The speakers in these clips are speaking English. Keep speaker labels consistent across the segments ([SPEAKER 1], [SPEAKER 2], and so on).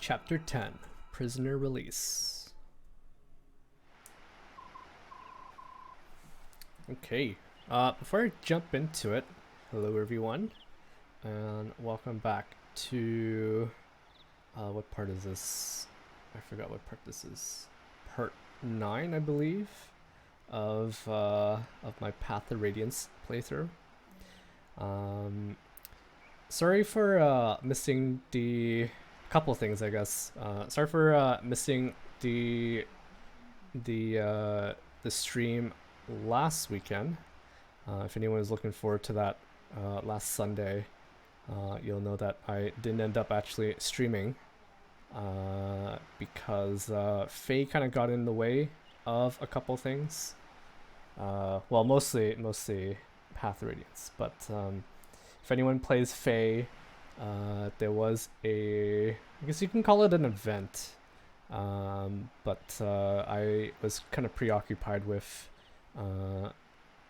[SPEAKER 1] Chapter 10, Prisoner Release. Okay, before I jump into it, hello everyone, and welcome back to, what part is this? I forgot what part this is. Part 9, I believe, of my Path of Radiance playthrough. Sorry for missing the couple things, I guess. Sorry for missing the stream last weekend. If anyone is looking forward to that last Sunday, you'll know that I didn't end up actually streaming because Faye kind of got in the way of a couple things. Well, mostly Path of Radiance, but if anyone plays Faye, there was I guess you can call it an event, but I was kind of preoccupied with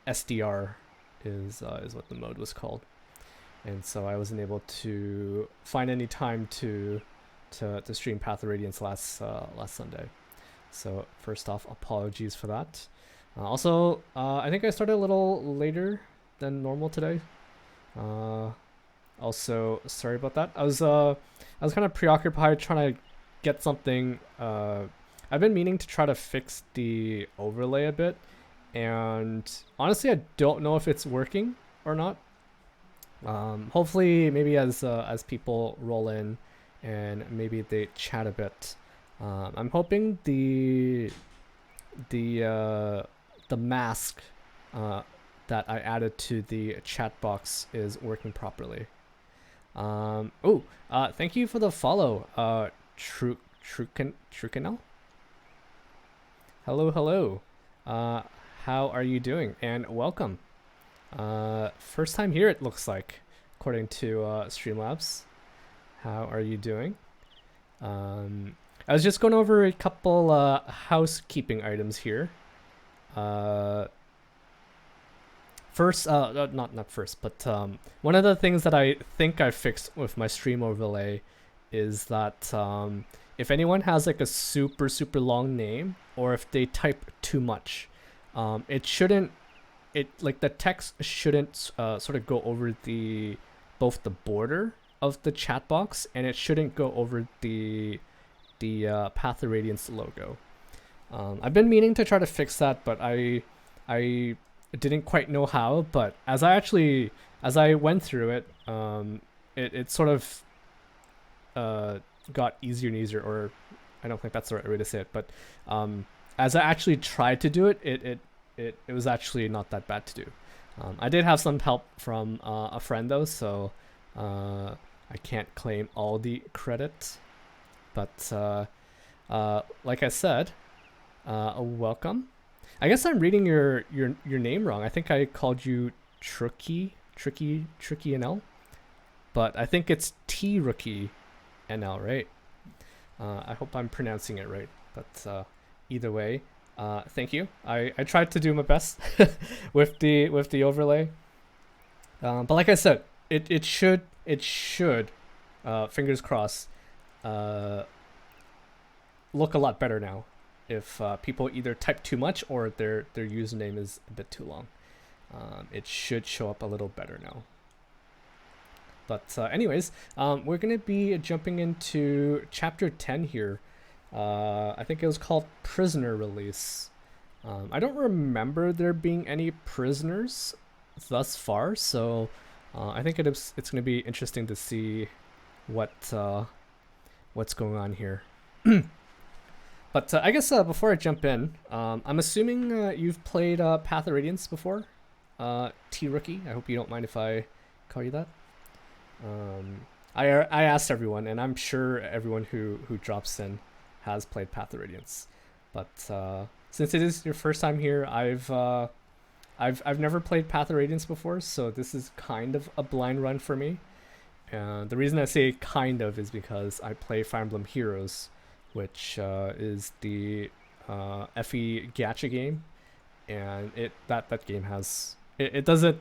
[SPEAKER 1] SDR is what the mode was called, and so I wasn't able to find any time to stream Path of Radiance last Sunday. So first off, apologies for that. Also, I think I started a little later than normal today. Also, sorry about that. I was kind of preoccupied trying to get something. I've been meaning to try to fix the overlay a bit, and honestly, I don't know if it's working or not. Hopefully, maybe as people roll in and maybe they chat a bit. I'm hoping the mask that I added to the chat box is working properly. Thank you for the follow, Trucanel. Hello. How are you doing? And welcome. First time here, it looks like, according to Streamlabs. How are you doing? I was just going over a couple housekeeping items here. First, not first, but one of the things that I think I fixed with my stream overlay is that if anyone has like a super long name, or if they type too much, the text shouldn't sort of go over both the border of the chat box, and it shouldn't go over the Path of Radiance logo. I've been meaning to try to fix that, but I didn't quite know how. But as I went through it, it sort of got easier and easier, or I don't think that's the right way to say it, but as I actually tried to do it, it was actually not that bad to do. I did have some help from a friend though, so I can't claim all the credit, but like I said, welcome. I guess I'm reading your name wrong. I think I called you Tricky NL, but I think it's T Rookie NL, right? I hope I'm pronouncing it right, but either way, thank you. I tried to do my best with the overlay, but like I said, it should fingers crossed look a lot better now if people either type too much or their username is a bit too long. It should show up a little better now. But anyways, we're going to be jumping into chapter 10 here. I think it was called Prisoner Release. I don't remember there being any prisoners thus far, so I think it's going to be interesting to see what's going on here. But I guess before I jump in, I'm assuming you've played Path of Radiance before, T-Rookie. I hope you don't mind if I call you that. I asked everyone, and I'm sure everyone who drops in has played Path of Radiance. But since it is your first time here, I've never played Path of Radiance before, so this is kind of a blind run for me. And the reason I say kind of is because I play Fire Emblem Heroes, which is the FE gacha game, and that game has it doesn't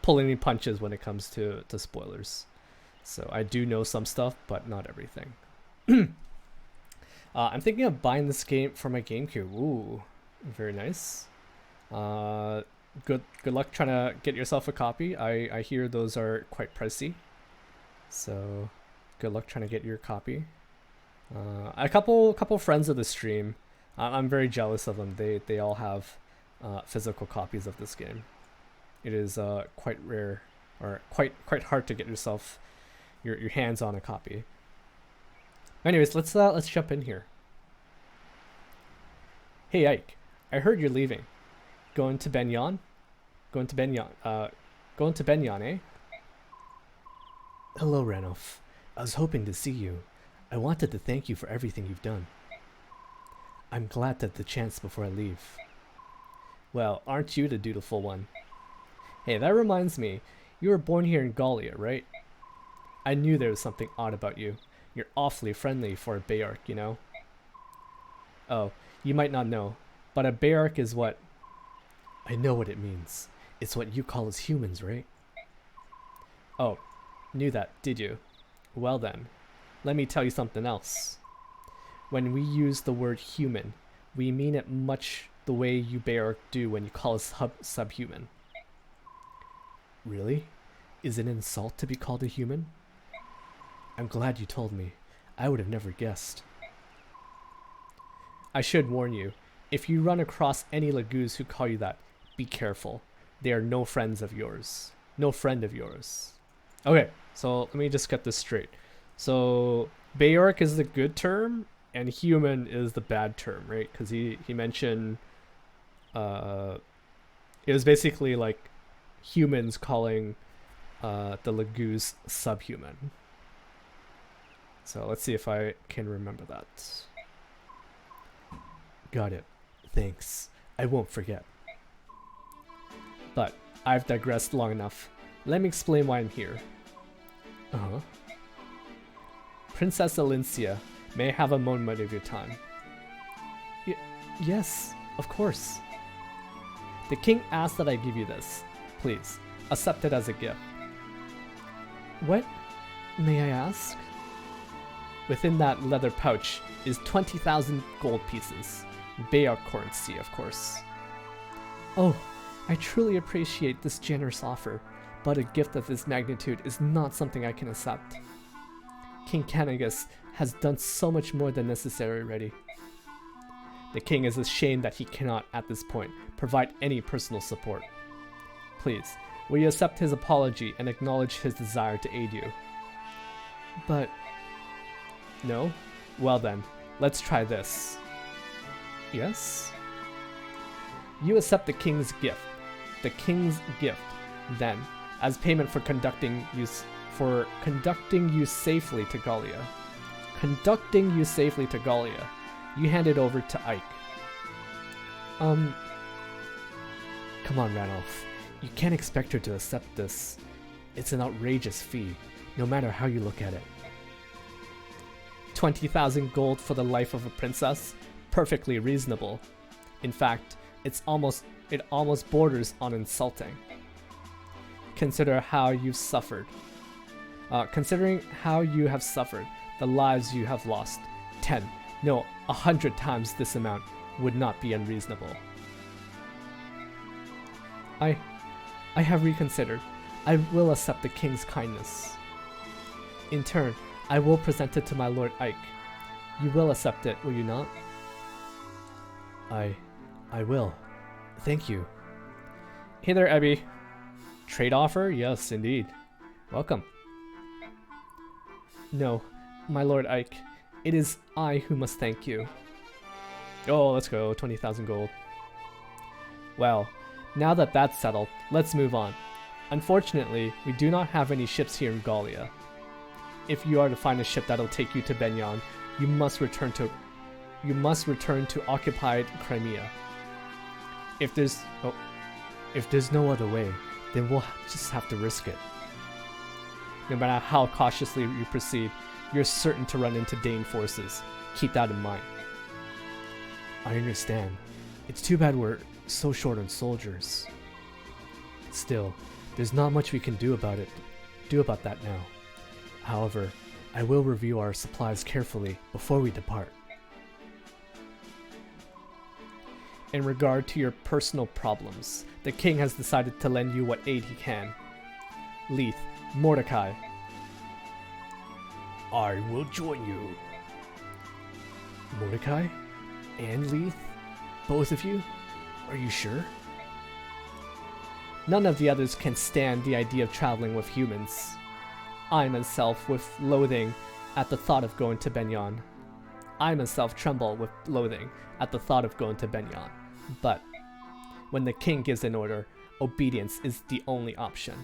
[SPEAKER 1] pull any punches when it comes to spoilers. So I do know some stuff, but not everything. I'm thinking of buying this game for my GameCube. Ooh, very nice. Good luck trying to get yourself a copy. I hear those are quite pricey. So good luck trying to get your copy. A couple friends of the stream, I'm very jealous of them. They all have physical copies of this game. It is quite rare, or quite hard to get yourself your hands on a copy. Anyways, let's jump in here. Hey Ike, I heard you're leaving. Going to Benyon? Going to Benyon, eh? Hello, Ranulph. I was hoping to see you. I wanted to thank you for everything you've done. I'm glad to have the chance before I leave. Well, aren't you the dutiful one? Hey, that reminds me. You were born here in Gallia, right? I knew there was something odd about you. You're awfully friendly for a Bayarch, you know? Oh, you might not know, but a Bayarch is what... I know what it means. It's what you call us humans, right? Oh, knew that, did you? Well then, let me tell you something else. When we use the word human, we mean it much the way you Bayarch do when you call us subhuman. Really? Is it an insult to be called a human? I'm glad you told me. I would have never guessed. I should warn you, if you run across any Lagoos who call you that, be careful. They are no friends of yours. No friend of yours. Okay, so let me just get this straight. So, Bayarch is the good term, and human is the bad term, right? Because he mentioned... it was basically like humans calling the Lagoos subhuman. So let's see if I can remember that. Got it. Thanks. I won't forget. But I've digressed long enough. Let me explain why I'm here. Uh-huh. Princess Alincia, may I have a moment of your time? Yes, of course. The king asked that I give you this. Please, accept it as a gift. What, may I ask? Within that leather pouch is 20,000 gold pieces. Bayarch currency, of course. Oh, I truly appreciate this generous offer, but a gift of this magnitude is not something I can accept. King Canagus has done so much more than necessary already. The king is ashamed that he cannot, at this point, provide any personal support. Please, will you accept his apology and acknowledge his desire to aid you? But... No? Well then, let's try this. Yes? You accept the king's gift. The king's gift. Then, as payment for conducting you safely to Gallia. Conducting you safely to Gallia. You hand it over to Ike. Come on, Ranulph. You can't expect her to accept this. It's an outrageous fee, no matter how you look at it. 20,000 gold for the life of a princess? Perfectly reasonable. In fact, it almost borders on insulting. Consider how you've suffered. Considering how you have suffered, the lives you have lost, 10, no, 100 times this amount would not be unreasonable. I have reconsidered. I will accept the king's kindness. In turn, I will present it to my Lord Ike. You will accept it, will you not? I will. Thank you. Hey there, Abby. Trade offer? Yes, indeed. Welcome. No, my Lord Ike. It is I who must thank you. Oh, let's go. 20,000 gold. Well, now that that's settled, let's move on. Unfortunately, we do not have any ships here in Gallia. If you are to find a ship that'll take you to Benyon, you must return to occupied Crimea. If there's no other way, then we'll just have to risk it. No matter how cautiously you proceed, you're certain to run into Dane forces. Keep that in mind. I understand. It's too bad we're so short on soldiers. Still, there's not much we can do about that now. However, I will review our supplies carefully before we depart. in regard to your personal problems. The king has decided to lend you what aid he can. Leith, Mordecai.
[SPEAKER 2] I will join you.
[SPEAKER 1] Mordecai? And Leith? Both of you? Are you sure? None of the others can stand the idea of traveling with humans. I myself with loathing at the thought of going to Benyon. I myself tremble with loathing at the thought of going to Benyon. But when the king gives an order, obedience is the only option.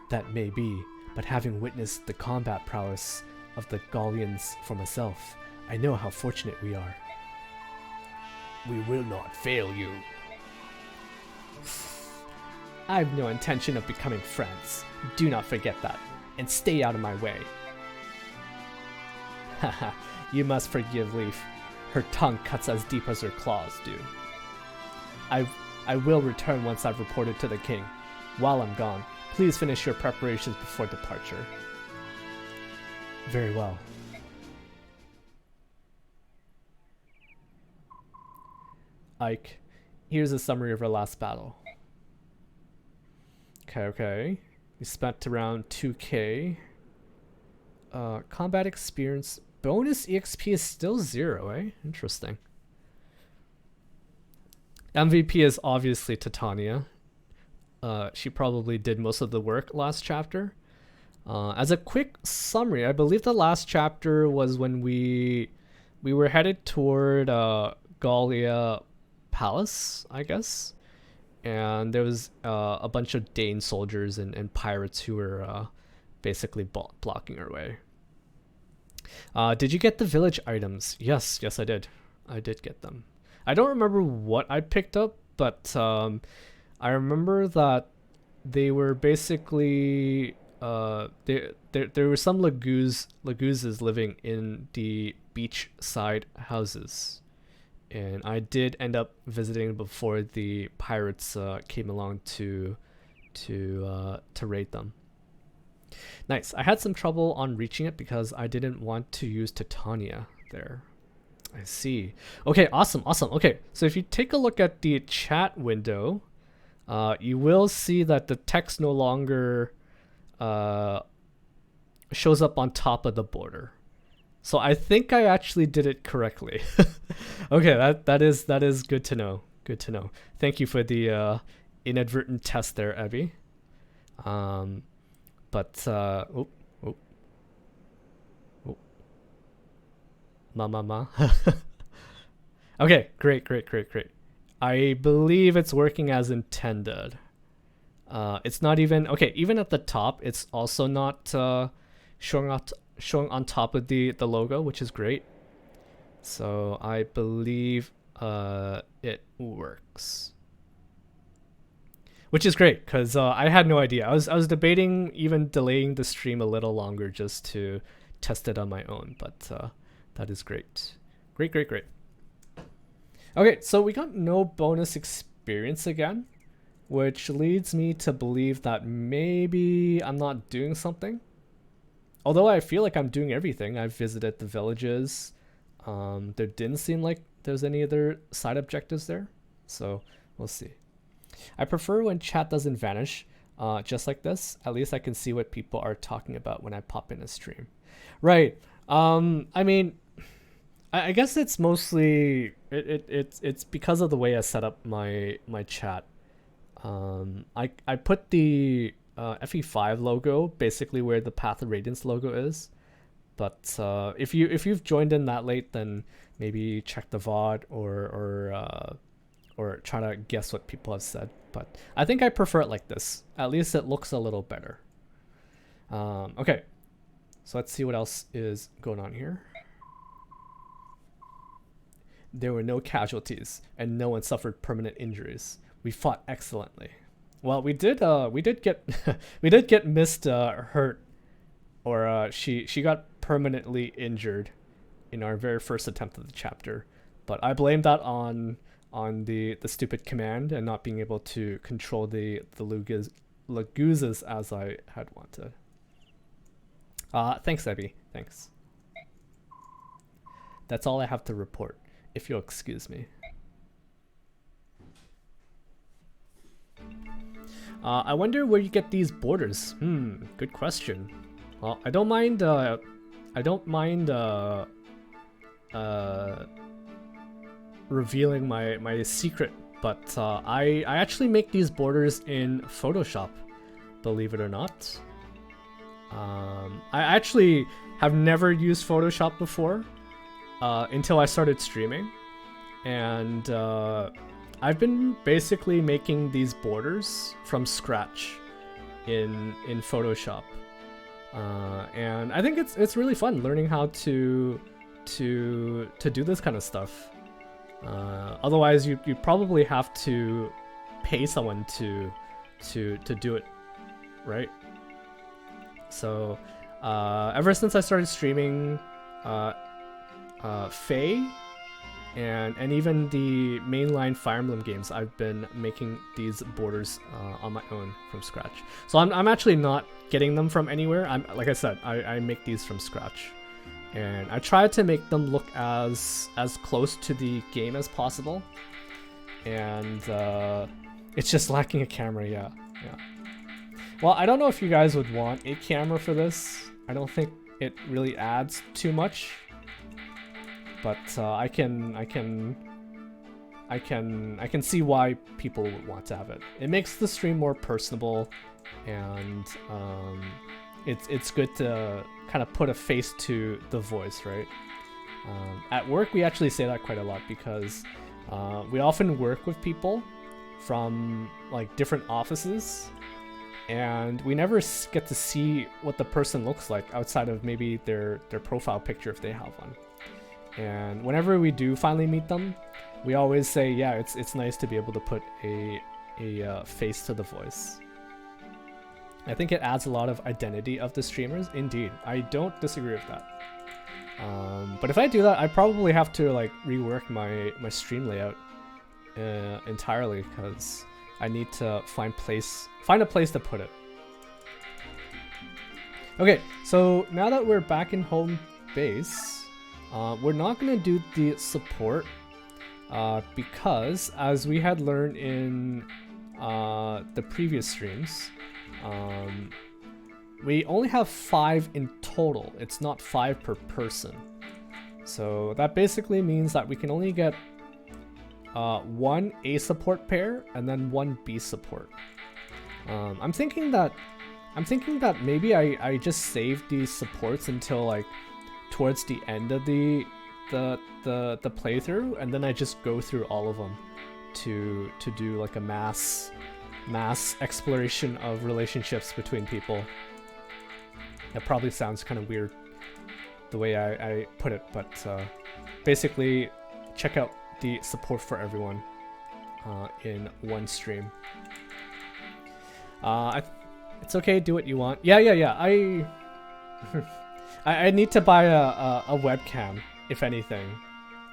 [SPEAKER 1] That may be, but having witnessed the combat prowess of the Gallians for myself, I know how fortunate we are.
[SPEAKER 2] We will not fail you.
[SPEAKER 1] I have no intention of becoming friends. Do not forget that, and stay out of my way. Haha, you must forgive Leaf. Her tongue cuts as deep as her claws do. I will return once I've reported to the king. While I'm gone, please finish your preparations before departure. Very well. Ike, here's a summary of our last battle. Okay. We spent around 2k. Combat experience. Bonus EXP is still 0, eh? Interesting. MVP is obviously Titania. She probably did most of the work last chapter. As a quick summary, I believe the last chapter was when we were headed toward Gallia Palace, I guess. And there was a bunch of Dane soldiers and pirates who were basically blocking our way. Did you get the village items? Yes, I did. I did get them. I don't remember what I picked up, but I remember that they were basically there were some Laguzes living in the beachside houses. And I did end up visiting before the pirates came along to raid them. Nice. I had some trouble on reaching it because I didn't want to use Titania there. I see. Okay, awesome. Okay, so if you take a look at the chat window, you will see that the text no longer shows up on top of the border. So I think I actually did it correctly. Okay, that is good to know. Good to know. Thank you for the inadvertent test there, Abby. Ma. Okay, great. I believe it's working as intended. It's not even okay. Even at the top, it's also not showing on top of the logo, which is great. So I believe it works, which is great because I had no idea. I was debating even delaying the stream a little longer just to test it on my own, but that is great. Great. Okay, so we got no bonus experience again, which leads me to believe that maybe I'm not doing something. Although I feel like I'm doing everything. I've visited the villages. There didn't seem like there's any other side objectives there. So we'll see. I prefer when chat doesn't vanish, just like this. At least I can see what people are talking about when I pop in a stream. Right. I mean, I guess it's mostly it's because of the way I set up my chat. I put the FE5 logo basically where the Path of Radiance logo is, but if you've joined in that late, then maybe check the VOD or try to guess what people have said. But I think I prefer it like this. At least it looks a little better. Okay, so let's see what else is going on here. There were no casualties and no one suffered permanent injuries. We fought excellently. Well, we did get we did get Mist hurt, or she got permanently injured in our very first attempt of the chapter. But I blame that on the stupid command and not being able to control the Laguzes as I had wanted. Thanks, Abby. Thanks. That's all I have to report, if you'll excuse me. I wonder where you get these borders. Good question. Well, I don't mind. Revealing my secret, but I actually make these borders in Photoshop, believe it or not. I actually have never used Photoshop before until I started streaming, and I've been basically making these borders from scratch in Photoshop, and I think it's really fun learning how to do this kind of stuff. Otherwise, you probably have to pay someone to do it, right? So ever since I started streaming Faye and even the mainline Fire Emblem games, I've been making these borders on my own from scratch. So I'm actually not getting them from anywhere. Like I said, I make these from scratch. And I try to make them look as close to the game as possible. And it's just lacking a camera, yeah. Well, I don't know if you guys would want a camera for this. I don't think it really adds too much. But I can see why people would want to have it. It makes the stream more personable, and it's good to kind of put a face to the voice, right? At work, we actually say that quite a lot because we often work with people from like different offices, and we never get to see what the person looks like outside of maybe their profile picture if they have one. And whenever we do finally meet them, we always say, yeah, it's nice to be able to put a face to the voice. I think it adds a lot of identity of the streamers. Indeed, I don't disagree with that. But if I do that, I probably have to like rework my stream layout entirely because I need to find a place to put it. Okay, so now that we're back in home base, we're not gonna do the support because as we had learned in the previous streams, we only have 5 in total. It's not 5 per person. So that basically means that we can only get 1 A support pair and then 1 B support. I'm thinking that maybe I just save these supports until like towards the end of the playthrough, and then I just go through all of them to do like a mass exploration of relationships between people. That probably sounds kind of weird the way I put it, but basically check out the support for everyone in one stream. It's okay, do what you want. Yeah. I need to buy a webcam, if anything.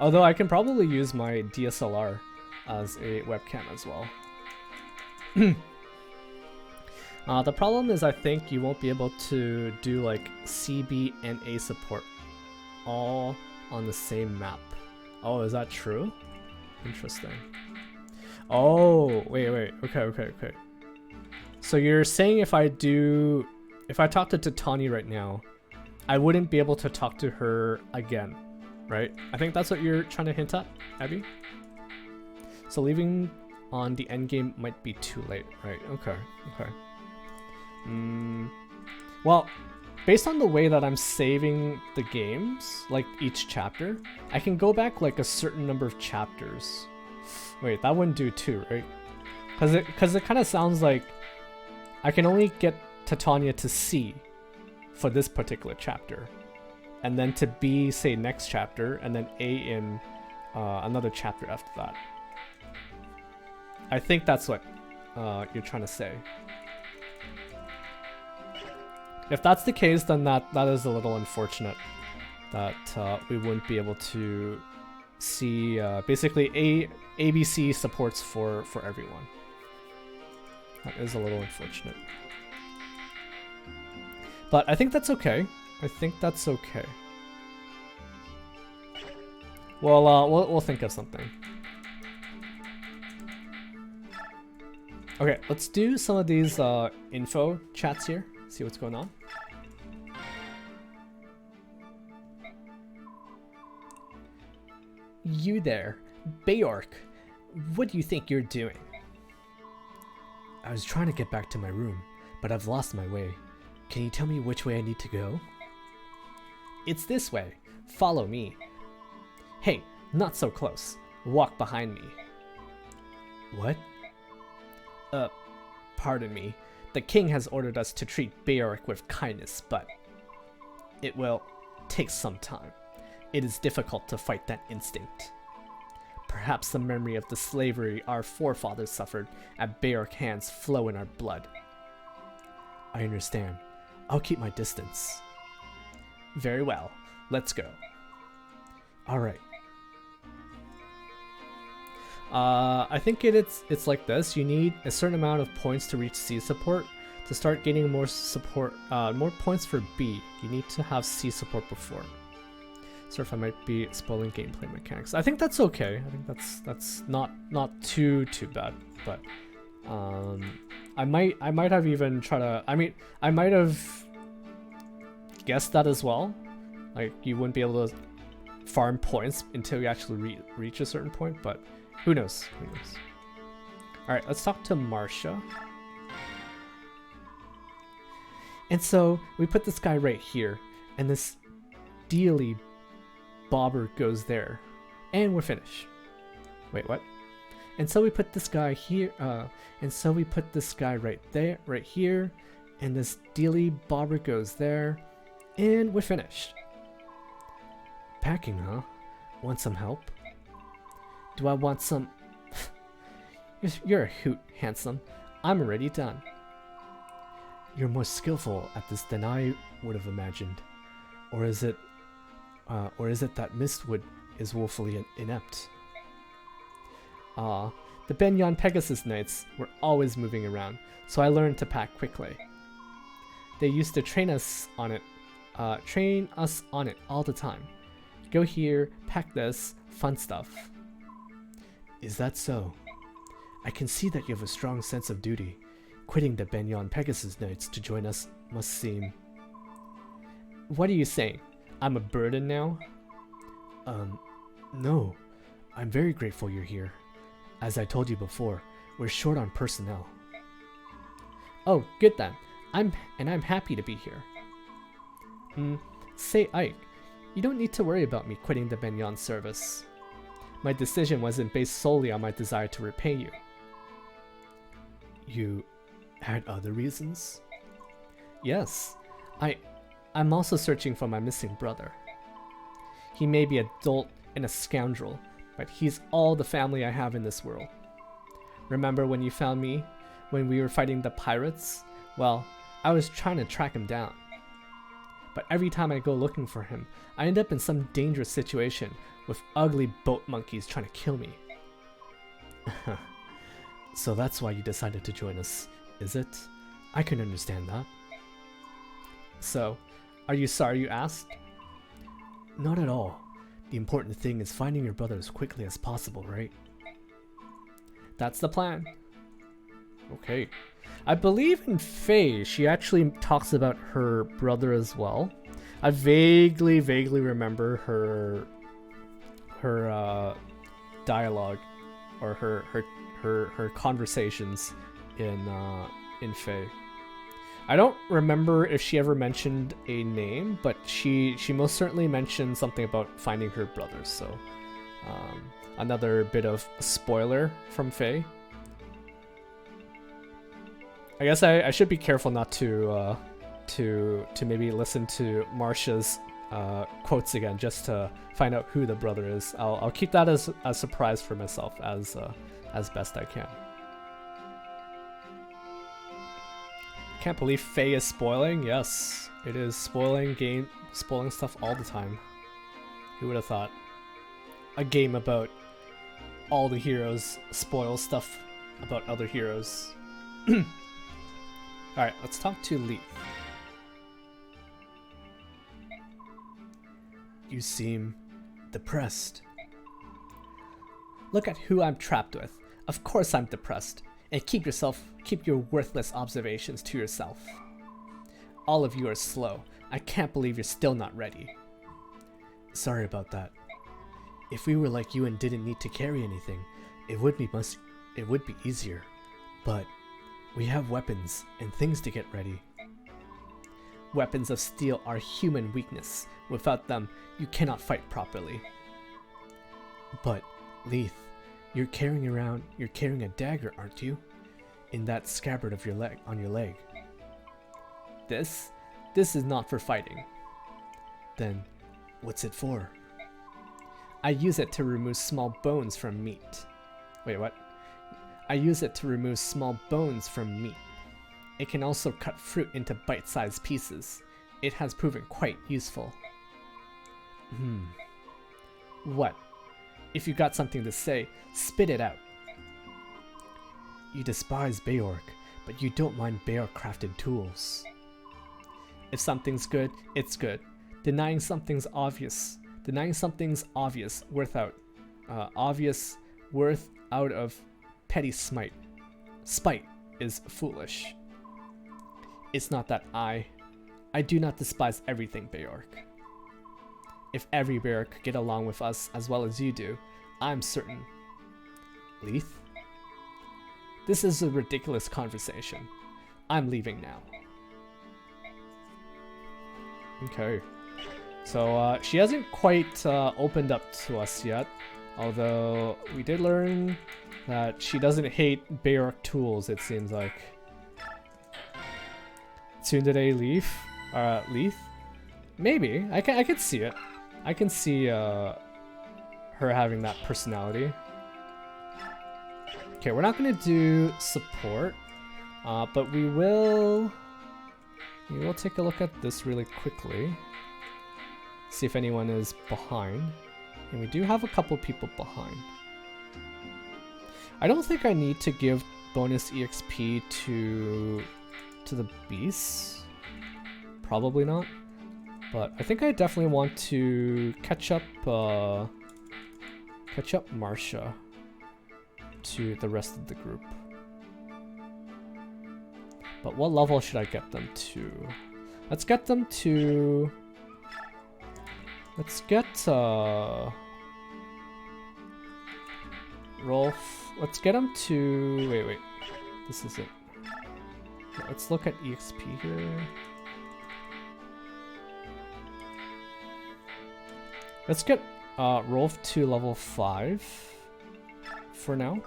[SPEAKER 1] Although I can probably use my DSLR as a webcam as well. The problem is I think you won't be able to do like CB and A support all on the same map. Oh, is that true? Interesting. Oh, wait. Okay. So you're saying if I talk to Titani right now, I wouldn't be able to talk to her again, right? I think that's what you're trying to hint at, Abby? So leaving on the end game might be too late, right? Okay. Well, based on the way that I'm saving the games, like each chapter, I can go back like a certain number of chapters. Wait, that wouldn't do 2, right? Because it kind of sounds like I can only get Titania to C for this particular chapter, and then to B, say next chapter, and then A in another chapter after that. I think that's what you're trying to say. If that's the case, then that is a little unfortunate that we wouldn't be able to see basically ABC supports for everyone. That is a little unfortunate. But I think that's okay. Well, we'll think of something. Okay, let's do some of these info chats here. See what's going on. You there, Bayork. What do you think you're doing? I was trying to get back to my room, but I've lost my way. Can you tell me which way I need to go? It's this way. Follow me. Hey, not so close. Walk behind me. What? Pardon me. The king has ordered us to treat Bayork with kindness, but it will take some time. It is difficult to fight that instinct. Perhaps the memory of the slavery our forefathers suffered at Bayork hands flow in our blood. I understand. I'll keep my distance. Very well. Let's go. Alright. I think it's like this. You need a certain amount of points to reach C support. To start getting more support, more points for B, you need to have C support before. So if I might be spoiling gameplay mechanics, I think that's okay. I think that's not too bad. But I might have even tried to. I mean, I might have guessed that as well. Like you wouldn't be able to farm points until you actually reach a certain point, but who knows? Who knows? All right, let's talk to Marcia. And so we put this guy right here, and this dealy bobber goes there, and we're finished. Wait, what? And so we put this guy here, and so we put this guy right there, right here, and this dealy bobber goes there, and we're finished. Packing, huh? Want some help? Do I want some? You're a hoot, handsome. I'm already done. You're more skillful at this than I would have imagined. Or is it that Mistwood is woefully inept? The Benyon Pegasus Knights were always moving around, so I learned to pack quickly. They used to train us on it all the time. Go here, pack this, fun stuff. Is that so? I can see that you have a strong sense of duty. Quitting the Benyon Pegasus Knights to join us must seem... What are you saying? I'm a burden now? No. I'm very grateful you're here. As I told you before, we're short on personnel. Oh, good then. I'm happy to be here. Say, Ike, you don't need to worry about me quitting the Benyon service. My decision wasn't based solely on my desire to repay you. You had other reasons? Yes. I'm also searching for my missing brother. He may be a dolt and a scoundrel, but he's all the family I have in this world. Remember when you found me, when we were fighting the pirates? Well, I was trying to track him down. But every time I go looking for him, I end up in some dangerous situation with ugly boat monkeys trying to kill me. So that's why you decided to join us, is it? I can understand that. So, are you sorry you asked? Not at all. The important thing is finding your brother as quickly as possible, right? That's the plan. Okay. I believe in Faye, she actually talks about her brother as well. I vaguely remember her dialogue or her conversations in Faye. I don't remember if she ever mentioned a name, but she most certainly mentioned something about finding her brother. So another bit of spoiler from Faye. I guess I should be careful not to maybe listen to Marcia's quotes again, just to find out who the brother is. I'll keep that as a surprise for myself as best I can. Can't believe Faye is spoiling. Yes, it is spoiling stuff all the time. Who would have thought? A game about all the heroes spoil stuff about other heroes. Alright, let's talk to Leaf. You seem depressed. Look at who I'm trapped with. Of course I'm depressed. And keep your worthless observations to yourself. All of you are slow. I can't believe you're still not ready. Sorry about that. If we were like you and didn't need to carry anything, it would be easier. But we have weapons and things to get ready. Weapons of steel are human weakness. Without them, you cannot fight properly. But, Leith, you're carrying a dagger, aren't you? In that scabbard of your leg, on your leg. This is not for fighting. Then, what's it for? I use it to remove small bones from meat. Wait, what? I use it to remove small bones from meat. It can also cut fruit into bite-sized pieces. It has proven quite useful. What? If you got something to say, spit it out. You despise Beork, but you don't mind Beork-crafted tools. If something's good, it's good. Denying something's obvious worth out of petty spite is foolish. It's not that I do not despise everything Beork. If every Beork could get along with us as well as you do, I'm certain. Leith? This is a ridiculous conversation. I'm leaving now. Okay. So, she hasn't quite opened up to us yet. Although, we did learn that she doesn't hate Beork tools, it seems like. Tsundere Leith? Maybe. I could see it. I can see her having that personality. Okay, we're not gonna do support, but we will take a look at this really quickly. See if anyone is behind. And we do have a couple people behind. I don't think I need to give bonus EXP to the beasts. Probably not. But I think I definitely want to catch up Marsha to the rest of the group. But what level should I get them to? Let's get them to... Let's get Rolf. Let's get him to... Wait. This is it. Let's look at EXP here. Let's get Rolf to level 5 for now.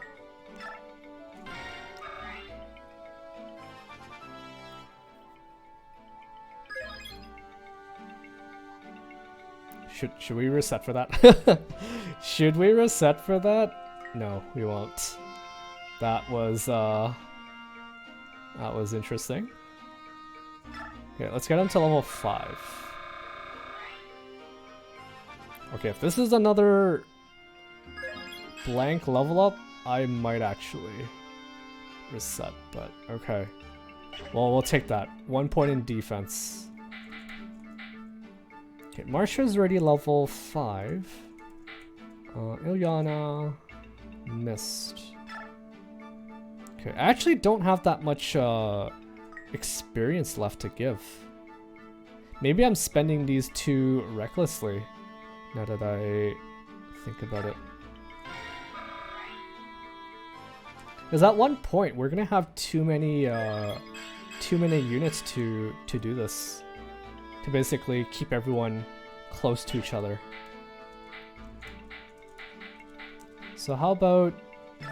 [SPEAKER 1] Should we reset for that? Should we reset for that? No, we won't. That was interesting. Okay, let's get him to level 5. Okay, if this is another blank level up, I might actually reset, but okay. Well, we'll take that. 1 point in defense. Okay, Marsha's already level 5. Ilyana missed. Okay, I actually don't have that much experience left to give. Maybe I'm spending these too recklessly, now that I think about it. Because at one point, we're gonna have too many units to do this. To basically keep everyone close to each other. So how about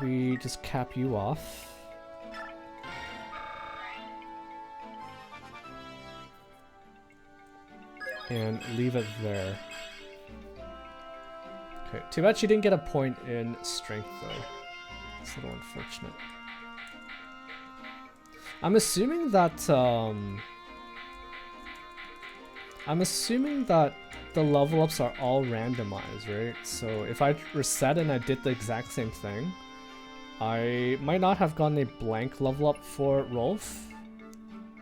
[SPEAKER 1] we just cap you off? And leave it there. Okay, too bad she didn't get a point in strength though. It's a little unfortunate. I'm assuming that the level ups are all randomized, right? So if I reset and I did the exact same thing, I might not have gotten a blank level up for Rolf.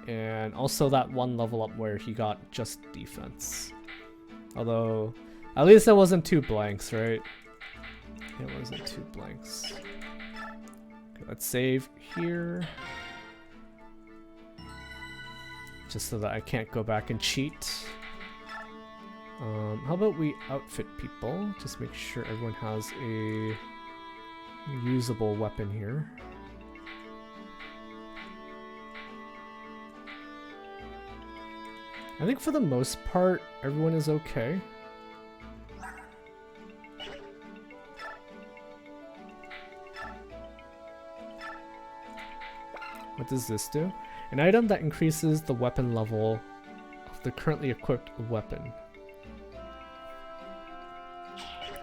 [SPEAKER 1] And also that one level up where he got just defense. Although, at least it wasn't 2 blanks, right? It wasn't 2 blanks. let's save here. Just so that I can't go back and cheat. How about we outfit people? Just make sure everyone has a usable weapon here. I think for the most part, everyone is okay. What does this do? An item that increases the weapon level of the currently equipped weapon.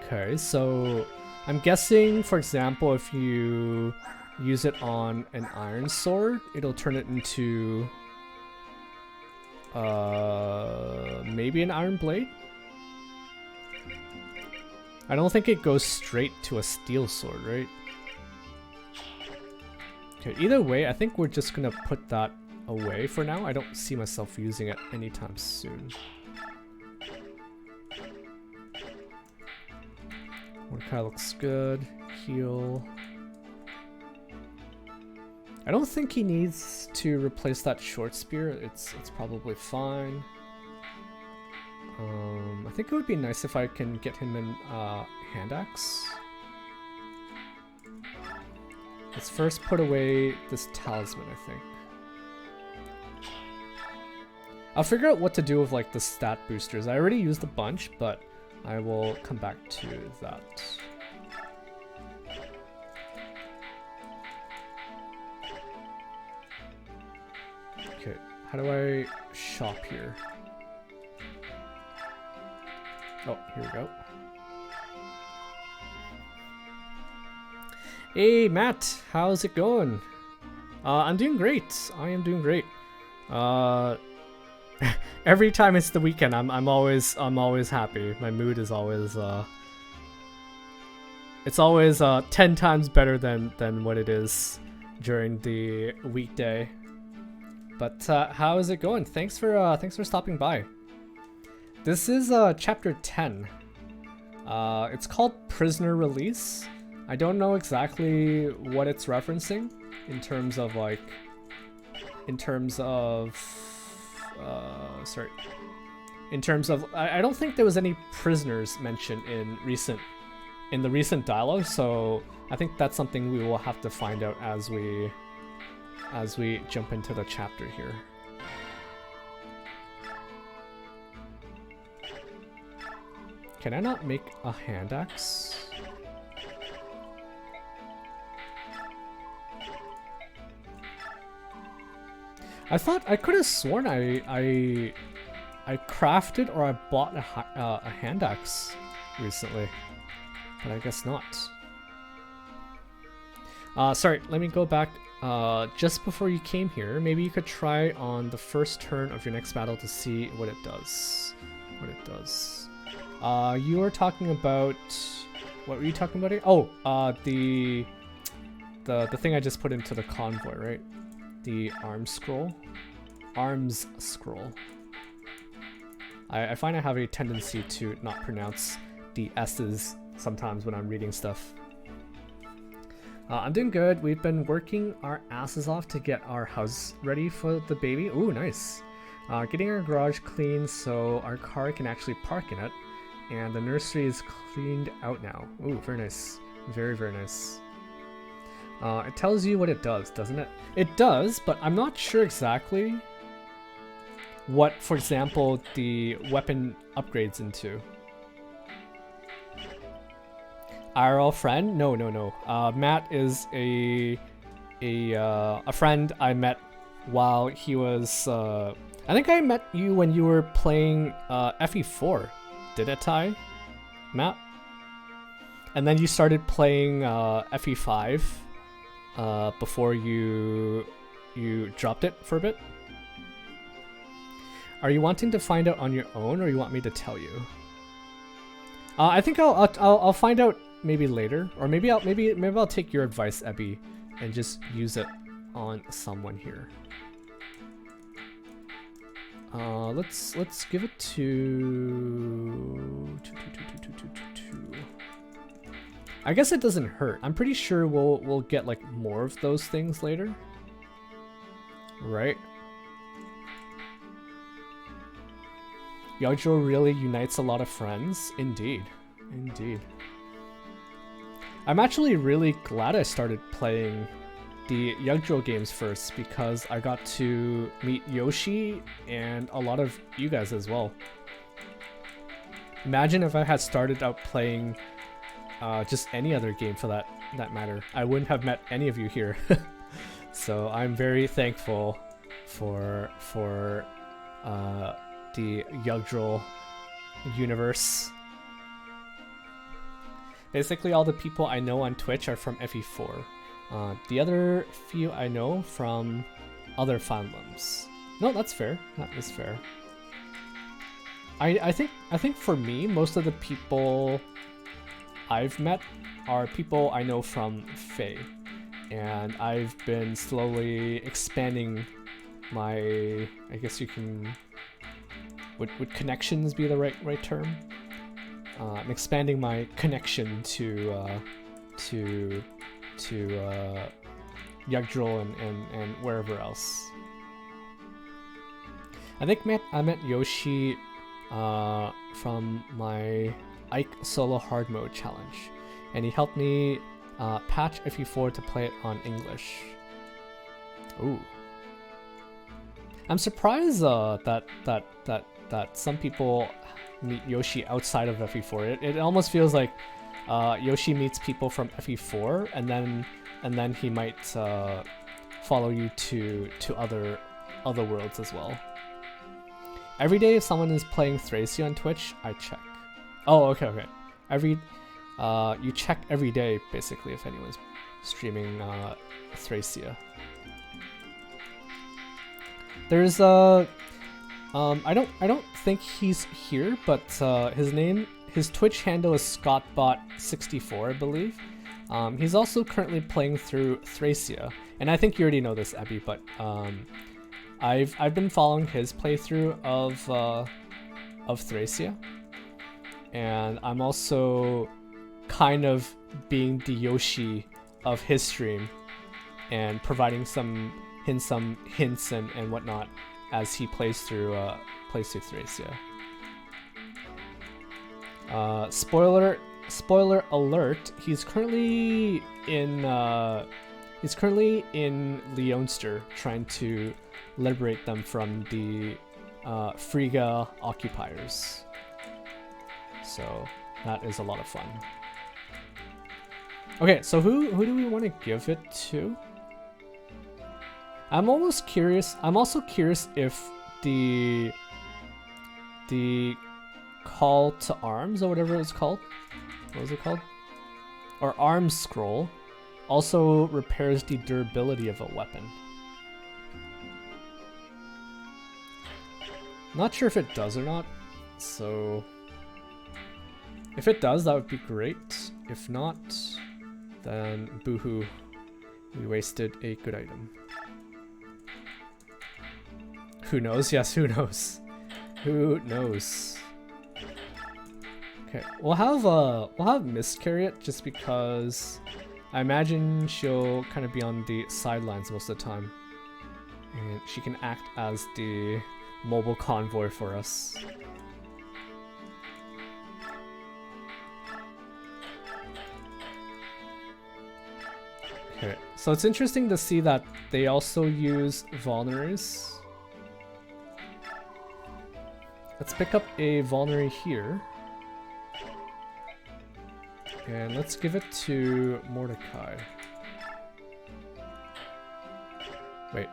[SPEAKER 1] Okay, so I'm guessing, for example, if you use it on an iron sword, it'll turn it into maybe an iron blade? I don't think it goes straight to a steel sword, right? Okay, either way, I think we're just gonna put that away for now. I don't see myself using it anytime soon. Mordecai looks good. Heal. I don't think he needs to replace that short spear. It's probably fine. I think it would be nice if I can get him in hand axe. Let's first put away this talisman, I think. I'll figure out what to do with like the stat boosters. I already used a bunch, but I will come back to that. Okay, how do I shop here? Oh, here we go. Hey Matt, how's it going? I'm doing great. I am doing great. Every time it's the weekend, I'm always happy. My mood is always it's always 10 times better than what it is during the weekday. But how is it going? Thanks for stopping by. This is chapter 10. It's called Prisoner Release. I don't know exactly what it's referencing in terms of like, I don't think there was any prisoners mentioned in the recent dialogue, so I think that's something we will have to find out as we jump into the chapter here. Can I not make a hand axe? I thought I could have sworn I crafted or I bought a hand axe recently, but I guess not. Sorry, let me go back. Just before you came here, maybe you could try on the first turn of your next battle to see what it does. You were talking about, what were you talking about here? Oh, the thing I just put into the convoy, right? The arms scroll. I find I have a tendency to not pronounce the S's sometimes when I'm reading stuff. I'm doing good. We've been working our asses off to get our house ready for the baby. Ooh, nice. Getting our garage clean so our car can actually park in it. And the nursery is cleaned out now. Ooh, very nice. Very, very nice. It tells you what it does, doesn't it? It does, but I'm not sure exactly what, for example, the weapon upgrades into. IRL friend? No. Matt is a friend I met while he was. I think I met you when you were playing FE4. Did it, Ty? Matt? And then you started playing FE5 before you dropped it for a bit. Are you wanting to find out on your own, or you want me to tell you? I think I'll find out maybe later, or maybe I'll take your advice, Ebby, and just use it on someone here. Let's give it to I guess it doesn't hurt. I'm pretty sure we'll get like more of those things later. Right? Yagjo really unites a lot of friends. Indeed. Indeed. I'm actually really glad I started playing the Yagjo games first because I got to meet Yoshi and a lot of you guys as well. Imagine if I had started out playing just any other game for that matter. I wouldn't have met any of you here. So I'm very thankful for the Yagdril universe. Basically all the people I know on Twitch are from FE4. The other few I know from other fandoms. No, that's fair. That is fair. I think for me, most of the people I've met are people I know from Fae. And I've been slowly expanding my, I guess you can, would connections be the right term? I'm expanding my connection to Yagdril and wherever else. I think I met Yoshi from my Ike solo hard mode challenge, and he helped me patch FE4 to play it on English. Ooh. I'm surprised that some people meet Yoshi outside of FE4. It almost feels like Yoshi meets people from FE4 and then he might follow you to other worlds as well. Every day if someone is playing Thracia on Twitch, I check. Oh, okay. You check every day basically if anyone's streaming Thracia. There's I don't think he's here, but his Twitch handle is ScottBot64, I believe. He's also currently playing through Thracia, and I think you already know this, Abby, but I've been following his playthrough of Thracia, and I'm also kind of being the Yoshi of his stream and providing some hints and whatnot as he plays through Thracia. Spoiler alert, he's currently in Leonster trying to liberate them from the Frigga occupiers. So that is a lot of fun. Okay, so who do we want to give it to? I'm also curious if the call to arms or whatever it's called. What was it called? Or arms scroll also repairs the durability of a weapon. Not sure if it does or not, so if it does, that would be great. If not, then boohoo, we wasted a good item. Who knows? Yes, who knows? Who knows? Okay, we'll have Miss carry it just because I imagine she'll kind of be on the sidelines most of the time, and she can act as the mobile convoy for us. Okay, so it's interesting to see that they also use vulneraries. Let's pick up a vulnerary here. And let's give it to Mordecai. Wait.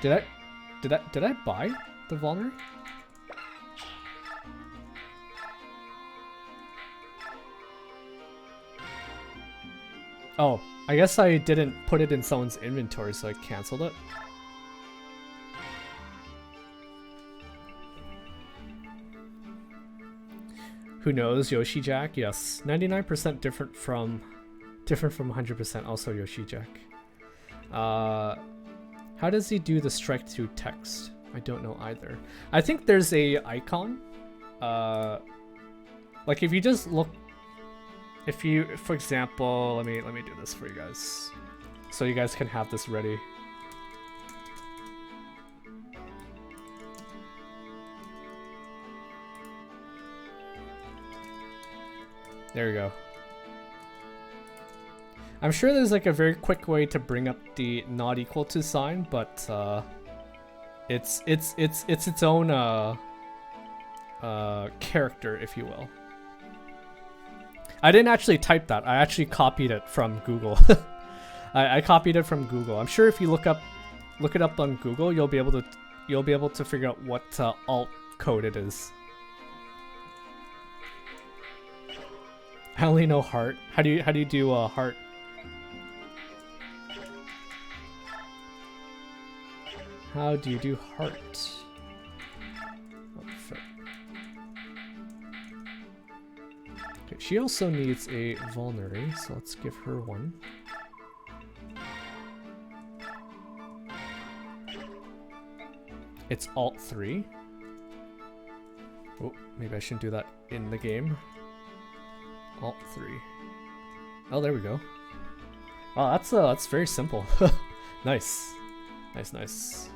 [SPEAKER 1] Did I buy the vulnerary? Oh, I guess I didn't put it in someone's inventory, so I canceled it. Who knows? Yoshi Jack? Yes. 99% different from 100% also Yoshi Jack. How does he do the strike through text? I don't know either. I think there's a icon. Like if you just look if you, for example, let me do this for you guys, so you guys can have this ready. There we go. I'm sure there's like a very quick way to bring up the not equal to sign, but it's its own character, if you will. I didn't actually type that. I actually copied it from Google. I copied it from Google. I'm sure if you look it up on Google, you'll be able to figure out what alt code it is. I only know heart. How do you do heart? How do you do heart? Oh, frick. Okay, she also needs a vulnerary, so let's give her one. It's alt 3. Oh, maybe I shouldn't do that in the game. Alt 3. Oh, there we go. Oh, that's very simple. Nice. Nice.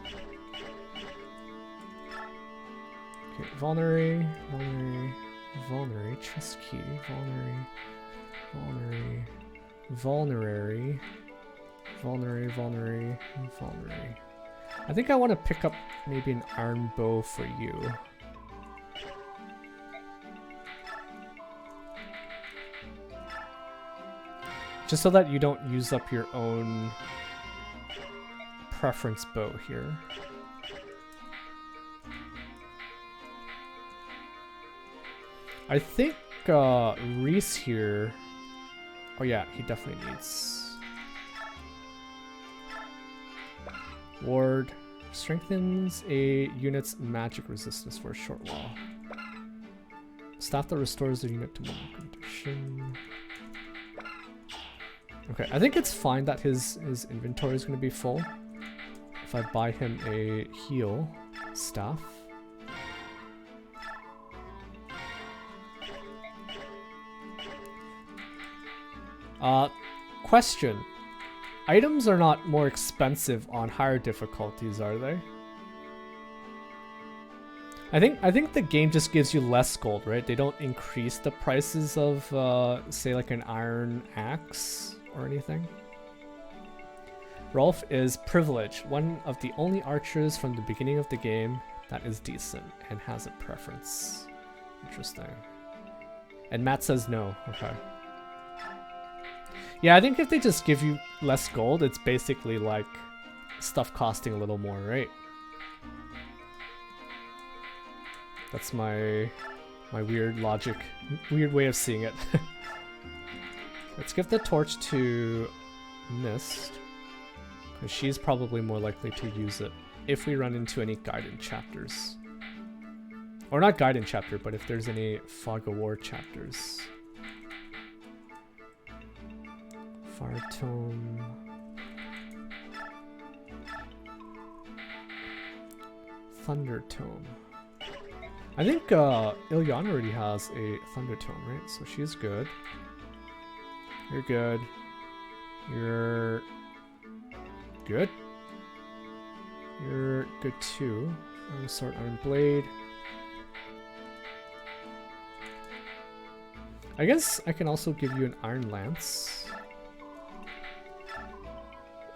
[SPEAKER 1] Okay, vulnerary, chest key, vulnerary. I think I want to pick up maybe an iron bow for you. Just so that you don't use up your own preference bow here. I think Reese here... Oh yeah, he definitely needs... Ward strengthens a unit's magic resistance for a short while. Staff that restores the unit to one condition. Okay, I think it's fine that his inventory is going to be full. If I buy him a heal staff. Question. Items are not more expensive on higher difficulties, are they? I think the game just gives you less gold, right? They don't increase the prices of, say, like an iron axe or anything. Rolf is privileged, one of the only archers from the beginning of the game that is decent and has a preference. Interesting. And Matt says no. Okay. Yeah, I think if they just give you less gold, it's basically like stuff costing a little more, right? That's my weird logic, weird way of seeing it. Let's give the torch to Mist, because she's probably more likely to use it if we run into any guided chapters. Or not guided chapter, but if there's any Fog of War chapters. Fire Tome. Thunder Tome. I think Ilyana already has a Thunder Tome, right? So she's good. You're good. You're good. You're good too. Iron Sword, Iron Blade. I guess I can also give you an Iron Lance.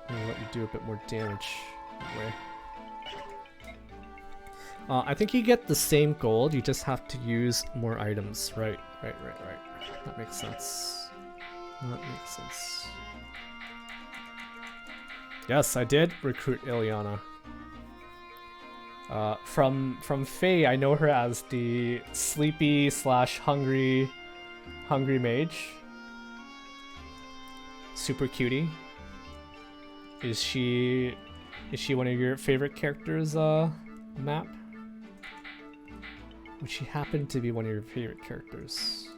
[SPEAKER 1] And let you do a bit more damage that way. I think you get the same gold, you just have to use more items. Right. That makes sense. Yes, I did recruit Ilyana. From Faye, I know her as the sleepy / hungry mage. Super cutie. Is she one of your favorite characters, Matt? Would she happen to be one of your favorite characters?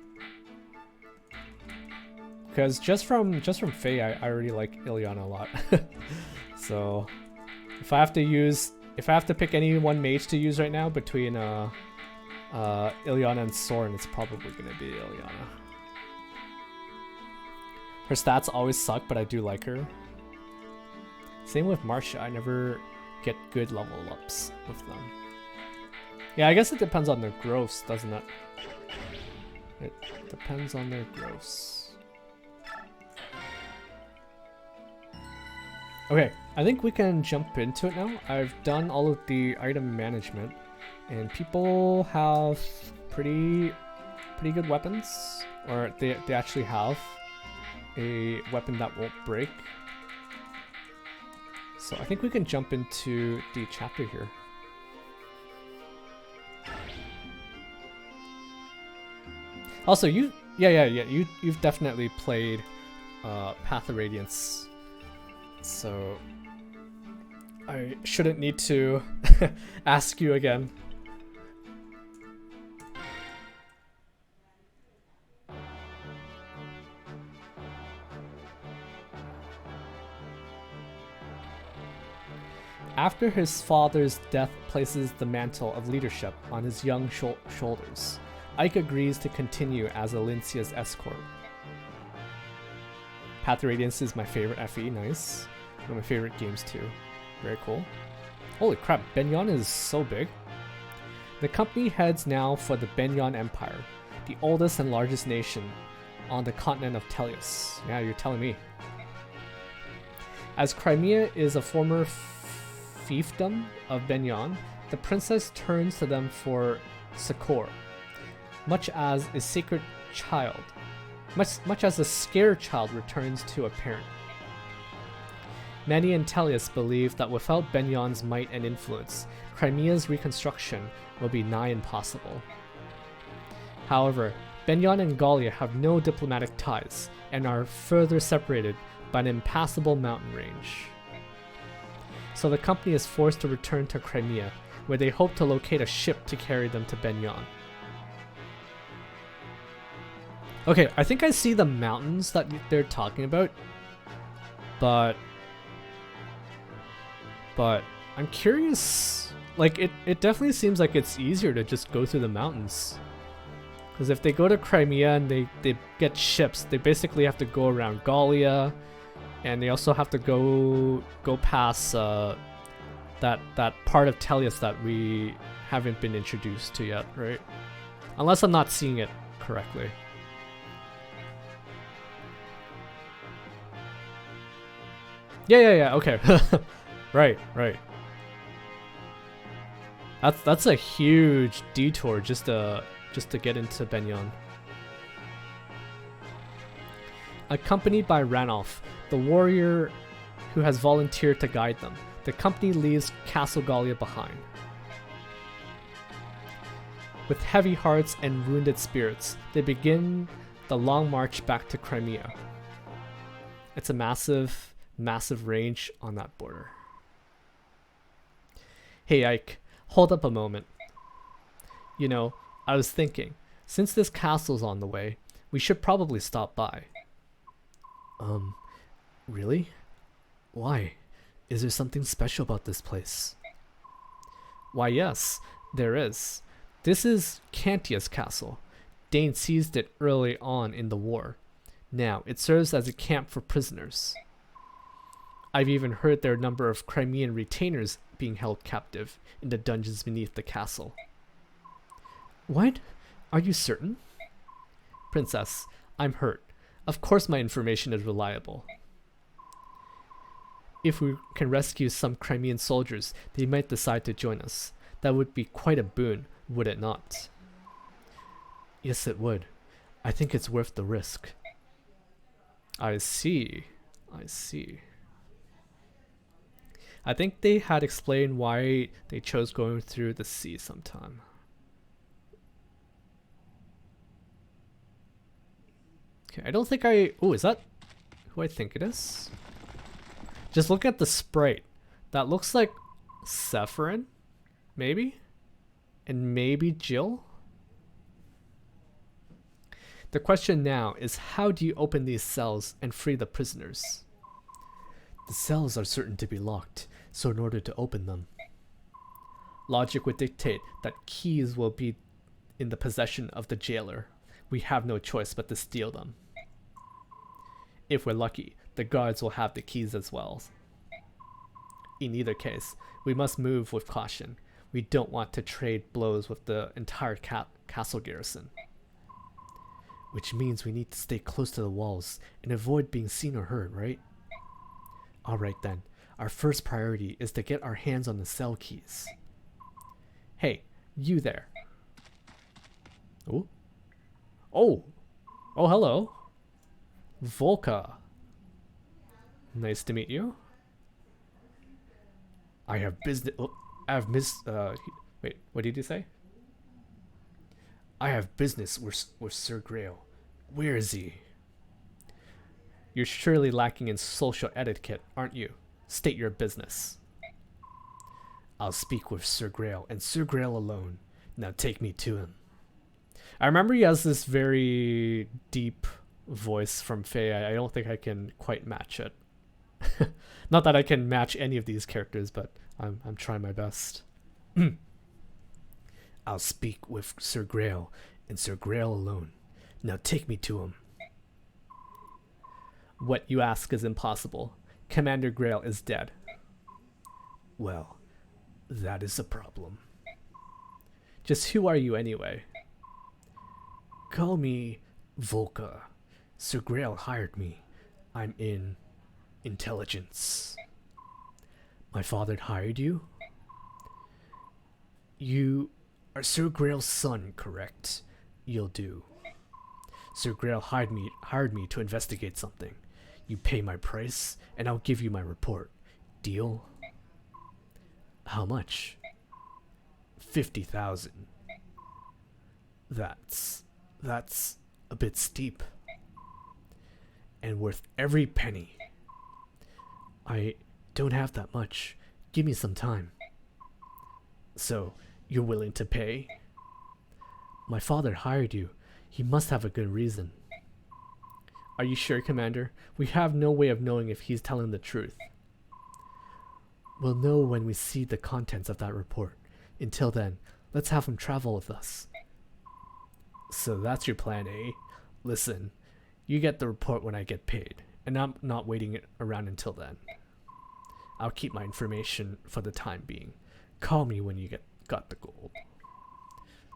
[SPEAKER 1] Because just from Faye, I already like Ilyana a lot. So if I have to pick any one mage to use right now between Ilyana and Soren, it's probably gonna be Ilyana. Her stats always suck, but I do like her. Same with Marcia. I never get good level ups with them. Yeah, I guess it depends on their growths, doesn't it? It depends on their growths. Okay, I think we can jump into it now. I've done all of the item management, and people have pretty good weapons, or they actually have a weapon that won't break. So I think we can jump into the chapter here. Also, you've definitely played Path of Radiance, so I shouldn't need to ask you again. After his father's death places the mantle of leadership on his young shoulders, Ike agrees to continue as Alincia's escort. Path of Radiance is my favorite FE, nice. One of my favorite games too. Very cool. Holy crap, Benyon is so big. The company heads now for the Benyon Empire, the oldest and largest nation on the continent of Tellius. Yeah, you're telling me. As Crimea is a former fiefdom of Benyon, the princess turns to them for succor, much as a sacred child, much as a scared child returns to a parent. Many in Tellius believe that without Benyon's might and influence, Crimea's reconstruction will be nigh impossible. However, Benyon and Gallia have no diplomatic ties and are further separated by an impassable mountain range. So the company is forced to return to Crimea, where they hope to locate a ship to carry them to Benyon. Okay, I think I see the mountains that they're talking about, but I'm curious, like it definitely seems like it's easier to just go through the mountains. Because if they go to Crimea and they get ships, they basically have to go around Gallia, and they also have to go past that part of Tellius that we haven't been introduced to yet, right? Unless I'm not seeing it correctly. Yeah, okay. Right. That's a huge detour just to get into Benyon. Accompanied by Ranulf, the warrior who has volunteered to guide them, the company leaves Castle Gallia behind. With heavy hearts and wounded spirits, they begin the long march back to Crimea. It's a massive range on that border. Hey Ike, hold up a moment. You know, I was thinking, since this castle's on the way, we should probably stop by. Really? Why? Is there something special about this place? Why yes, there is. This is Cantia's castle. Dane seized it early on in the war. Now, it serves as a camp for prisoners. I've even heard there are a number of Crimean retainers being held captive in the dungeons beneath the castle. What? Are you certain? Princess, I'm hurt. Of course my information is reliable. If we can rescue some Crimean soldiers, they might decide to join us. That would be quite a boon, would it not? Yes, it would. I think it's worth the risk. I see. I think they had explained why they chose going through the sea sometime. Okay, I don't think oh, is that who I think it is? Just look at the sprite. That looks like Sephirin, maybe? And maybe Jill? The question now is, how do you open these cells and free the prisoners? The cells are certain to be locked, so in order to open them, logic would dictate that keys will be in the possession of the jailer. We have no choice but to steal them. If we're lucky, the guards will have the keys as well. In either case, we must move with caution. We don't want to trade blows with the entire castle garrison. Which means we need to stay close to the walls and avoid being seen or heard, right? Alright then, our first priority is to get our hands on the cell keys. Hey, you there. Ooh. Oh! Oh, hello. Volka. Nice to meet you. I have business. Oh, I have wait, what did you say? I have business with Sir Grail. Where is he? You're surely lacking in social etiquette, aren't you? State your business. I'll speak with Sir Grail and Sir Grail alone. Now take me to him. I remember he has this very deep voice from Faye. I don't think I can quite match it. Not that I can match any of these characters, but I'm trying my best. I'll speak with Sir Grail and Sir Grail alone. Now take me to him. What you ask is impossible. Commander Grail is dead. Well, that is a problem. Just who are you anyway? Call me Volka. Sir Grail hired me. I'm in intelligence. My father hired you? You are Sir Grail's son, correct? You'll do. Sir Grail hired me to investigate something. You pay my price, and I'll give you my report. Deal? How much? 50,000. That's a bit steep. And worth every penny. I don't have that much. Give me some time. So, you're willing to pay? My father hired you. He must have a good reason. Are you sure, Commander? We have no way of knowing if he's telling the truth. We'll know when we see the contents of that report. Until then, let's have him travel with us. So that's your plan, eh? Listen, you get the report when I get paid, and I'm not waiting around until then. I'll keep my information for the time being. Call me when you got the gold.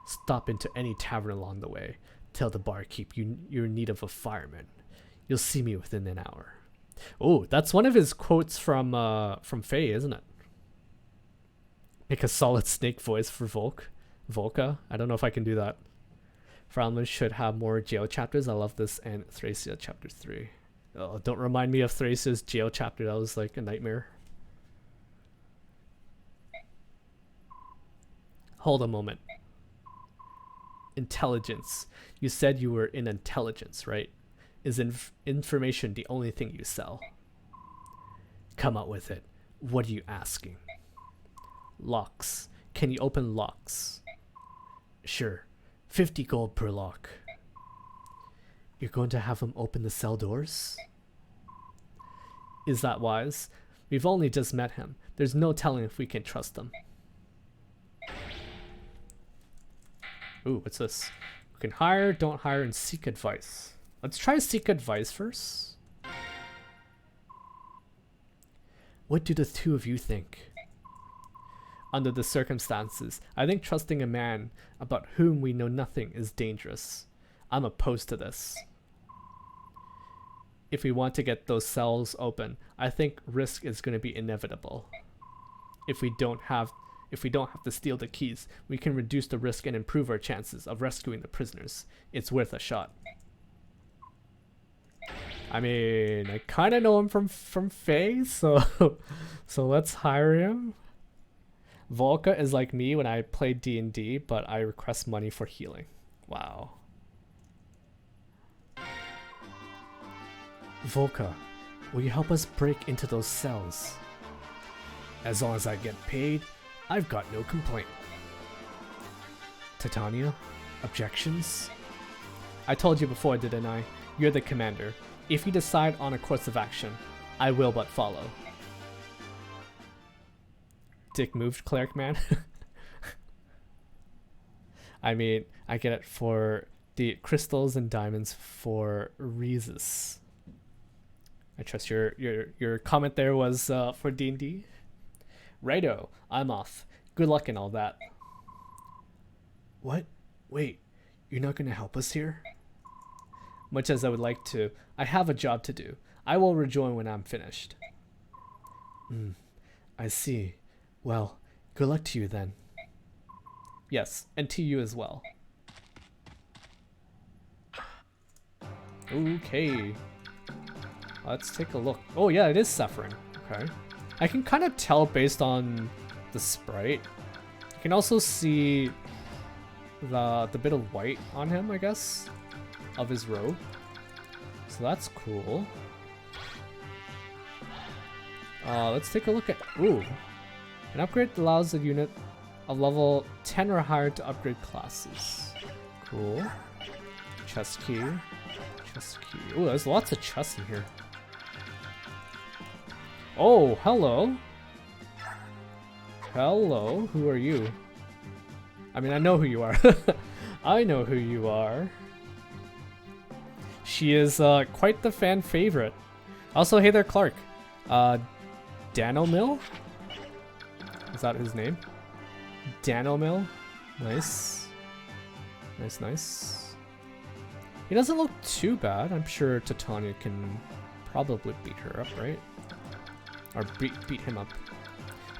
[SPEAKER 1] Stop into any tavern along the way. Tell the barkeep you're in need of a fireman. You'll see me within an hour. Oh, that's one of his quotes from Faye, isn't it? Make a solid snake voice for Volka. I don't know if I can do that. Fromlin should have more jail chapters. I love this, and Thracia chapter 3. Oh, don't remind me of Thracia's jail chapter. That was like a nightmare. Hold a moment. Intelligence. You said you were in intelligence, right? Is information the only thing you sell? Come out with it. What are you asking? Locks. Can you open locks? Sure. 50 gold per lock. You're going to have him open the cell doors? Is that wise? We've only just met him. There's no telling if we can trust him. Ooh, what's this? We can hire, don't hire, and seek advice. Let's try seek advice first. What do the two of you think? Under the circumstances, I think trusting a man about whom we know nothing is dangerous. I'm opposed to this. If we want to get those cells open, I think risk is going to be inevitable. If we don't have to steal the keys, we can reduce the risk and improve our chances of rescuing the prisoners. It's worth a shot. I mean, I kind of know him from Faye, so let's hire him. Volka is like me when I play D&D, but I request money for healing. Wow. Volka, will you help us break into those cells? As long as I get paid, I've got no complaint. Titania, objections? I told you before, didn't I? You're the commander. If you decide on a course of action, I will but follow. Dick moved, cleric man. I mean, I get it for the crystals and diamonds for Rhesus. I trust your comment there was for D&D. Righto, I'm off. Good luck and all that. What? Wait, you're not gonna help us here? Much as I would like to, I have a job to do. I will rejoin when I'm finished. I see. Well, good luck to you then. Yes, and to you as well. Okay. Let's take a look. Oh yeah, it is suffering. Okay. I can kind of tell based on the sprite. You can also see the bit of white on him, I guess, of his robe. So that's cool. Let's take a look at... Ooh. An upgrade allows a unit of level 10 or higher to upgrade classes. Cool. Chest key. Chest key. Ooh, there's lots of chests in here. Oh, hello. Hello, who are you? I mean, I know who you are. I know who you are. She is quite the fan favorite. Also, hey there, Clark. Danomil? Is that his name? Danomil? Nice. Nice, nice. He doesn't look too bad. I'm sure Titania can probably beat her up, right? Or beat him up.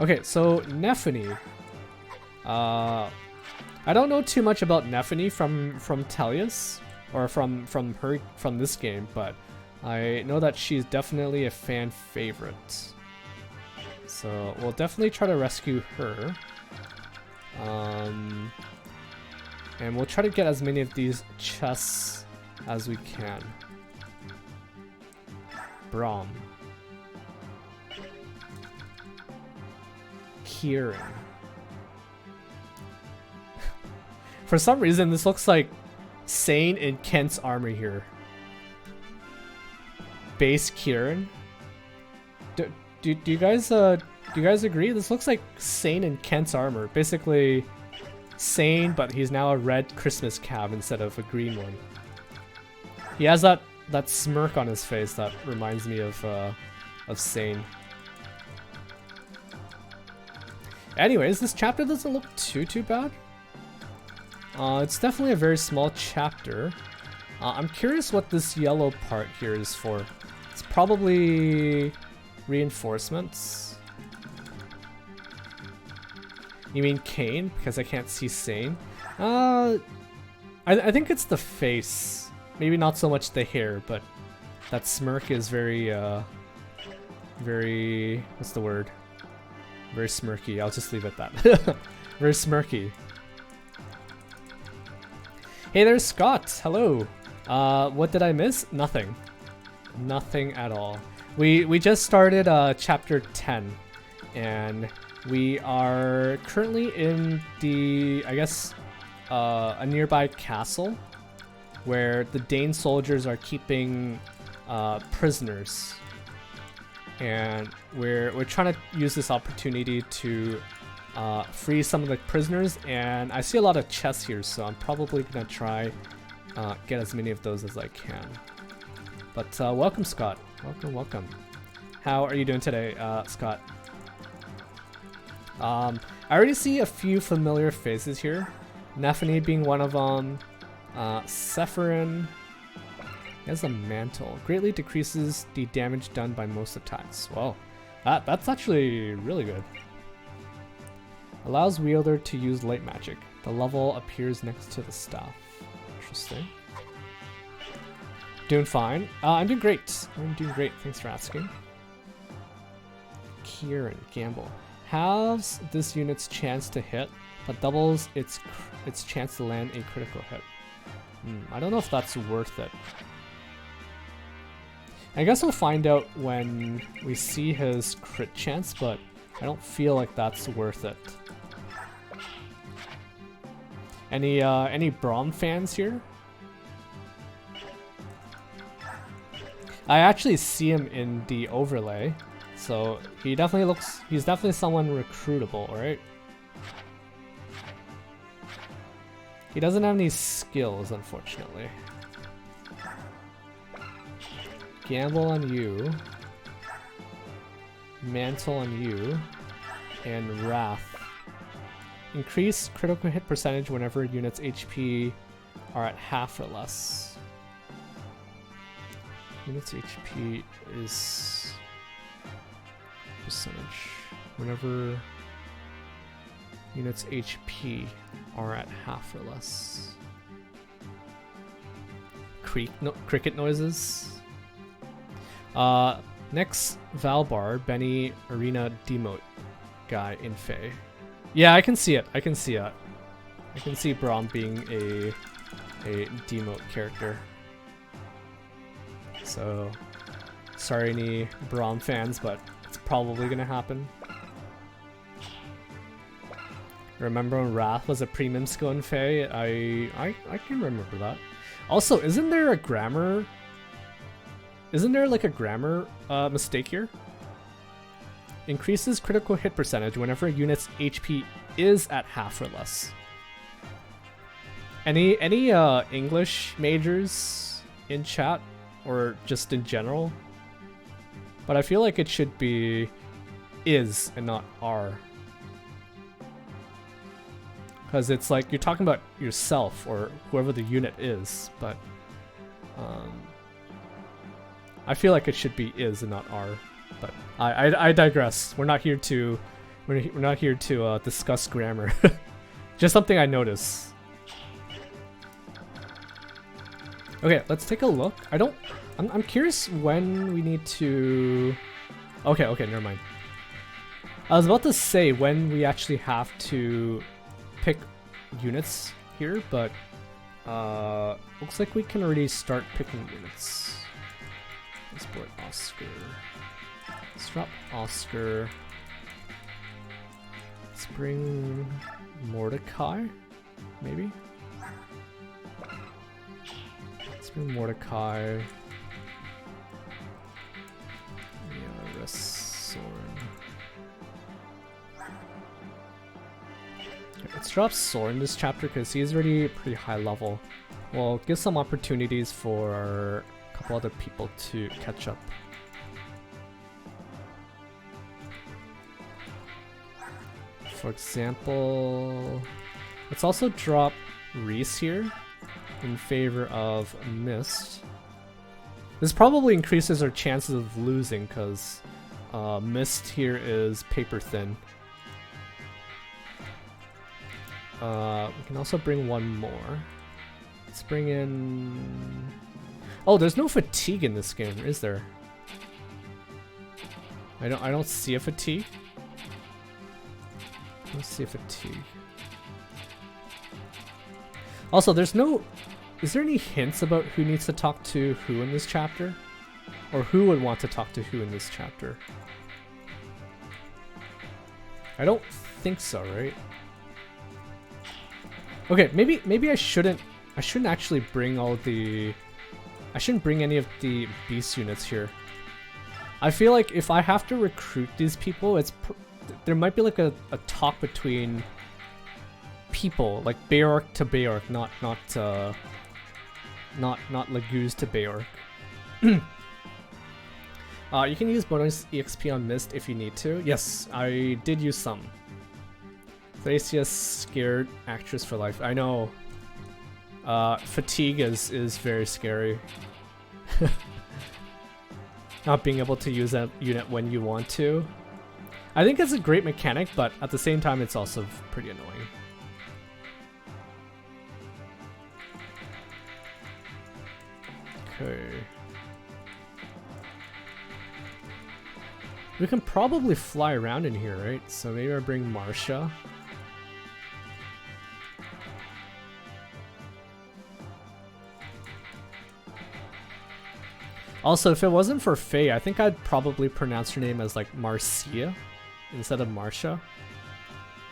[SPEAKER 1] Okay, so Nephany. I don't know too much about Nephany from Tellius or from this game, but I know that she's definitely a fan favorite. So we'll definitely try to rescue her. And we'll try to get as many of these chests as we can. Braum. Kieran. For some reason, this looks like Sane in Kent's armor here. Base Kieran. Do you guys agree? This looks like Sane in Kent's armor. Basically, Sane, but he's now a red Christmas cab instead of a green one. He has that smirk on his face that reminds me of Sane. Anyways, this chapter doesn't look too bad. It's definitely a very small chapter. I'm curious what this yellow part here is for. It's probably reinforcements. You mean Kane? Because I can't see Sane. I think it's the face. Maybe not so much the hair, but that smirk is very, what's the word? Very smirky. I'll just leave it at that. Very smirky. Hey there, Scott. Hello. What did I miss? Nothing. Nothing at all. We just started chapter 10, and we are currently in the, I guess, a nearby castle where the Dane soldiers are keeping prisoners, and we're trying to use this opportunity to free some of the prisoners. And I see a lot of chests here, so I'm probably gonna try get as many of those as I can. But welcome, Scott. Welcome. How are you doing today, Scott? I already see a few familiar faces here. Nephany being one of them. Sephirin. He has a mantle. Greatly decreases the damage done by most attacks. Well, that's actually really good. Allows wielder to use light magic. The level appears next to the staff. Interesting. Doing fine. I'm doing great. I'm doing great. Thanks for asking. Kieran, gamble. Halves this unit's chance to hit, but doubles its chance to land a critical hit. I don't know if that's worth it. I guess we'll find out when we see his crit chance, but I don't feel like that's worth it. Any Braum fans here? I actually see him in the overlay, so he's definitely someone recruitable, right? He doesn't have any skills, unfortunately. Gamble on you. Mantle on you. And Wrath. Increase critical hit percentage whenever units' HP are at half or less. Units' HP is percentage. Whenever units' HP are at half or less. Cricket noises. Next Valbar, Benny Arena Demote guy in Fae. Yeah, I can see it. I can see it. I can see Braum being a demote character. So, sorry any Braum fans, but it's probably gonna happen. Remember when Wrath was a premium skill in Fae? I can remember that. Also, isn't there a grammar? Isn't there like a grammar mistake here? Increases critical hit percentage whenever a unit's HP is at half or less. Any English majors in chat or just in general? But I feel like it should be is and not are. Because it's like you're talking about yourself or whoever the unit is, but I feel like it should be is and not are. But I digress. We're not here to discuss grammar. Just something I noticed. Okay, let's take a look. I'm curious when we need to. Okay, never mind. I was about to say when we actually have to pick units here, but looks like we can already start picking units. Let's put Oscar. Let's drop Oscar. Let's bring Mordecai, maybe? Let's bring Mordecai. Yeah, Soren. Okay, let's drop Soren this chapter because he's already pretty high level. We'll give some opportunities for a couple other people to catch up. For example, let's also drop Reese here in favor of Mist. This probably increases our chances of losing because Mist here is paper thin. We can also bring one more. Let's bring in... Oh, there's no fatigue in this game, is there? I don't see a fatigue. Let's see a fatigue. Also, there's no... Is there any hints about who needs to talk to who in this chapter? Or who would want to talk to who in this chapter? I don't think so, right? Okay, maybe I shouldn't actually bring all the... I shouldn't bring any of the beast units here. I feel like if I have to recruit these people, there might be like a talk between people, like Bayork to Bayork, not Laguz to Bayork. You can use bonus EXP on Mist if you need to. Yes, I did use some. Thracia's scared actress for life. I know. Fatigue is very scary. Not being able to use that unit when you want to. I think it's a great mechanic, but at the same time it's also pretty annoying. Okay. We can probably fly around in here, right? So maybe I bring Marcia. Also, if it wasn't for Faye, I think I'd probably pronounce her name as like Marcia instead of Marcia.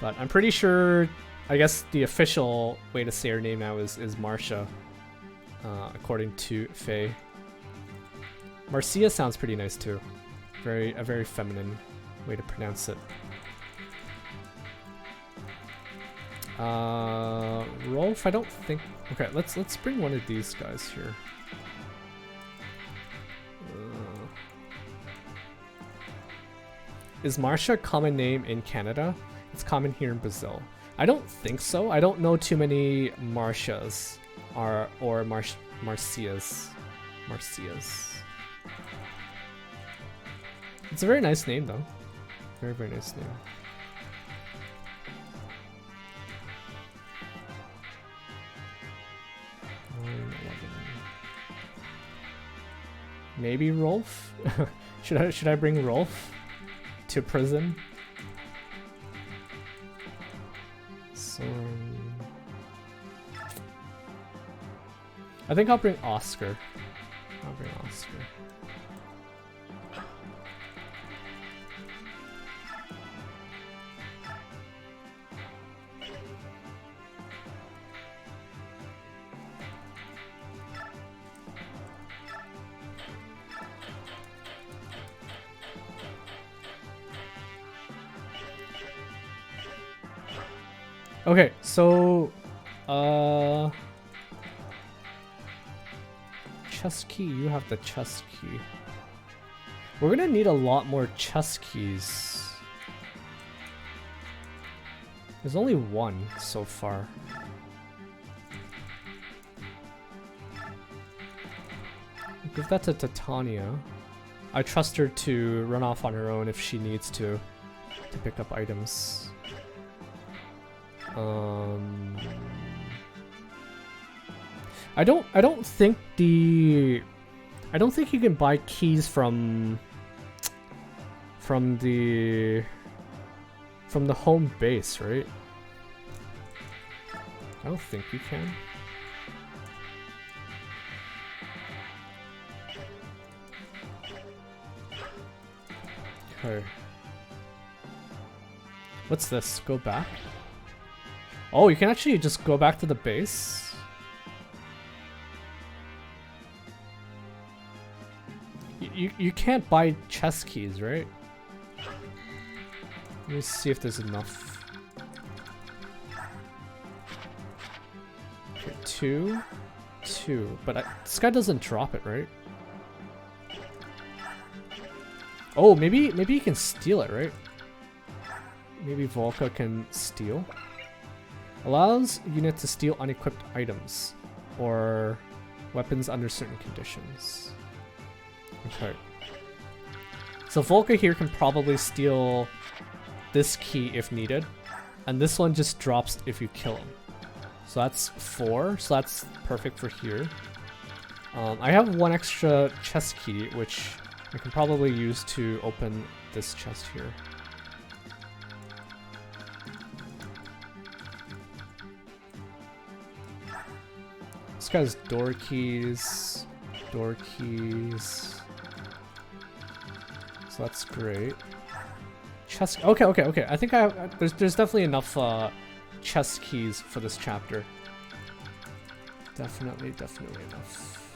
[SPEAKER 1] But I'm pretty sure, I guess the official way to say her name now is Marcia, according to Faye. Marcia sounds pretty nice too. A very feminine way to pronounce it. Rolf, I don't think... Okay, let's bring one of these guys here. is Marcia a common name in Canada? It's common here in Brazil. I don't think so. I don't know too many Marcias or Marcias. Marcias. It's a very nice name though. Very, very nice name. Maybe Rolf? should I bring Rolf to prison? So I think I'll bring Oscar. I'll bring Oscar. Okay, so chess key, you have the chess key. We're gonna need a lot more chess keys. There's only one so far. Give that to Titania. I trust her to run off on her own if she needs to pick up items. I don't think you can buy keys from the home base, right? I don't think you can. Okay. What's this? Go back? Oh, you can actually just go back to the base? You can't buy chess keys, right? Let me see if there's enough. Okay, two. But this guy doesn't drop it, right? Oh, maybe you can steal it, right? Maybe Volca can steal. Allows unit to steal unequipped items or weapons under certain conditions. Okay. So Volca here can probably steal this key if needed, and this one just drops if you kill him. So that's 4, so that's perfect for here. I have one extra chest key, which I can probably use to open this chest here. This guy's door keys. So that's great. Chest. Okay. I think there's definitely enough chest keys for this chapter. Definitely enough.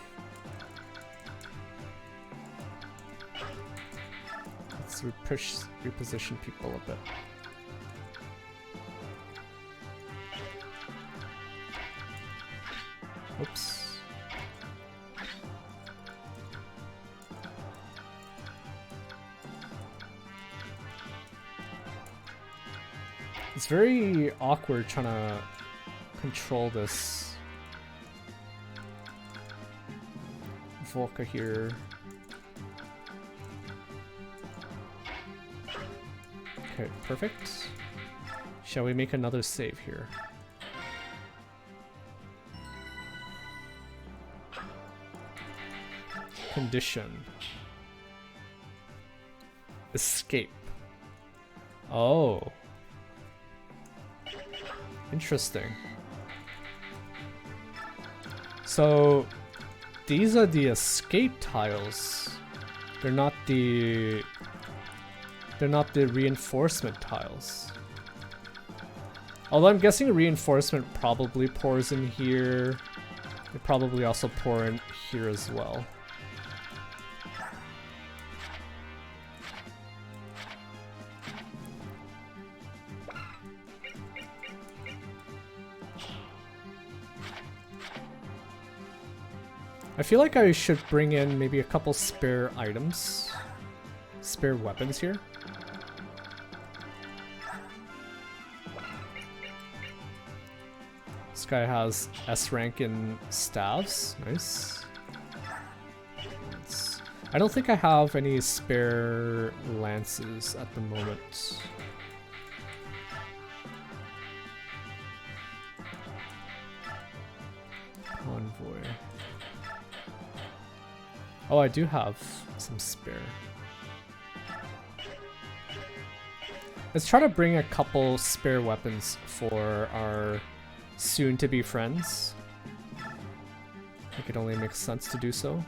[SPEAKER 1] Let's reposition people a bit. Oops. It's very awkward trying to control this. Volca here. Okay, perfect. Shall we make another save here? Condition. Escape. Oh. Interesting. So these are the escape tiles. They're not the reinforcement tiles. Although I'm guessing reinforcement probably pours in here. They probably also pour in here as well. I feel like I should bring in maybe a couple spare items. Spare weapons here. This guy has S rank in staves. Nice. I don't think I have any spare lances at the moment. Convoy. Oh, I do have some spare. Let's try to bring a couple spare weapons for our soon-to-be friends. I think it only makes sense to do so.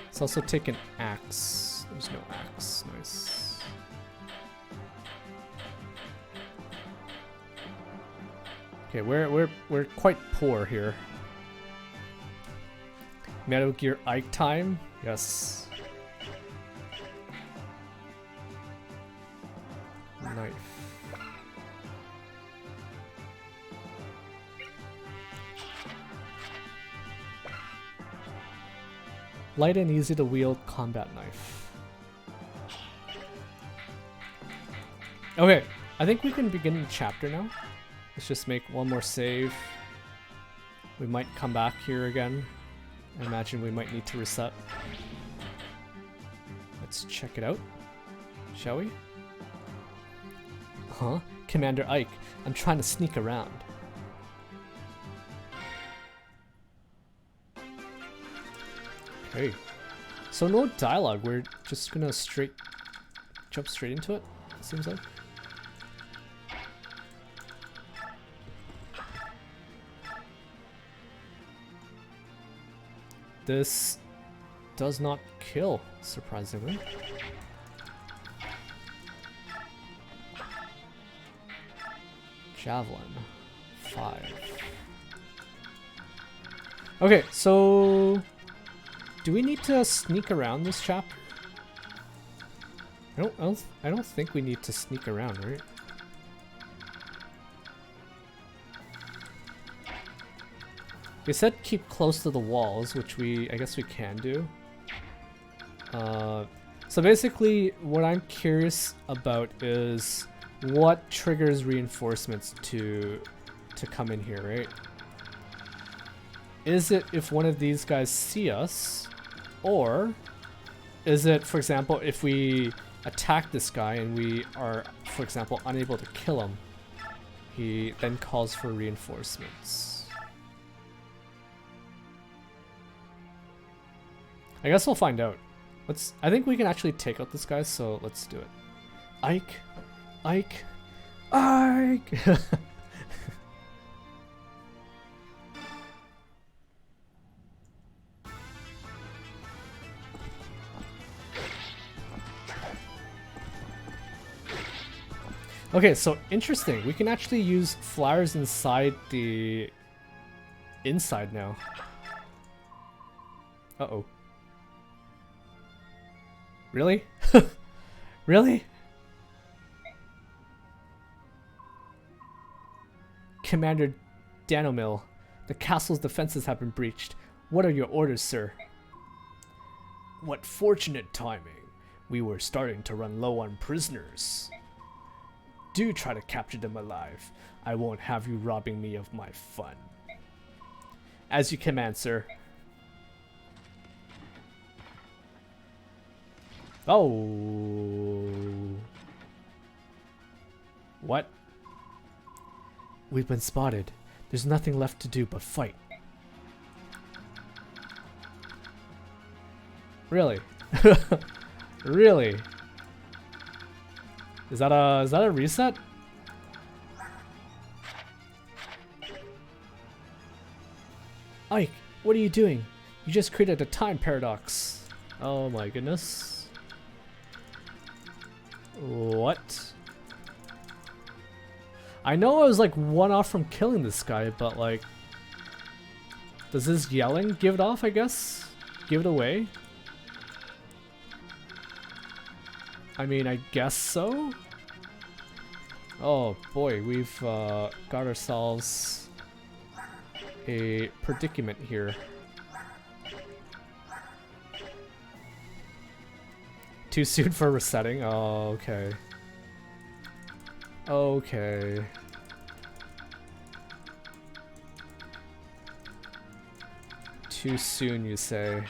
[SPEAKER 1] Let's also take an axe. There's no axe. Nice. Okay, we're quite poor here. Metal Gear Ike time? Yes. Knife. Light and easy to wield combat knife. Okay, I think we can begin the chapter now. Let's just make one more save. We might come back here again. I imagine we might need to reset. Let's check it out, shall we? Huh? Commander Ike, I'm trying to sneak around. Okay. So no dialogue, we're just gonna jump straight into it, it seems like. This does not kill, surprisingly. Javelin. 5. Okay, so do we need to sneak around this chapter? I don't think we need to sneak around, right? They said keep close to the walls, which I guess we can do. So basically, what I'm curious about is what triggers reinforcements to come in here, right? Is it if one of these guys see us, or is it, for example, if we attack this guy and we are, for example, unable to kill him, he then calls for reinforcements. I guess we'll find out. I think we can actually take out this guy, so let's do it. Ike! Ike! Ike! Okay, so interesting. We can actually use flowers inside the inside now. Uh-oh. Really? Really? Commander Danomil, the castle's defenses have been breached. What are your orders, sir?
[SPEAKER 2] What fortunate timing. We were starting to run low on prisoners. Do try to capture them alive. I won't have you robbing me of my fun.
[SPEAKER 1] As you command, sir. Oh. What?
[SPEAKER 2] We've been spotted. There's nothing left to do but fight.
[SPEAKER 1] Really? Really? Is that a reset?
[SPEAKER 2] Ike, what are you doing? You just created a time paradox.
[SPEAKER 1] Oh my goodness. What? I know I was like one off from killing this guy, but like, does this yelling give it off, I guess? Give it away? I mean, I guess so? Oh boy, we've got ourselves a predicament here. Too soon for resetting? Oh, okay. Okay. Too soon, you say.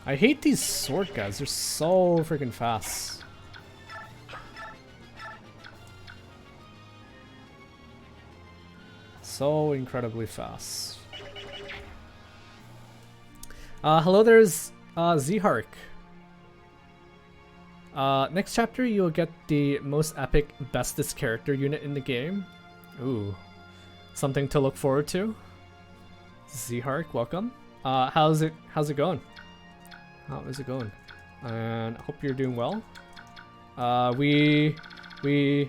[SPEAKER 1] I hate these sword guys. They're so freaking fast. So incredibly fast. Hello, there's Zhark. Next chapter, you'll get the most epic bestest character unit in the game. Ooh, something to look forward to. Zhark, welcome. How's it going? How is it going? And I hope you're doing well. We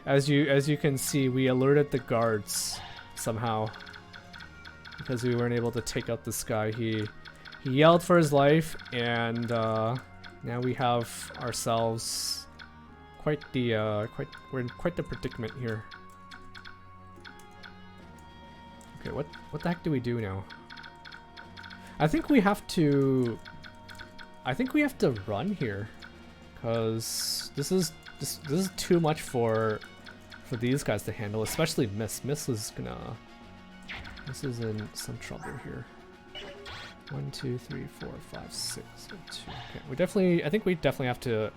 [SPEAKER 1] as you can see, we alerted the guards somehow because we weren't able to take out this guy. He yelled for his life, and now we have ourselves we're in quite the predicament here. Okay, what the heck do we do now? I think we have to run here, cause this is too much for these guys to handle, especially Miss. Miss is in some trouble here. 1, 2, 3, 4, 5, 6, 2. Okay, I think we definitely have to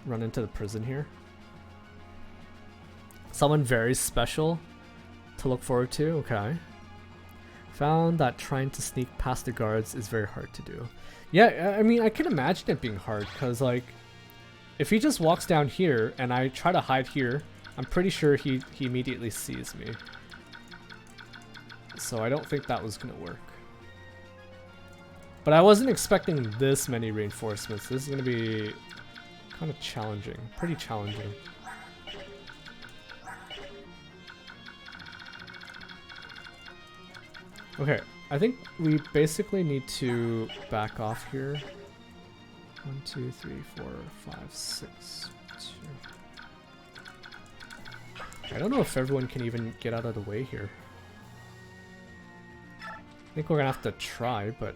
[SPEAKER 1] run into the prison here. Someone very special to look forward to. Okay. Found that trying to sneak past the guards is very hard to do. Yeah, I mean, I can imagine it being hard, because, like, if he just walks down here and I try to hide here, I'm pretty sure he immediately sees me. So I don't think that was gonna work. But I wasn't expecting this many reinforcements. This is gonna be kind of challenging, pretty challenging. Okay, I think we basically need to back off here. 1, 2, 3, 4, 5, 6, 2. I don't know if everyone can even get out of the way here. I think we're gonna have to try, but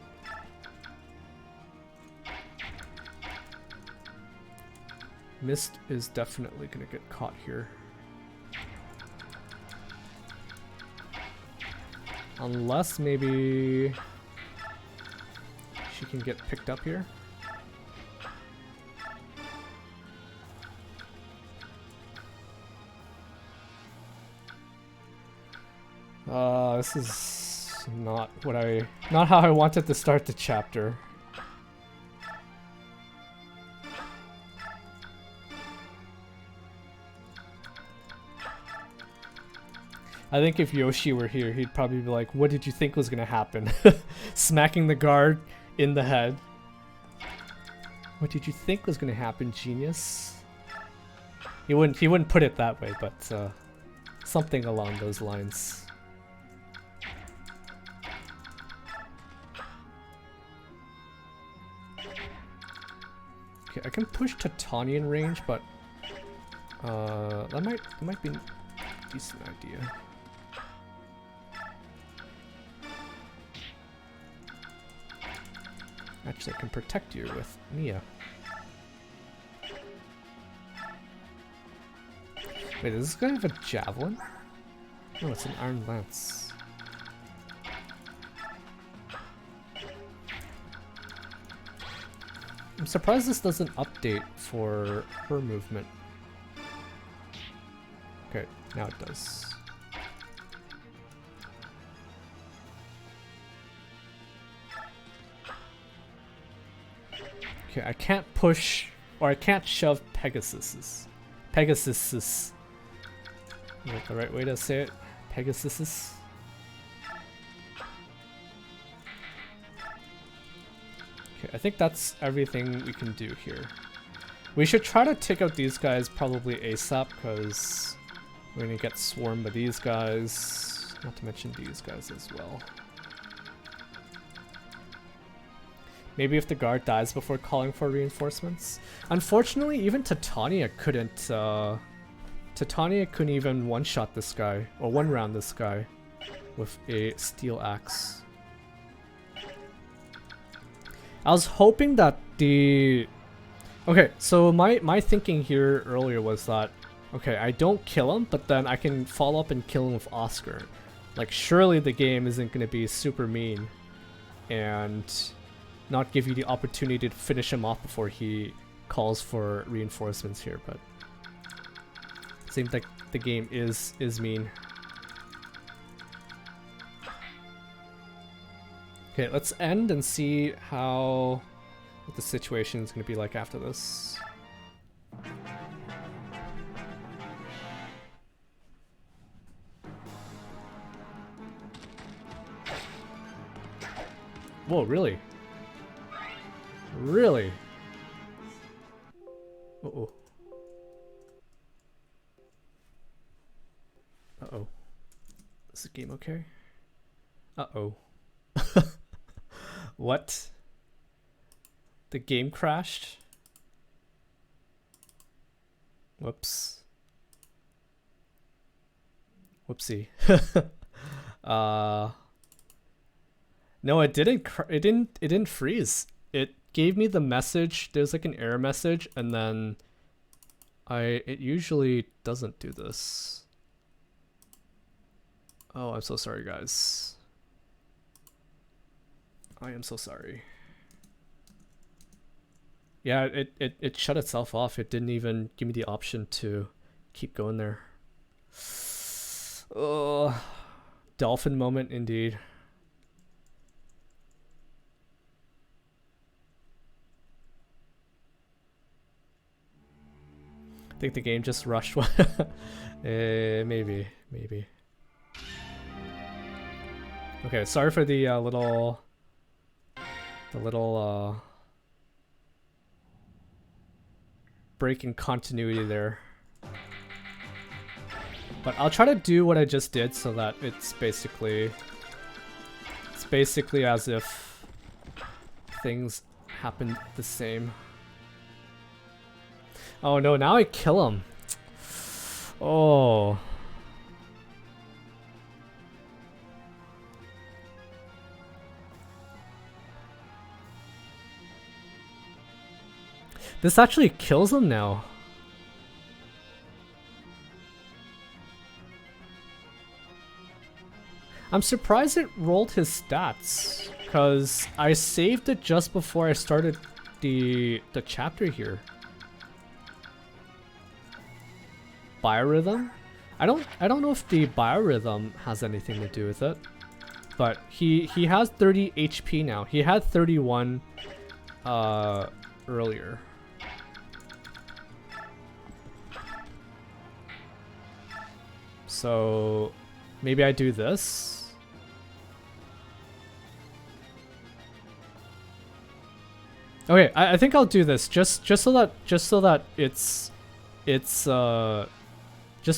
[SPEAKER 1] Mist is definitely gonna get caught here. Unless maybe she can get picked up here. This is not how I wanted to start the chapter. I think if Yoshi were here, he'd probably be like, what did you think was gonna happen? Smacking the guard in the head. What did you think was gonna happen, genius? He wouldn't put it that way, but something along those lines. Okay, I can push Titanian range, but that might be a decent idea. Actually, I can protect you with Mia. Wait, does this guy have a javelin? No, it's an iron lance. I'm surprised this doesn't update for her movement. Okay, now it does. Okay, I can't push, or I can't shove Pegasus. Pegasus. Is that the right way to say it? Pegasus. Okay, I think that's everything we can do here. We should try to take out these guys probably ASAP, because we're gonna get swarmed by these guys. Not to mention these guys as well. Maybe if the guard dies before calling for reinforcements. Unfortunately, even Titania couldn't even one-shot this guy, or one-round this guy with a steel axe. I was hoping that the... Okay, so my thinking here earlier was that, okay, I don't kill him, but then I can follow up and kill him with Oscar. Like, surely the game isn't going to be super mean and not give you the opportunity to finish him off before he calls for reinforcements here, but it seems like the game is mean. Okay, let's end and see what the situation is going to be like after this. Whoa, really? Really? Uh-oh. Uh-oh. Is the game okay? Uh-oh. What? The game crashed? Whoops. Whoopsie. No, it didn't. It didn't freeze. It gave me the message. There's like an error message, and then it usually doesn't do this. Oh, I'm so sorry, guys. I am so sorry. Yeah, it shut itself off. It didn't even give me the option to keep going there. Oh, dolphin moment indeed. I think the game just rushed one. Maybe. Okay, sorry for the little breaking continuity there. But I'll try to do what I just did so that it's basically as if things happened the same. Oh no, now I kill him. Oh. This actually kills him now. I'm surprised it rolled his stats, because I saved it just before I started the chapter here. Biorhythm? I don't know if the biorhythm has anything to do with it, but he has 30 HP now. He had 31 earlier. So maybe I do this. Okay, I think I'll do this just so that just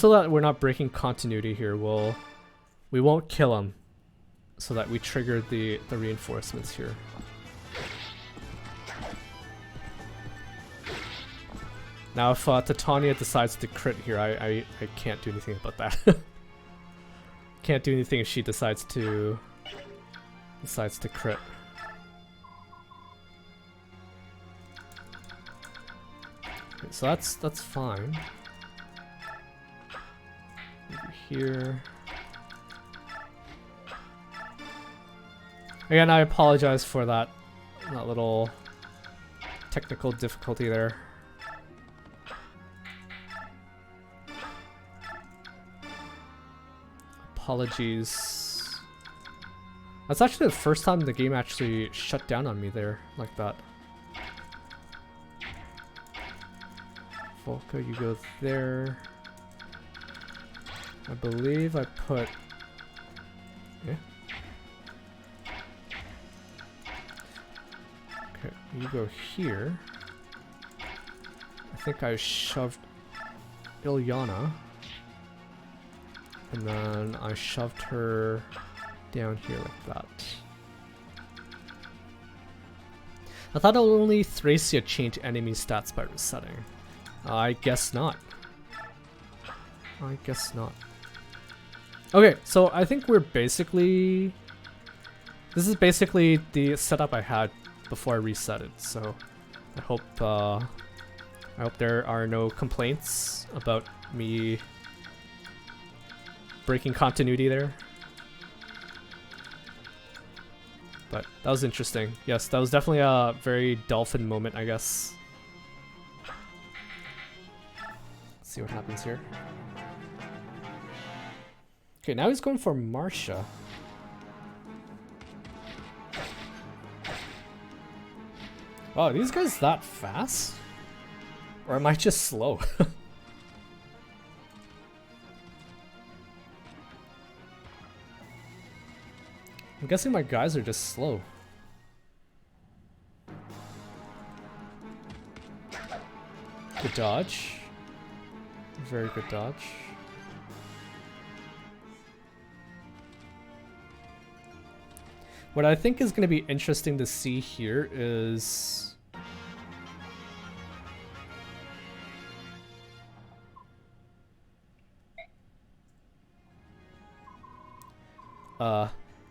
[SPEAKER 1] so that we're not breaking continuity here. We won't kill him, so that we trigger the reinforcements here. Now, if Titania decides to crit here, I can't do anything about that. Can't do anything if she decides to crit. Okay, so that's fine. Over here. Again, I apologize for that little technical difficulty there. Apologies. That's actually the first time the game actually shut down on me there, like that. Volca, you go there. I believe I put... Yeah. Okay, you go here. I think I shoved Ilyana. And then I shoved her down here like that. I thought only Thracia changed enemy stats by resetting. I guess not. I guess not. Okay, so I think we're basically... This is basically the setup I had before I reset it, so I hope there are no complaints about me breaking continuity there. But that was interesting. Yes, that was definitely a very dolphin moment, I guess. Let's see what happens here. Okay, now he's going for Marsha. Wow, are these guys that fast? Or am I just slow? I'm guessing my guys are just slow. Good dodge. Very good dodge. What I think is going to be interesting to see here is...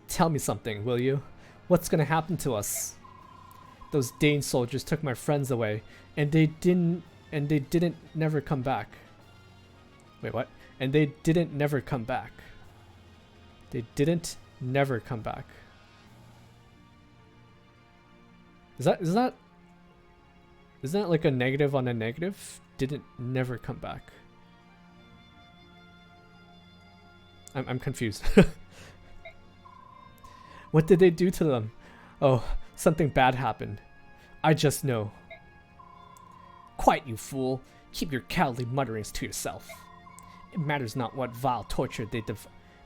[SPEAKER 1] tell me something, will you? What's going to happen to us? Those Dane soldiers took my friends away, and they didn't never come back. Wait, what? And they didn't never come back. They didn't never come back. Isn't that like a negative on a negative? Didn't never come back. I'm confused. What did they do to them? Oh, something bad happened. I just know. Quiet, you fool. Keep your cowardly mutterings to yourself. It matters not what vile torture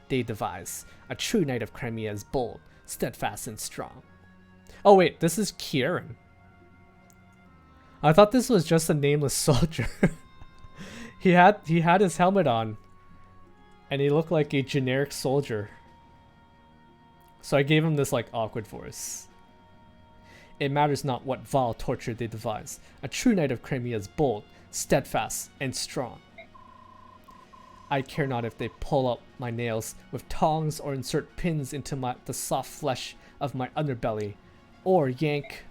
[SPEAKER 1] they devise. A true knight of Crimea is bold, steadfast, and strong. Oh wait, this is Kieran. I thought this was just a nameless soldier. he had his helmet on, and he looked like a generic soldier. So I gave him this like awkward voice. It matters not what vile torture they devise. A true knight of Crimea is bold, steadfast, and strong. I care not if they pull up my nails with tongs or insert pins into the soft flesh of my underbelly, or yank.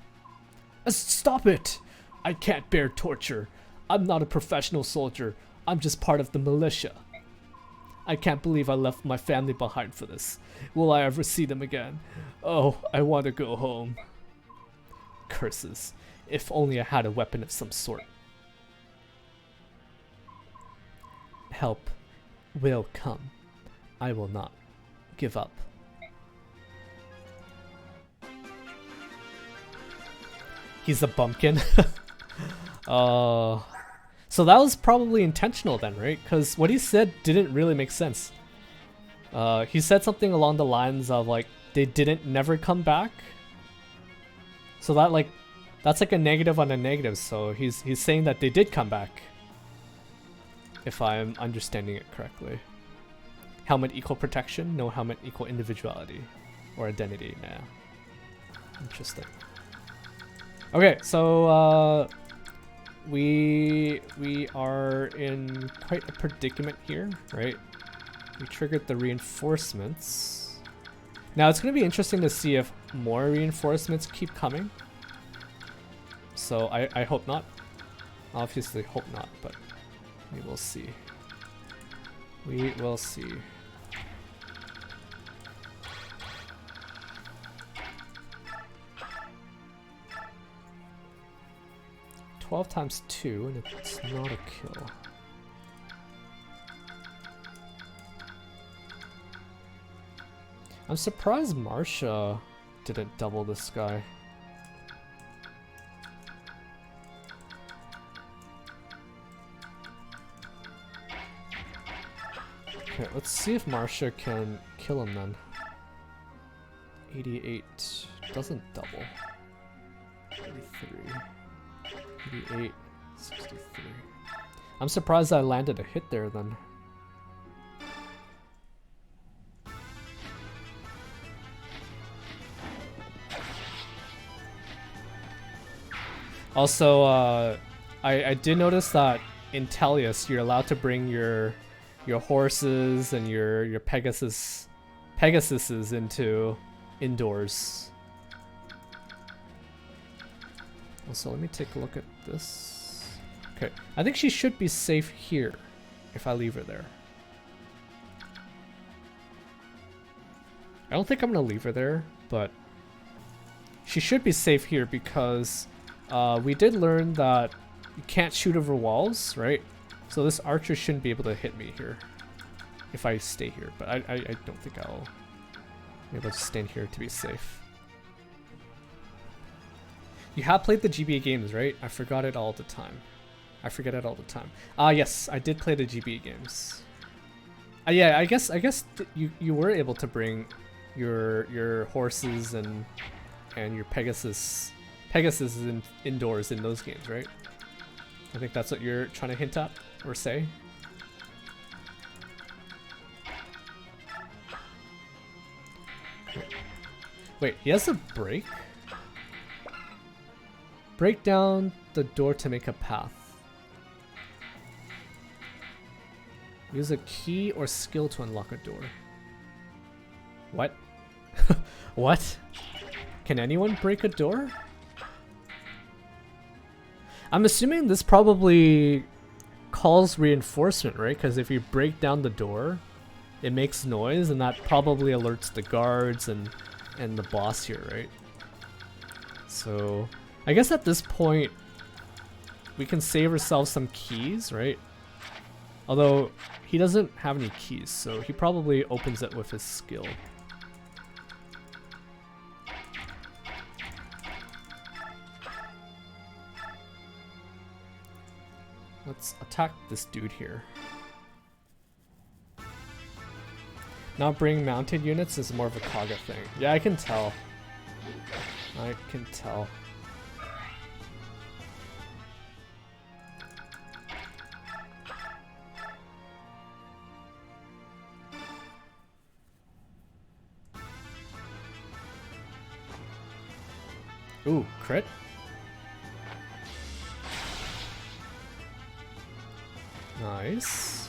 [SPEAKER 1] Stop it! I can't bear torture. I'm not a professional soldier. I'm just part of the militia. I can't believe I left my family behind for this. Will I ever see them again? Oh, I want to go home. Curses. If only I had a weapon of some sort. Help will come. I will not give up. He's a bumpkin. So that was probably intentional then, right? Because what he said didn't really make sense. He said something along the lines of like, they didn't never come back. So that like, that's like a negative on a negative. So he's saying that they did come back. If I'm understanding it correctly. Helmet equal protection, no helmet equal individuality or identity. Nah. Interesting. Okay, so we are in quite a predicament here, right? We triggered the reinforcements. Now it's going to be interesting to see if more reinforcements keep coming. So I hope not. Obviously hope not, but we will see. We will see. $12 times 2, and it's not a kill. I'm surprised Marsha didn't double this guy. Okay, let's see if Marsha can kill him then. 88 doesn't double. 83. 88, 63. I'm surprised I landed a hit there then. Also, I did notice that in Tellius you're allowed to bring your horses and your Pegasuses into indoors. So let me take a look at this. Okay, I think she should be safe here if I leave her there. I don't think I'm gonna leave her there, but she should be safe here because we did learn that you can't shoot over walls, right? So this archer shouldn't be able to hit me here if I stay here, but I don't think I'll be able to stand here to be safe. You have played the GBA games, right? I forgot it all the time. I forget it all the time. Yes, I did play the GBA games. Yeah, I guess you were able to bring your horses and your Pegasus indoors in those games, right? I think that's what you're trying to hint at or say. Wait, he has a break? Break down the door to make a path. Use a key or skill to unlock a door. What? What? Can anyone break a door? I'm assuming this probably calls reinforcement, right? Because if you break down the door, it makes noise, and that probably alerts the guards and the boss here, right? So I guess at this point we can save ourselves some keys, right? Although he doesn't have any keys, so he probably opens it with his skill. Let's attack this dude here. Not bring mounted units is more of a Kaga thing. Yeah, I can tell. I can tell. Ooh, crit? Nice.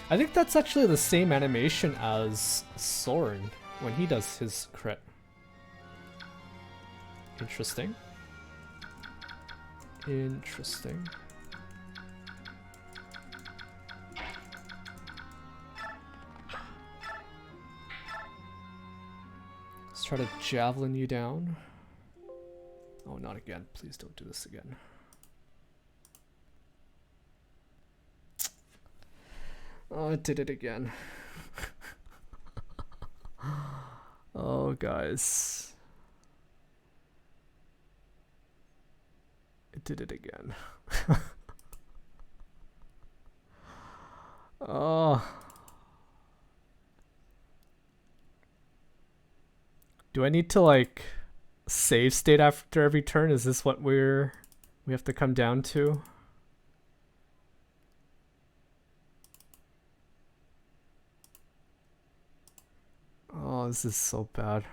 [SPEAKER 1] I think that's actually the same animation as Soren when he does his crit. Interesting. Interesting. Let's try to javelin you down. Oh, not again. Please don't do this again. Oh, it did it again. Oh, guys. It did it again. Oh. Do I need to, like, save state after every turn? Is this what we have to come down to? Oh, this is so bad.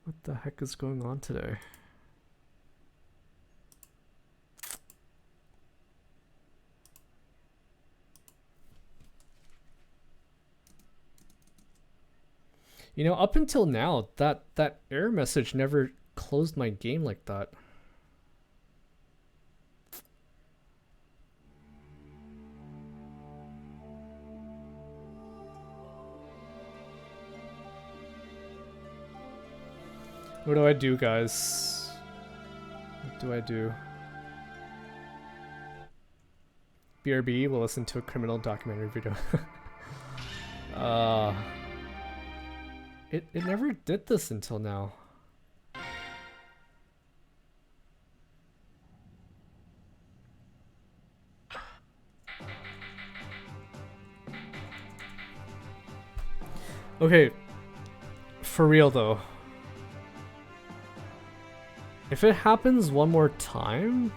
[SPEAKER 1] What the heck is going on today? You know, up until now, that error message never closed my game like that. What do I do, guys? What do I do? BRB will listen to a criminal documentary video. It never did this until now. Okay, for real though. If it happens one more time,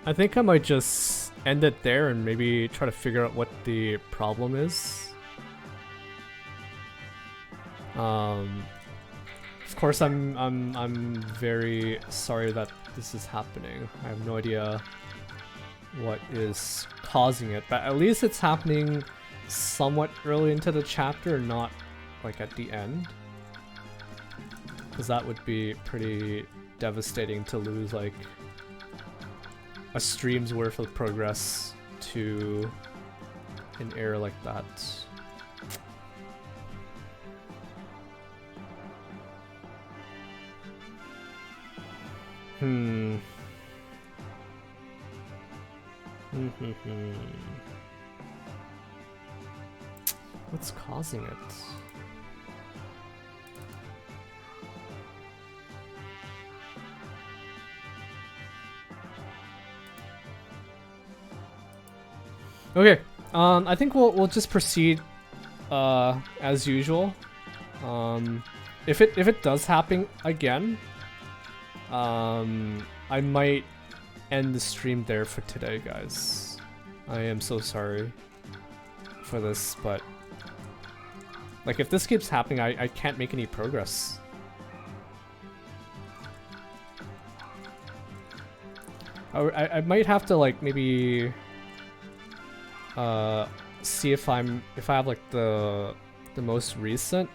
[SPEAKER 1] I think I might just end it there and maybe try to figure out what the problem is. Of course, I'm very sorry that this is happening. I have no idea what is causing it, but at least it's happening somewhat early into the chapter, not like at the end. Because that would be pretty devastating to lose like a stream's worth of progress to an error like that. What's causing it? Okay, I think we'll just proceed as usual. If it does happen again, I might end the stream there for today, guys. I am so sorry for this, but like if this keeps happening, I can't make any progress. I might have to like maybe see if I have like the most recent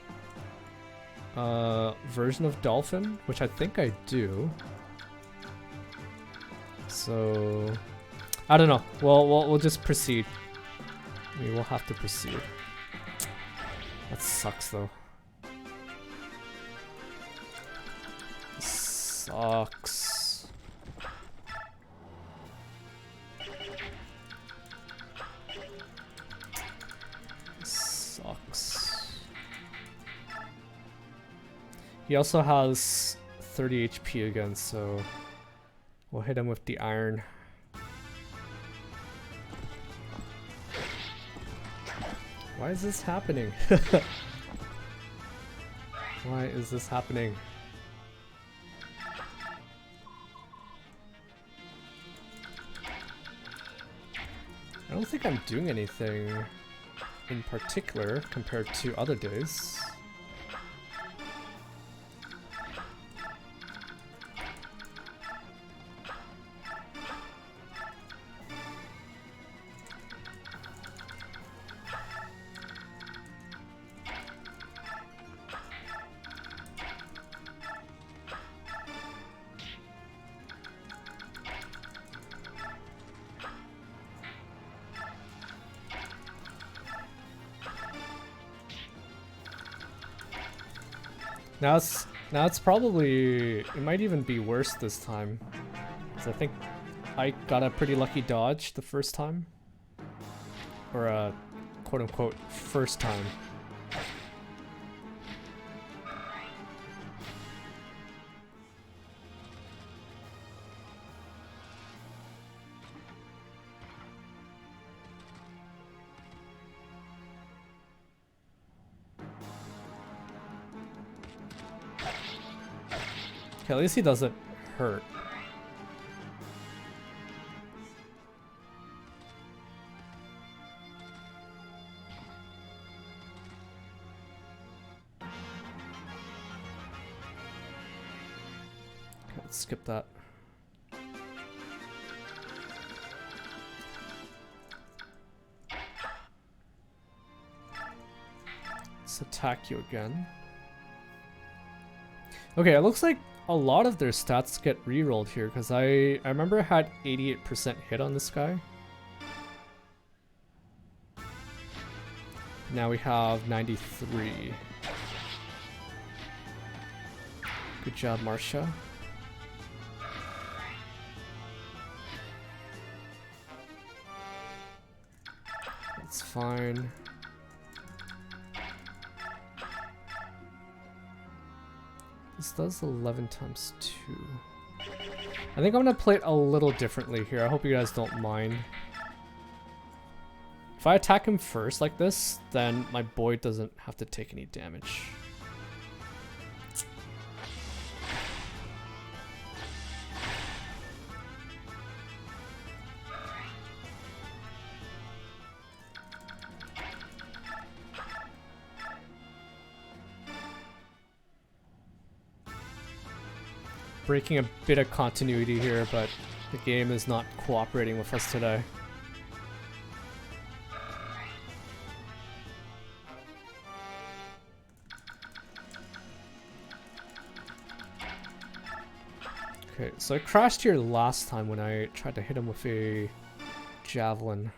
[SPEAKER 1] version of Dolphin, which I think I do. So I don't know. We'll just proceed. We will have to proceed. That sucks though. Sucks. Sucks. He also has 30 HP again, so we'll hit him with the iron. Why is this happening? Why is this happening? I don't think I'm doing anything in particular compared to other days. Now it's probably, it might even be worse this time, because I think I got a pretty lucky dodge the first time, or a quote-unquote first time. Okay, at least he doesn't hurt. Okay, let's skip that. Let's attack you again. Okay, it looks like a lot of their stats get re-rolled here, because I remember I had 88% hit on this guy. Now we have 93. Good job, Marcia. That's fine. This does 11 times 2. I think I'm gonna play it a little differently here. I hope you guys don't mind. If I attack him first like this, then my boy doesn't have to take any damage. Breaking a bit of continuity here, but the game is not cooperating with us today. Okay, so I crashed here last time when I tried to hit him with a javelin.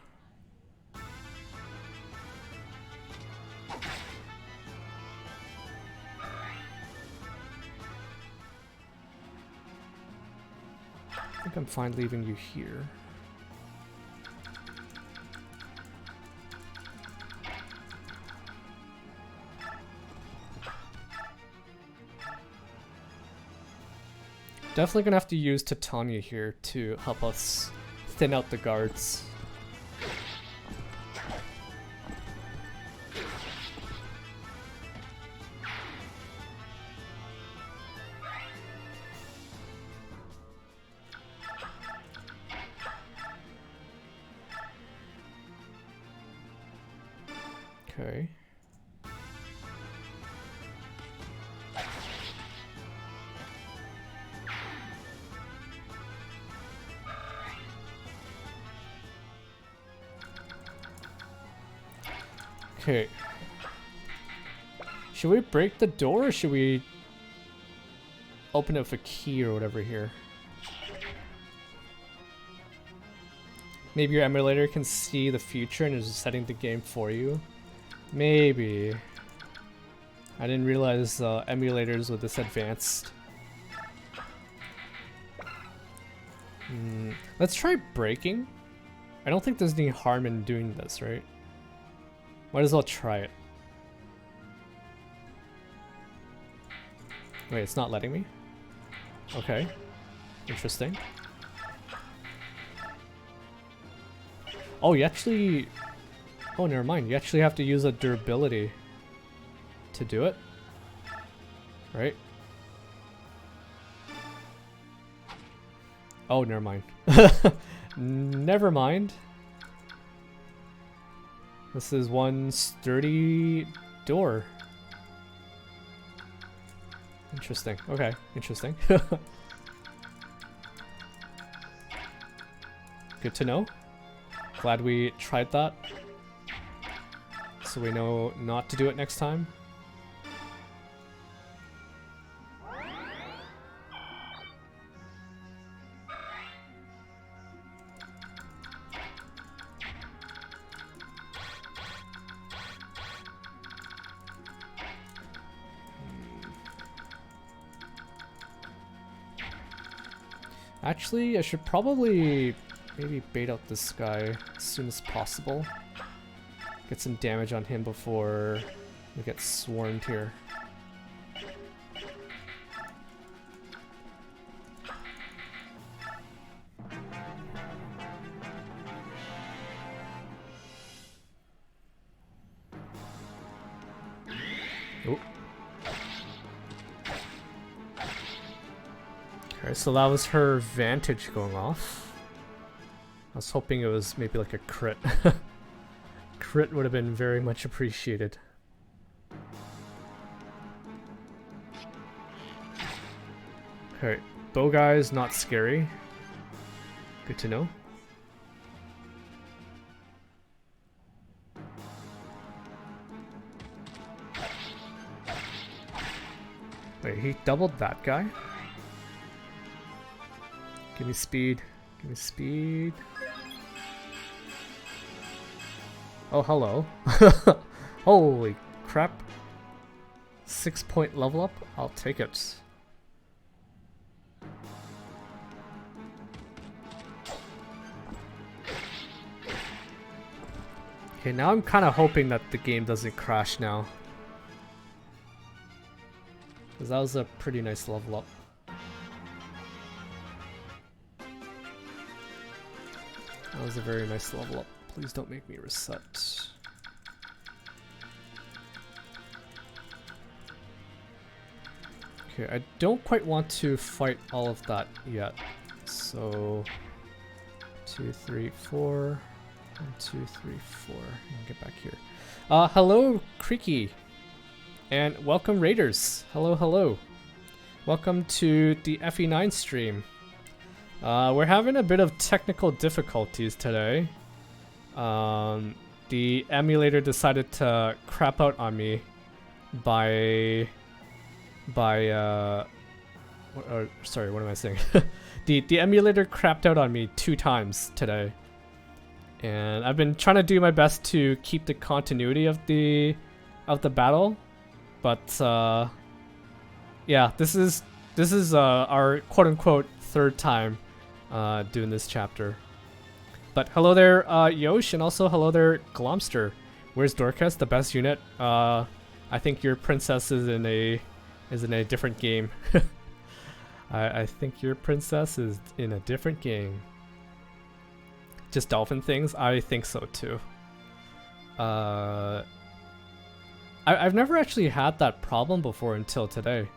[SPEAKER 1] I think I'm fine leaving you here. Definitely gonna have to use Titania here to help us thin out the guards. Okay. Okay. Should we break the door or should we open it with a key or whatever here? Maybe your emulator can see the future and is setting the game for you. Maybe. I didn't realize emulators were this advanced. Let's try breaking. I don't think there's any harm in doing this, right? Might as well try it. Wait, it's not letting me? Okay. Interesting. Oh, you actually... Oh, never mind. You actually have to use a durability to do it. Right? Oh, never mind. Never mind. This is one sturdy door. Interesting. Okay, interesting. Good to know. Glad we tried that. So we know not to do it next time. Actually, I should probably maybe bait out this guy as soon as possible. Get some damage on him before we get swarmed here. Oh. Okay, so that was her vantage going off. I was hoping it was maybe like a crit. Crit would have been very much appreciated. Okay, bow guy's not scary. Good to know. Wait, he doubled that guy? Give me speed. Give me speed. Oh, hello. Holy crap. 6-point level up? I'll take it. Okay, now I'm kind of hoping that the game doesn't crash now. Because that was a pretty nice level up. That was a very nice level up. Please don't make me reset. Okay, I don't quite want to fight all of that yet. So 2, 3, 4. 1, 2, 3, 4. Get back here. Hello, Creaky. And welcome, Raiders. Hello, hello. Welcome to the FE9 stream. We're having a bit of technical difficulties today. The emulator decided to crap out on me by or sorry, what am I saying? The emulator crapped out on me 2 times today, and I've been trying to do my best to keep the continuity of the battle, but yeah, this is our quote unquote 3rd time doing this chapter. But hello there, Yosh, and also hello there, Glomster. Where's Dorcas, the best unit? I think your princess is in a different game. I think your princess is in a different game. Just dolphin things? I think so too. I've never actually had that problem before until today.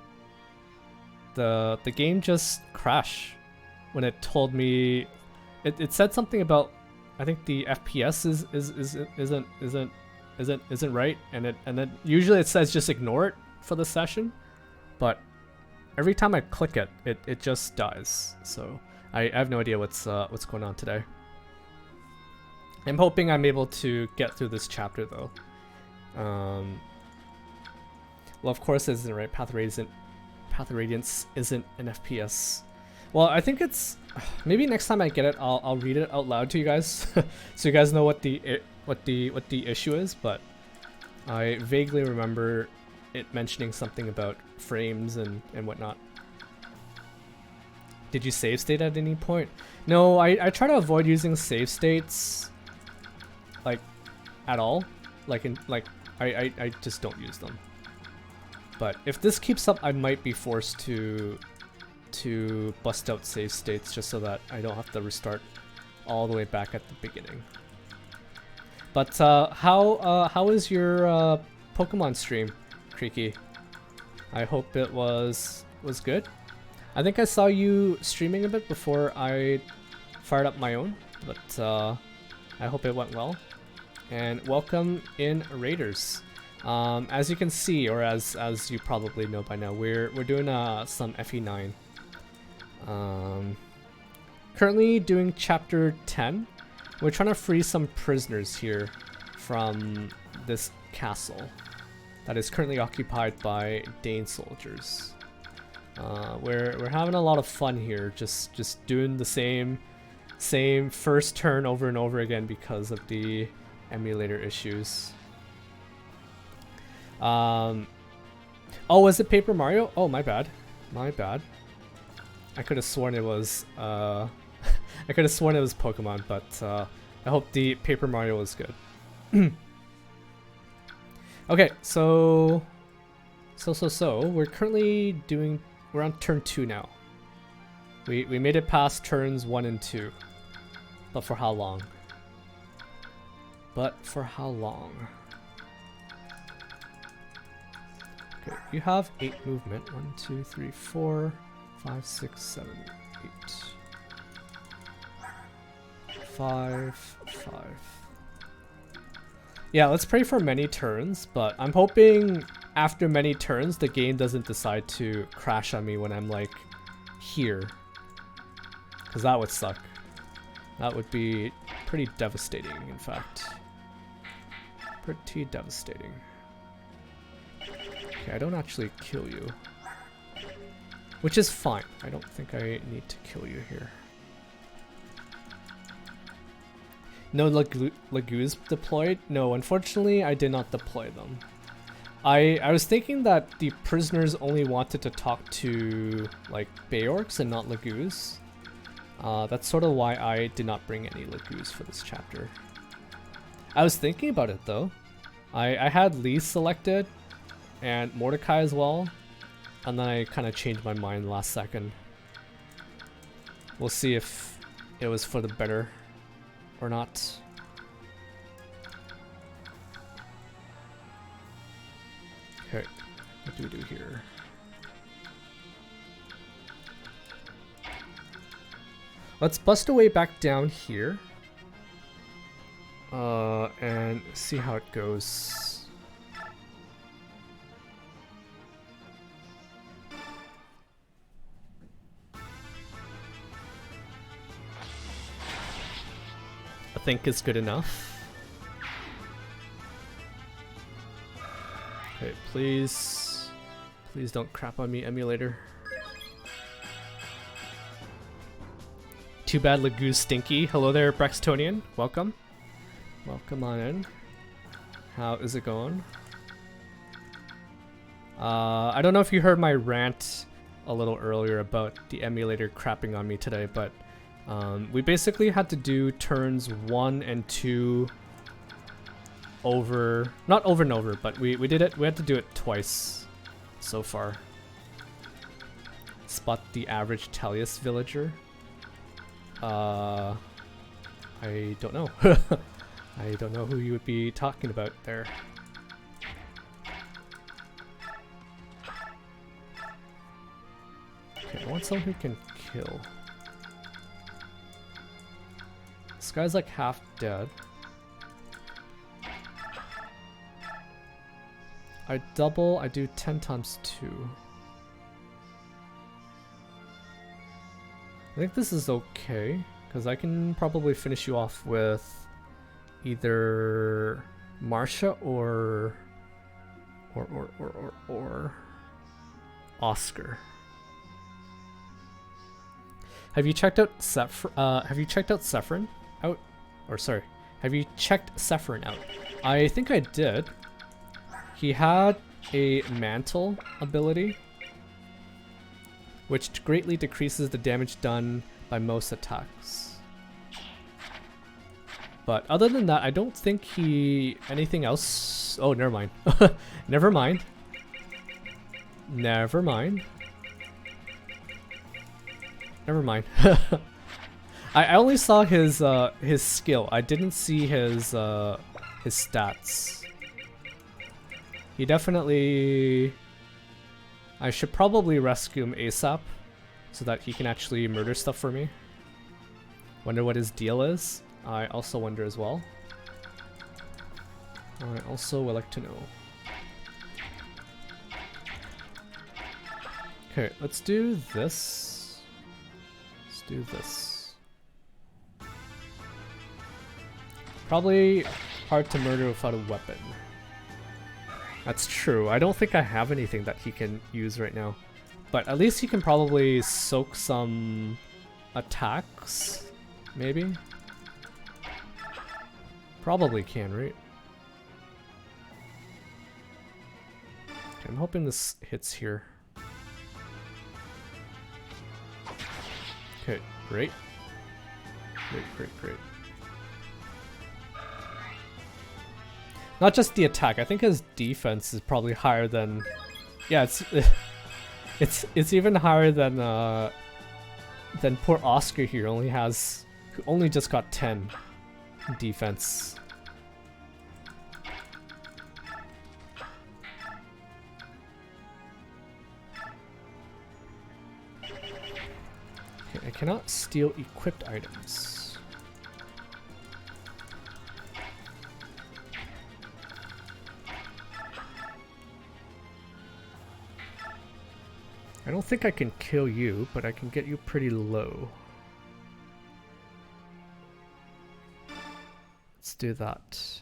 [SPEAKER 1] The game just crashed when it told me it said something about, I think the FPS isn't right, and then usually it says just ignore it for the session, but every time I click it, it just dies. So I have no idea what's going on today. I'm hoping I'm able to get through this chapter though. Well, of course it isn't right. Path of Radiance isn't an FPS. Well, I think it's maybe next time I get it, I'll read it out loud to you guys, so you guys know what the issue is. But I vaguely remember it mentioning something about frames and whatnot. Did you save state at any point? No, I try to avoid using save states, like, at all. I just don't use them. But if this keeps up, I might be forced to bust out save states just so that I don't have to restart all the way back at the beginning. But how is your Pokemon stream, Creaky? I hope it was good. I think I saw you streaming a bit before I fired up my own, but I hope it went well. And welcome in, Raiders. As you can see, or as you probably know by now, we're doing some FE9. Currently doing chapter 10. We're trying to free some prisoners here from this castle that is currently occupied by Dane soldiers. We're having a lot of fun here, just doing the same first turn over and over again because of the emulator issues. Oh, was it Paper Mario? Oh, my bad. I could have sworn it was I could have sworn it was Pokemon, but I hope the Paper Mario was good. Okay, so we're currently we're on turn 2 now. We made it past turns 1 and 2. But for how long? Okay, you have 8 movement. 1, 2, 3, 4, 5, 6, 7, 8. 5. Yeah, let's pray for many turns, but I'm hoping after many turns the game doesn't decide to crash on me when I'm like here. Because that would suck. That would be pretty devastating, in fact. Pretty devastating. Okay, I don't actually kill you. Which is fine. I don't think I need to kill you here. No Lagoos deployed? No, unfortunately I did not deploy them. I was thinking that the prisoners only wanted to talk to like Bayorks and not Lagoos. That's sort of why I did not bring any Lagoos for this chapter. I was thinking about it though. I had Lee selected and Mordecai as well, and then I kind of changed my mind last second. We'll see if it was for the better or not. Okay, what do we do here? Let's bust our way back down here. And see how it goes. I think it's good enough. Okay, please don't crap on me, emulator. Too bad Lagoo's stinky. Hello there, Brextonian. Welcome. Welcome on in. How is it going? I don't know if you heard my rant a little earlier about the emulator crapping on me today, but we basically had to do turns 1 and 2 over, not over and over, but we did it. We had to do it twice so far. Spot the average Tellius villager. I don't know. I don't know who you would be talking about there. Okay, I want someone who can kill. This guy's like half dead. I double, I do 10 times 2. I think this is okay, because I can probably finish you off with either Marsha or Oscar. Have you checked out Sephirin out? Or sorry, have you checked Sephirin out? I think I did. He had a mantle ability, which greatly decreases the damage done by most attacks. But other than that, I don't think anything else. Oh, never mind. Never mind. Never mind. Never mind. I only saw his skill. I didn't see his stats. He definitely. I should probably rescue him ASAP so that he can actually murder stuff for me. Wonder what his deal is. I also wonder as well. I also would like to know. Okay, let's do this. Let's do this. Probably hard to murder without a weapon. That's true. I don't think I have anything that he can use right now. But at least he can probably soak some attacks, maybe? Probably can, right? Okay, I'm hoping this hits here. Okay, great. Great. Not just the attack. I think his defense is probably higher than. Yeah, it's even higher than poor Oscar here. Who only just got 10 defense. Okay, I cannot steal equipped items. I don't think I can kill you, but I can get you pretty low. Let's do that.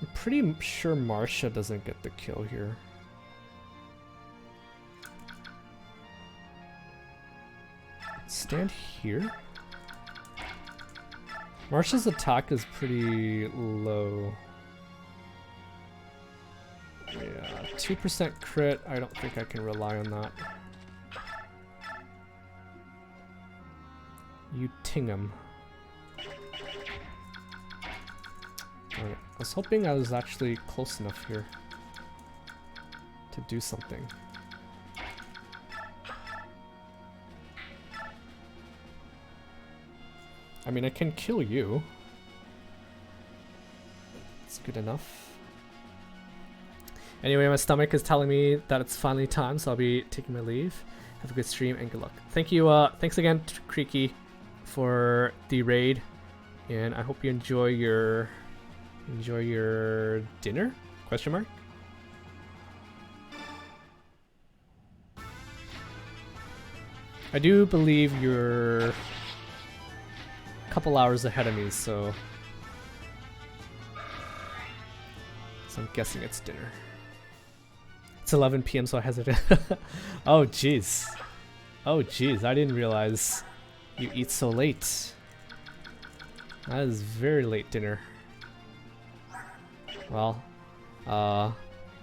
[SPEAKER 1] I'm pretty sure Marsha doesn't get the kill here. Stand here. Marsha's attack is pretty low. Yeah, 2% crit. I don't think I can rely on that. You ting him. Alright, I was hoping I was actually close enough here to do something. I mean, I can kill you. It's good enough. Anyway, my stomach is telling me that it's finally time, so I'll be taking my leave. Have a good stream and good luck. Thank you, thanks again, Creaky, for the raid, and I hope you enjoy your dinner? Question mark. I do believe you're couple hours ahead of me, so I'm guessing it's dinner. It's 11 p.m. so I hesitate. Oh jeez. Oh jeez, I didn't realize you eat so late. That is very late dinner. Well,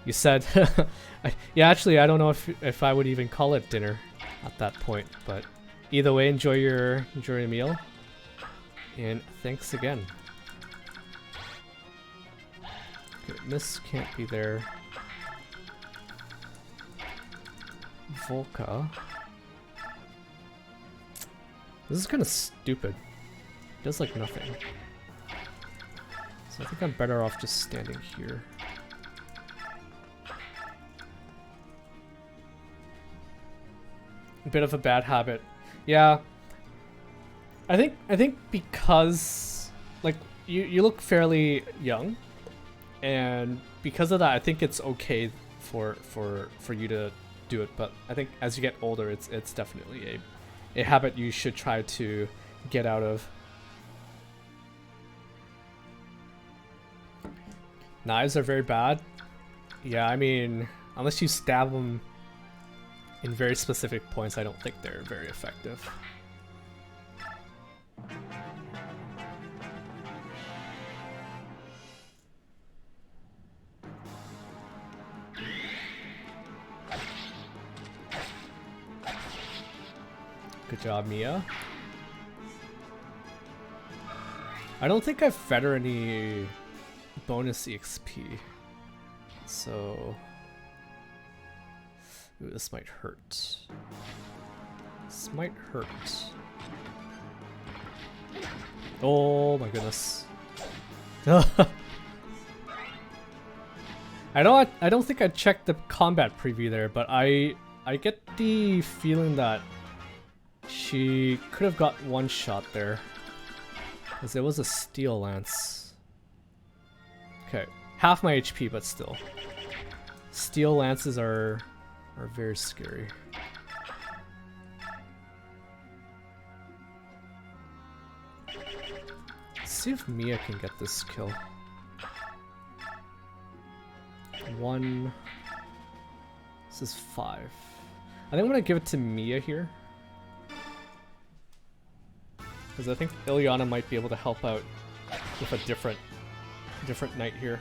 [SPEAKER 1] you said yeah, actually I don't know if I would even call it dinner at that point, but either way, enjoy your meal. And thanks again. Okay, Miss can't be there. Volca. This is kind of stupid. It does like nothing. So I think I'm better off just standing here. A bit of a bad habit. Yeah. I think because like you look fairly young, and because of that I think it's okay for you to do it, but I think as you get older it's definitely a habit you should try to get out of. Knives are very bad. Yeah, I mean, unless you stab them in very specific points, I don't think they're very effective. Good job, Mia. I don't think I've fed her any bonus EXP, so ooh, this might hurt. This might hurt. Oh my goodness. I don't think I checked the combat preview there, but I get the feeling that she could have got one shot there, because there was a steel lance. Okay, half my HP, but still. Steel lances are very scary. Let's see if Mia can get this kill. One. This is 5. I think I'm gonna give it to Mia here, because I think Ilyana might be able to help out with a different knight here.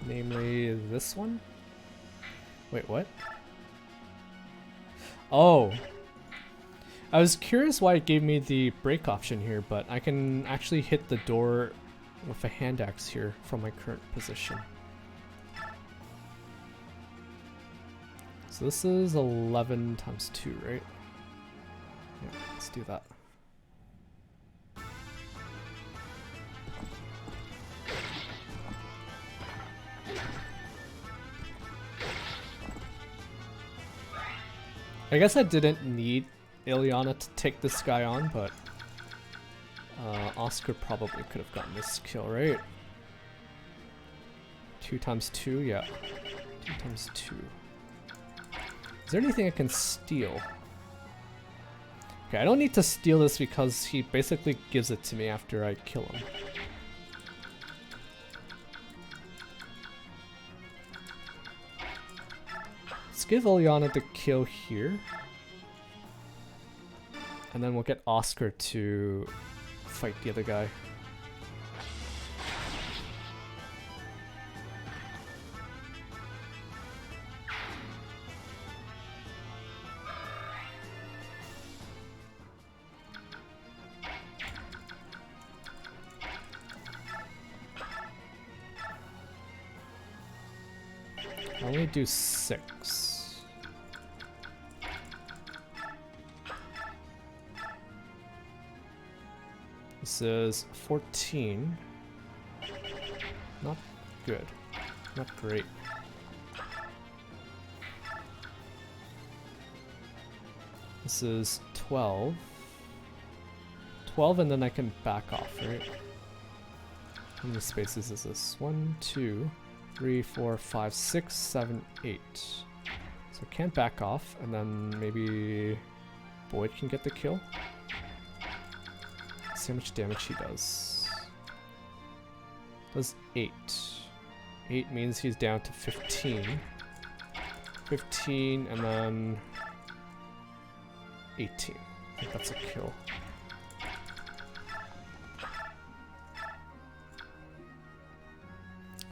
[SPEAKER 1] Namely this one? Wait, what? Oh. I was curious why it gave me the break option here, but I can actually hit the door with a hand axe here from my current position. So this is 11 times 2, right? Yeah, let's do that. I guess I didn't need Ilyana to take this guy on, but Oscar probably could have gotten this kill, right? 2 times 2, yeah. 2 times 2. Is there anything I can steal? Okay, I don't need to steal this because he basically gives it to me after I kill him. Let's give Ilyana the kill here. And then we'll get Oscar to fight the other guy. I only do 6. This is 14. Not good. Not great. This is 12. 12 and then I can back off, right? How many spaces is this? 1, 2, 3, 4, 5, 6, 7, 8. So can't back off, and then maybe Boyd can get the kill. Let's see how much damage he does. Does 8. 8 means he's down to 15. 15 and then 18. I think that's a kill.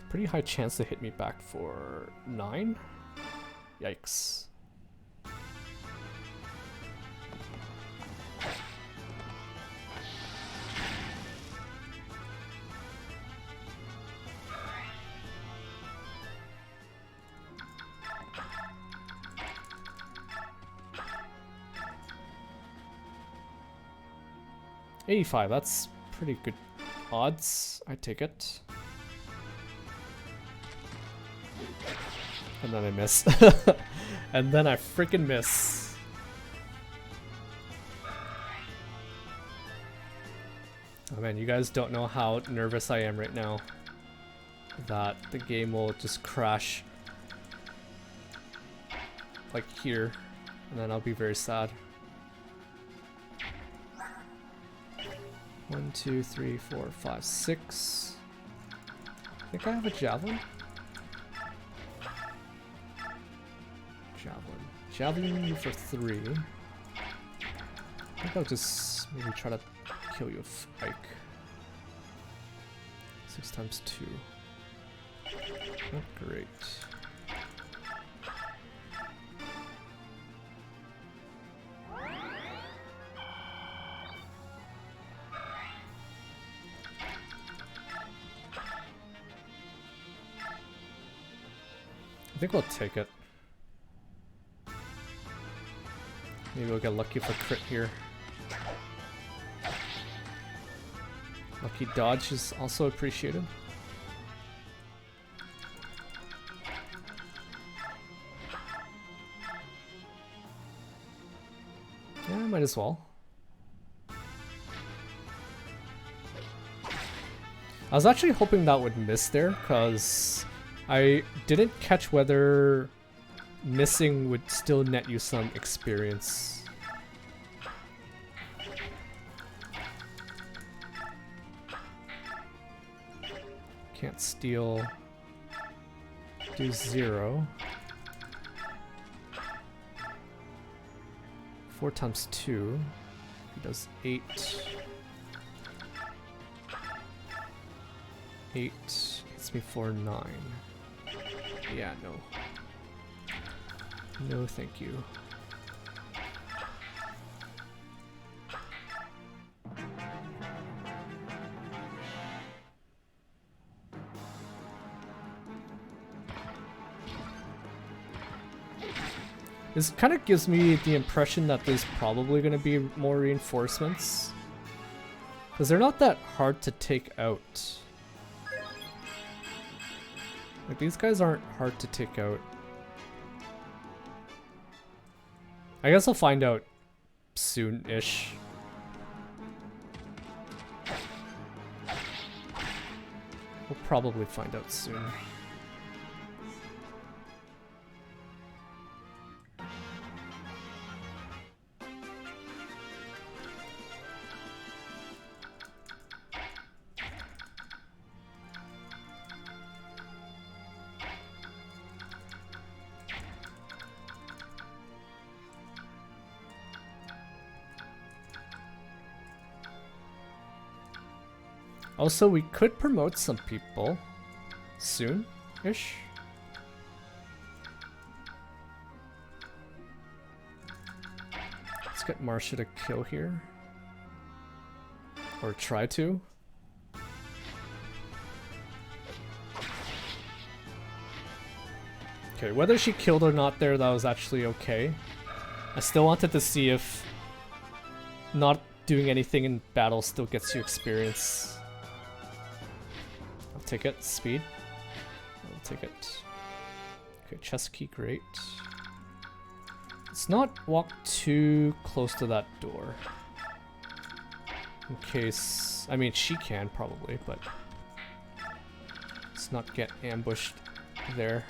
[SPEAKER 1] Pretty high chance to hit me back for 9. Yikes. $85, that's pretty good odds. I take it. And then I miss. And then I freaking miss. Oh man, you guys don't know how nervous I am right now that the game will just crash like here, and then I'll be very sad. 1, 2, 3, 4, 5, 6. I think I have a javelin. Javelin for 3. I think I'll just maybe try to kill you with Ike. 6 times 2. Not great. I think we'll take it. Maybe we'll get lucky for crit here. Lucky dodge is also appreciated. Yeah, might as well. I was actually hoping that would miss there, because I didn't catch whether missing would still net you some experience. Can't steal. Do 0. 4 times 2. He does 8. 8 hits me for 9. Yeah, no. No, thank you. This kind of gives me the impression that there's probably going to be more reinforcements, because they're not that hard to take out. Like, these guys aren't hard to take out. I guess I'll find out soon-ish. We'll probably find out soon. Also, we could promote some people soon-ish. Let's get Marcia to kill here. Or try to. Okay, whether she killed or not there, that was actually okay. I still wanted to see if not doing anything in battle still gets you experience. I'll take it. Speed. I'll take it. Okay, chest key, great. Let's not walk too close to that door. In case... I mean, she can probably, but... let's not get ambushed there.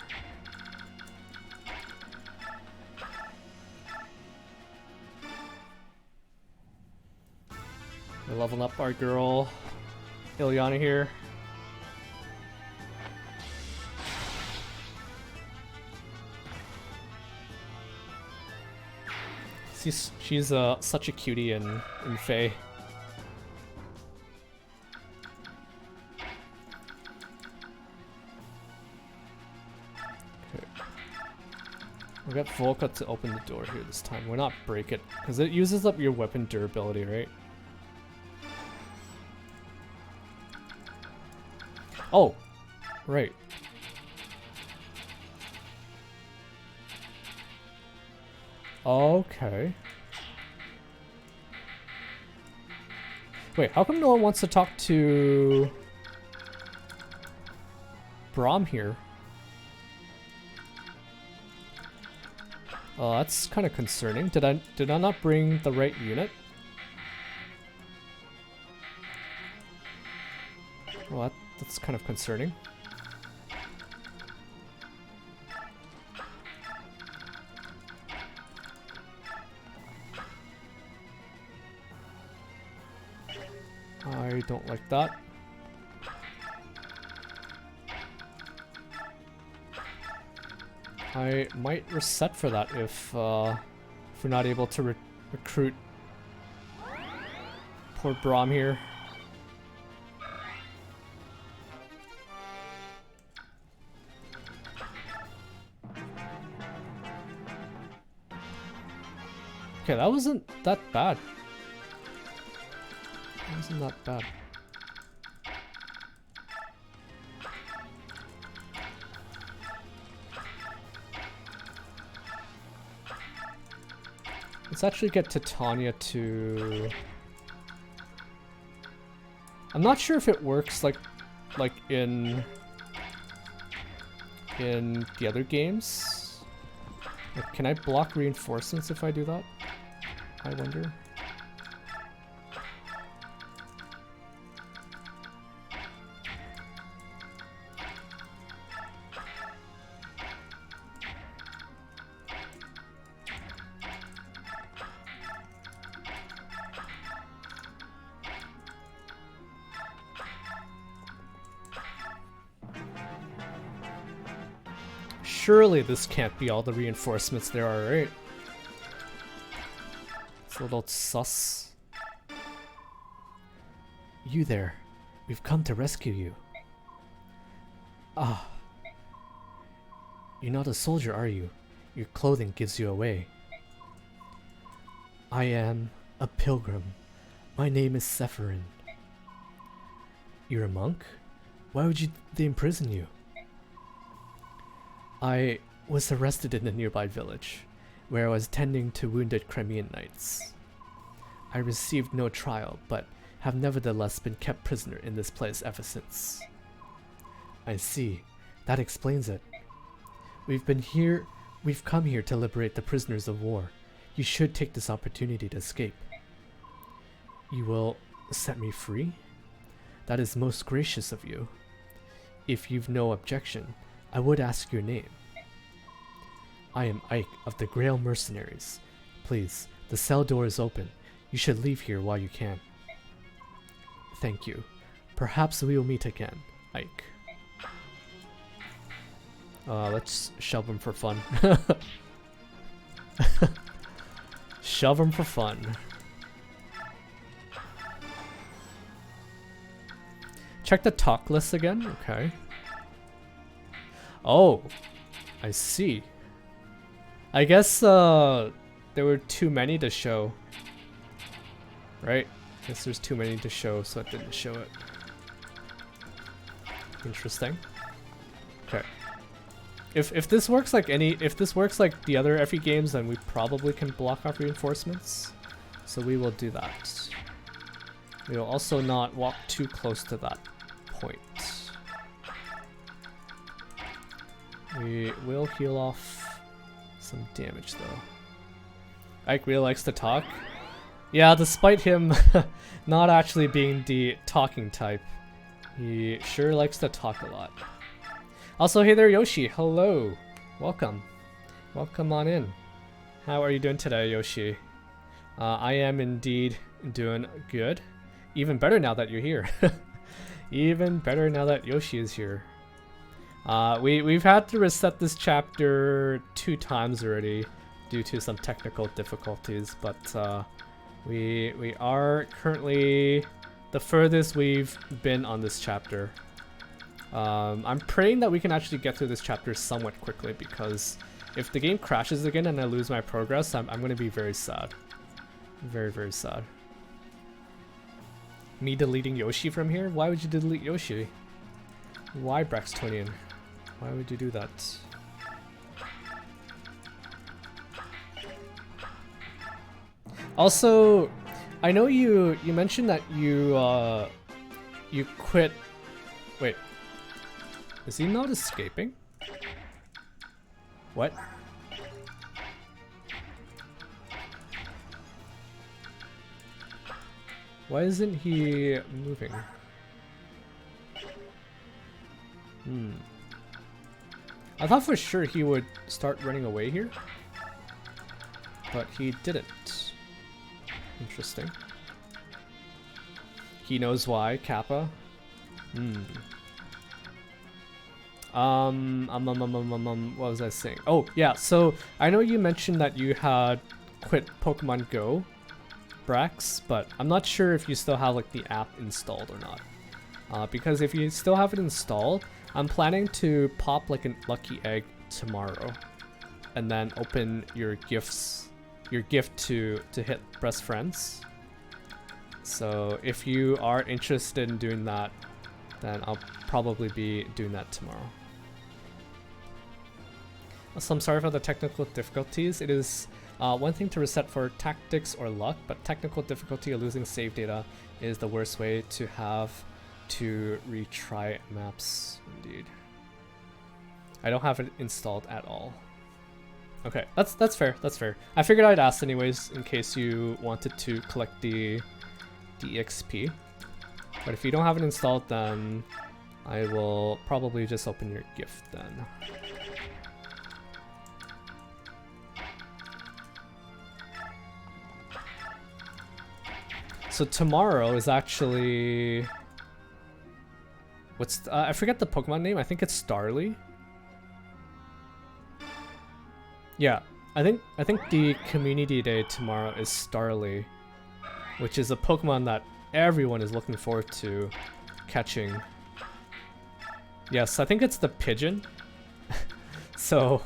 [SPEAKER 1] We're leveling up our girl Ilyana here. She's such a cutie in Fae. Okay. We got Volca to open the door here this time. Why not break it? Because it uses up your weapon durability, right? Oh, right. Okay. Wait, how come no one wants to talk to Braum here? Oh, that's kind of concerning. Did I not bring the right unit? Well, that's kind of concerning. I don't like that. I might reset for that if we're not able to recruit poor Braum here. Okay, that wasn't that bad. That wasn't that bad. Let's actually get Titania to... I'm not sure if it works like in the other games. Like, can I block reinforcements if I do that? I wonder. Surely this can't be all the reinforcements there are, right? It's a little sus. You there. We've come to rescue you. Ah. You're not a soldier, are you? Your clothing gives you away. I am a pilgrim. My name is Sephirin. You're a monk? Why would they imprison you? I was arrested in a nearby village, where I was tending to wounded Crimean knights. I received no trial, but have nevertheless been kept prisoner in this place ever since. I see. That explains it. We've come here to liberate the prisoners of war. You should take this opportunity to escape. You will set me free? That is most gracious of you. If you've no objection, I would ask your name. I am Ike of the Grail Mercenaries. Please, the cell door is open. You should leave here while you can. Thank you. Perhaps we will meet again, Ike. Let's shove him for fun. Shove him for fun. Check the talk list again? Okay. Oh, I see. I guess there were too many to show. Right? I guess there's too many to show, so it didn't show it. Interesting. Okay. If this works like the other FE games, then we probably can block off reinforcements. So we will do that. We will also not walk too close to that point. We will heal off some damage though. Ike really likes to talk. Yeah, despite him not actually being the talking type, he sure likes to talk a lot. Also, hey there, Yoshi. Hello. Welcome. Welcome on in. How are you doing today, Yoshi? I am indeed doing good. Even better now that you're here. Even better now that Yoshi is here. We've had to reset this chapter 2 times already due to some technical difficulties, but we are currently the furthest we've been on this chapter. I'm praying that we can actually get through this chapter somewhat quickly, because if the game crashes again and I lose my progress, I'm going to be very sad. Very, very sad. Me deleting Yoshi from here? Why would you delete Yoshi? Why, Braxtonian? Why would you do that? Also, I know you mentioned that you quit. Wait, is he not escaping? What? Why isn't he moving? I thought for sure he would start running away here, but he didn't. Interesting. He knows why, Kappa. What was I saying? Oh, yeah, so I know you mentioned that you had quit Pokemon Go, Brax, but I'm not sure if you still have like the app installed or not. Because if you still have it installed, I'm planning to pop like a lucky egg tomorrow, and then open your gift to hit best friends. So if you are interested in doing that, then I'll probably be doing that tomorrow. So I'm sorry for the technical difficulties. It is one thing to reset for tactics or luck, but technical difficulty or losing save data is the worst way to have to retry maps. Indeed. I don't have it installed at all. Okay, that's fair. That's fair. I figured I'd ask anyways in case you wanted to collect the EXP. But if you don't have it installed, then I will probably just open your gift then. So tomorrow is actually what's I forget the Pokemon name. I think it's Starly. Yeah, I think the community day tomorrow is Starly, which is a Pokemon that everyone is looking forward to catching. Yes, I think it's the pigeon. so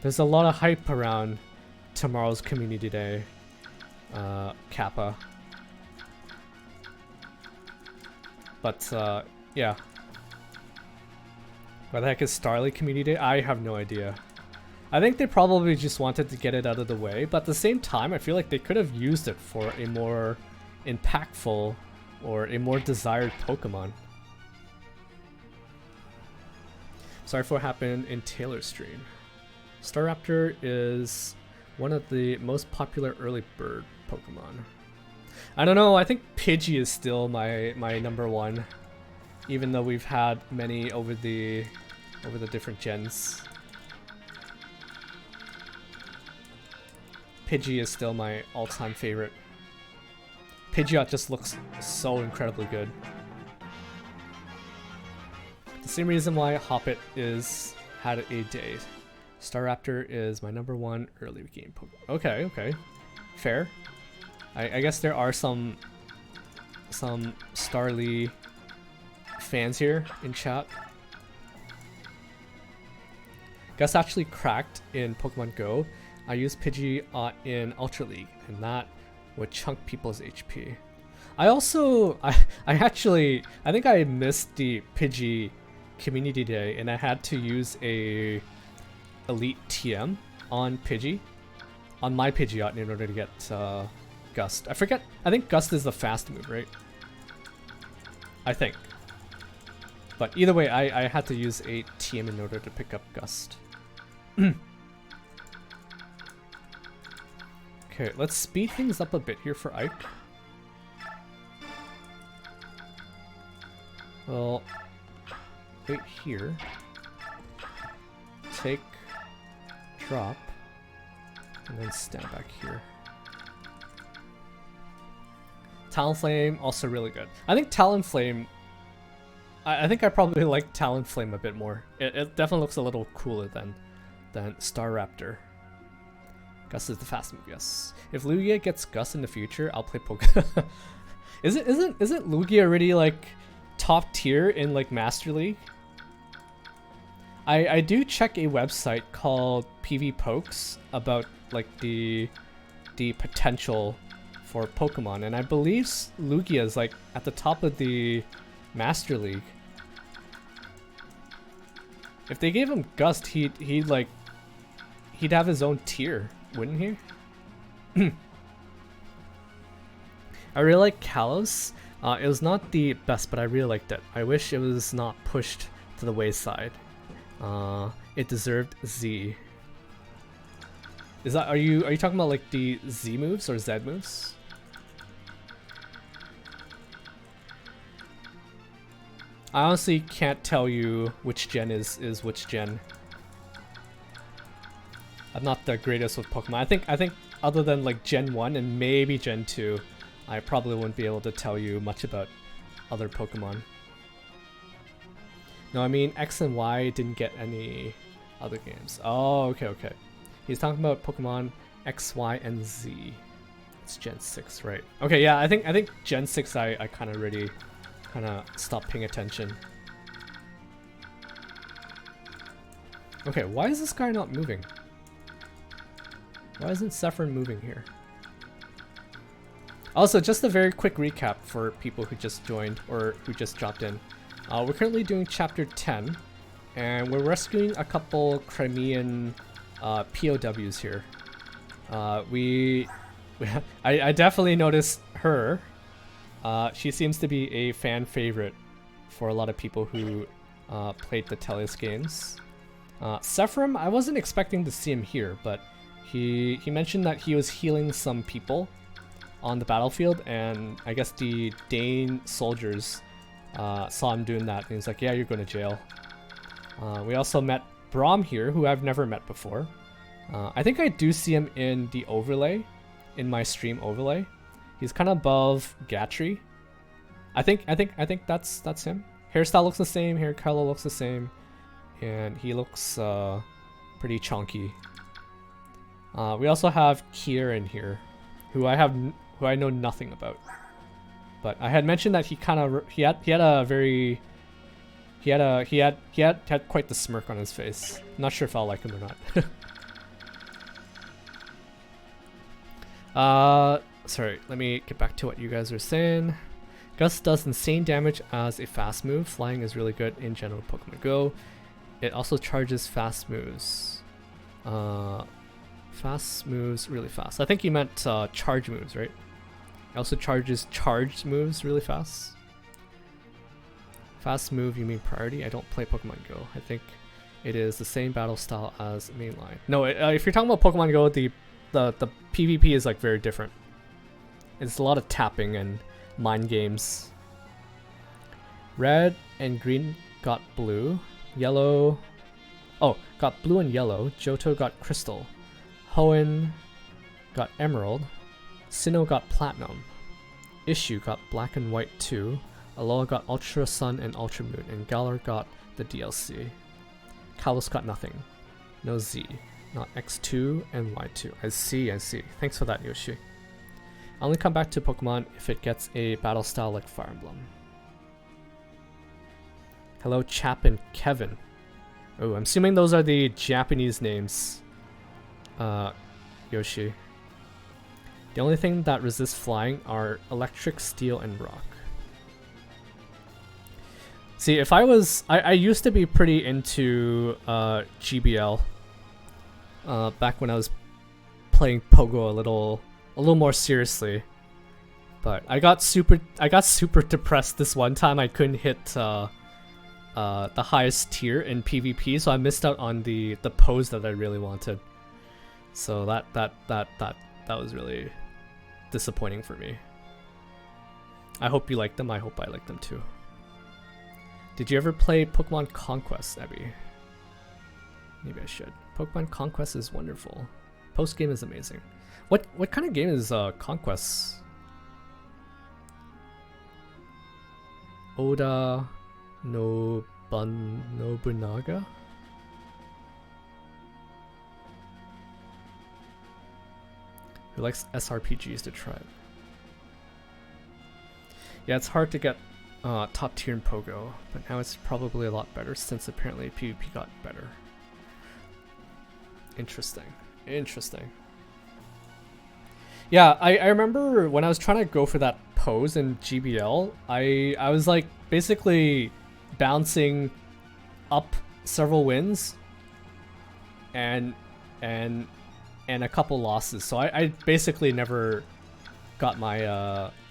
[SPEAKER 1] there's a lot of hype around tomorrow's community day. Kappa. But yeah. What the heck is Starly Community Day? I have no idea. I think they probably just wanted to get it out of the way, but at the same time, I feel like they could have used it for a more impactful or a more desired Pokemon. Sorry for what happened in Taylor's stream. Staraptor is one of the most popular early bird Pokemon. I don't know, I think Pidgey is still my number one, even though we've had many over the different gens. Pidgey is still my all-time favorite. Pidgeot just looks so incredibly good. The same reason why Hoppit had a day. Staraptor is my number one early game Pokemon. Okay, okay. Fair. I guess there are some Starly fans here in chat. Gus actually cracked in Pokemon Go. I used Pidgey in Ultra League, and that would chunk people's HP. I think I missed the Pidgey Community Day, and I had to use a Elite TM on Pidgey, on my Pidgeot in order to get Gust. I forget, I think Gust is the fast move, right? I think. But either way, I had to use a TM in order to pick up Gust. Okay, let's speed things up a bit here for Ike. Well, wait here. Take, drop, and then stand back here. Talonflame, also really good. I think Talonflame, I think I probably like Talonflame a bit more. It definitely looks a little cooler than Staraptor. Gus is the fast move, yes. If Lugia gets Gus in the future, I'll play Pokemon. Isn't Lugia already like top tier in like Master League? I do check a website called PV Pokes about like the potential for Pokemon, and I believe Lugia is like at the top of the Master League. If they gave him Gust, he'd have his own tier, wouldn't he? I really like Kalos. It was not the best, but I really liked it. I wish it was not pushed to the wayside. It deserved Z. Are you talking about like the Z moves or Z moves? I honestly can't tell you which gen is which gen. I'm not the greatest with Pokemon. I think other than like Gen 1 and maybe Gen 2, I probably wouldn't be able to tell you much about other Pokemon. No, I mean X and Y didn't get any other games. Oh, okay. He's talking about Pokemon X, Y, and Z. It's Gen 6, right? Okay, yeah, I think Gen 6 I kind of stopped paying attention. Okay, why is this guy not moving? Why isn't Saffron moving here? Also, just a very quick recap for people who just joined or who just dropped in. We're currently doing chapter 10, and we're rescuing a couple Crimean POWs here. I definitely noticed her. She seems to be a fan favorite for a lot of people who played the Telus games. Sephiroth, I wasn't expecting to see him here, but he mentioned that he was healing some people on the battlefield, and I guess the Dane soldiers saw him doing that, and he was like, yeah, you're going to jail. We also met Braum here, who I've never met before. I think I do see him in the overlay, in my stream overlay. He's kind of above Gatry. I think that's him. Hairstyle looks the same, hair color looks the same, and he looks pretty chunky. We also have Kier in here, who I know nothing about. But I had mentioned that he had quite the smirk on his face. Not sure if I'll like him or not. Sorry, let me get back to what you guys are saying. Gust does insane damage as a fast move. Flying is really good in general Pokemon Go. It also charges fast moves. Fast moves really fast. I think he meant charge moves, right? It also charges charged moves really fast. Fast move, you mean priority? I don't play Pokemon Go. I think it is the same battle style as mainline. No, if you're talking about Pokemon Go, the PvP is like very different. It's a lot of tapping and mind games. Red and green got blue. Yellow. Oh, got blue and yellow. Johto got crystal. Hoenn got emerald. Sinnoh got platinum. Issue got black and white 2. Alola got ultra sun and ultra moon. And Galar got the DLC. Kalos got nothing. No Z. Not X2 and Y2. I see. Thanks for that, Yoshi. I only come back to Pokemon if it gets a battle style like Fire Emblem. Hello, Chap and Kevin. Oh, I'm assuming those are the Japanese names. Yoshi. The only thing that resists flying are electric, steel, and rock. See, if I used to be pretty into GBL. Back when I was playing Pogo a little more seriously, but I got super depressed this one time. I couldn't hit the highest tier in PvP, so I missed out on the pose that I really wanted. So that was really disappointing for me. I hope you like them. I hope I like them too. Did you ever play Pokemon Conquest, Abby? Maybe I should. Pokemon Conquest is wonderful. Post game is amazing. What kind of game is Conquest? Oda Nobunaga? Who likes SRPGs to try it? Yeah, it's hard to get top tier in Pogo, but now it's probably a lot better since apparently PvP got better. Interesting. Interesting. Yeah, I remember when I was trying to go for that pose in GBL, I was like basically bouncing up several wins and a couple losses. So I basically never got my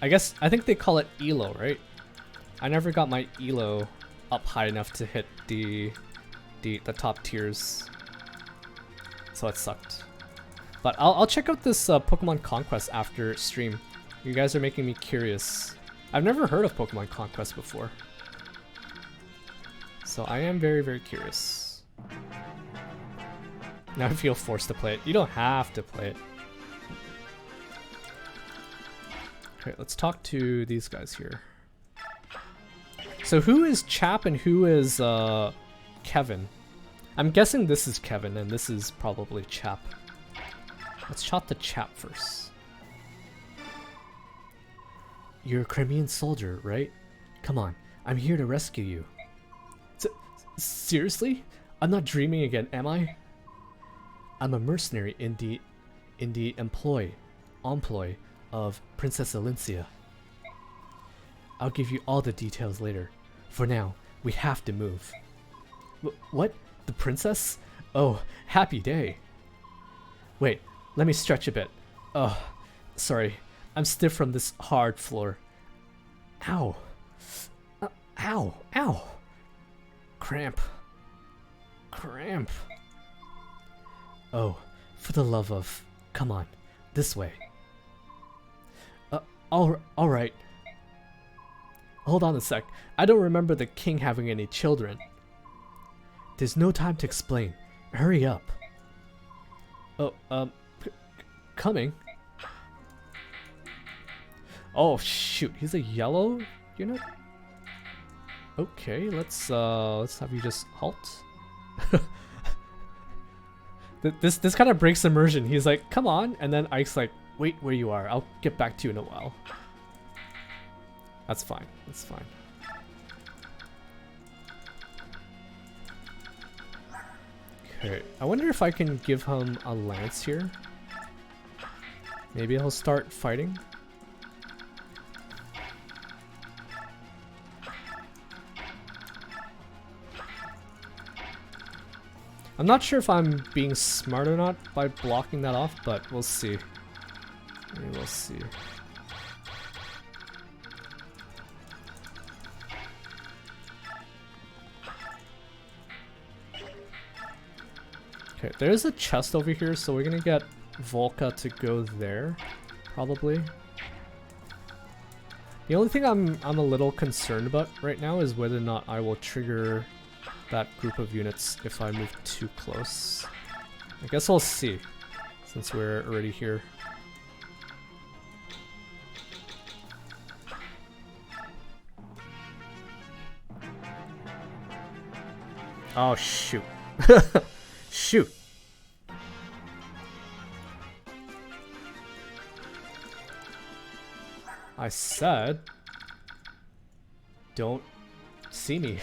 [SPEAKER 1] I think they call it elo, right? I never got my elo up high enough to hit the top tiers. So it sucked. But I'll check out this Pokemon Conquest after stream. You guys are making me curious. I've never heard of Pokemon Conquest before. So I am very, very curious. Now I feel forced to play it. You don't have to play it. Okay, let's talk to these guys here. So who is Chap and who is Kevin? I'm guessing this is Kevin and this is probably Chap. Let's shot the Chap first. You're a Crimean soldier, right? Come on, I'm here to rescue you. Seriously? I'm not dreaming again, am I? I'm a mercenary in the employ of Princess Alincia. I'll give you all the details later. For now, we have to move. What? The princess? Oh, happy day. Wait, let me stretch a bit. Oh, sorry. I'm stiff from this hard floor. Ow. Ow. Ow. Cramp. Cramp. Oh, for the love of... Come on, this way. All right. Hold on a sec. I don't remember the king having any children. There's no time to explain. Hurry up. Oh, coming. Oh shoot, he's a yellow unit? Okay, let's have you just halt. This kind of breaks immersion. He's like, come on, and then Ike's like, wait where you are. I'll get back to you in a while. That's fine. That's fine. Okay, I wonder if I can give him a lance here. Maybe he'll start fighting. I'm not sure if I'm being smart or not by blocking that off, but we'll see. We will see. Okay, there's a chest over here, so we're gonna get Volca to go there, probably. The only thing I'm a little concerned about right now is whether or not I will trigger that group of units if I move too close. I guess we'll see, since we're already here. Oh shoot. Shoot. I said, don't see me.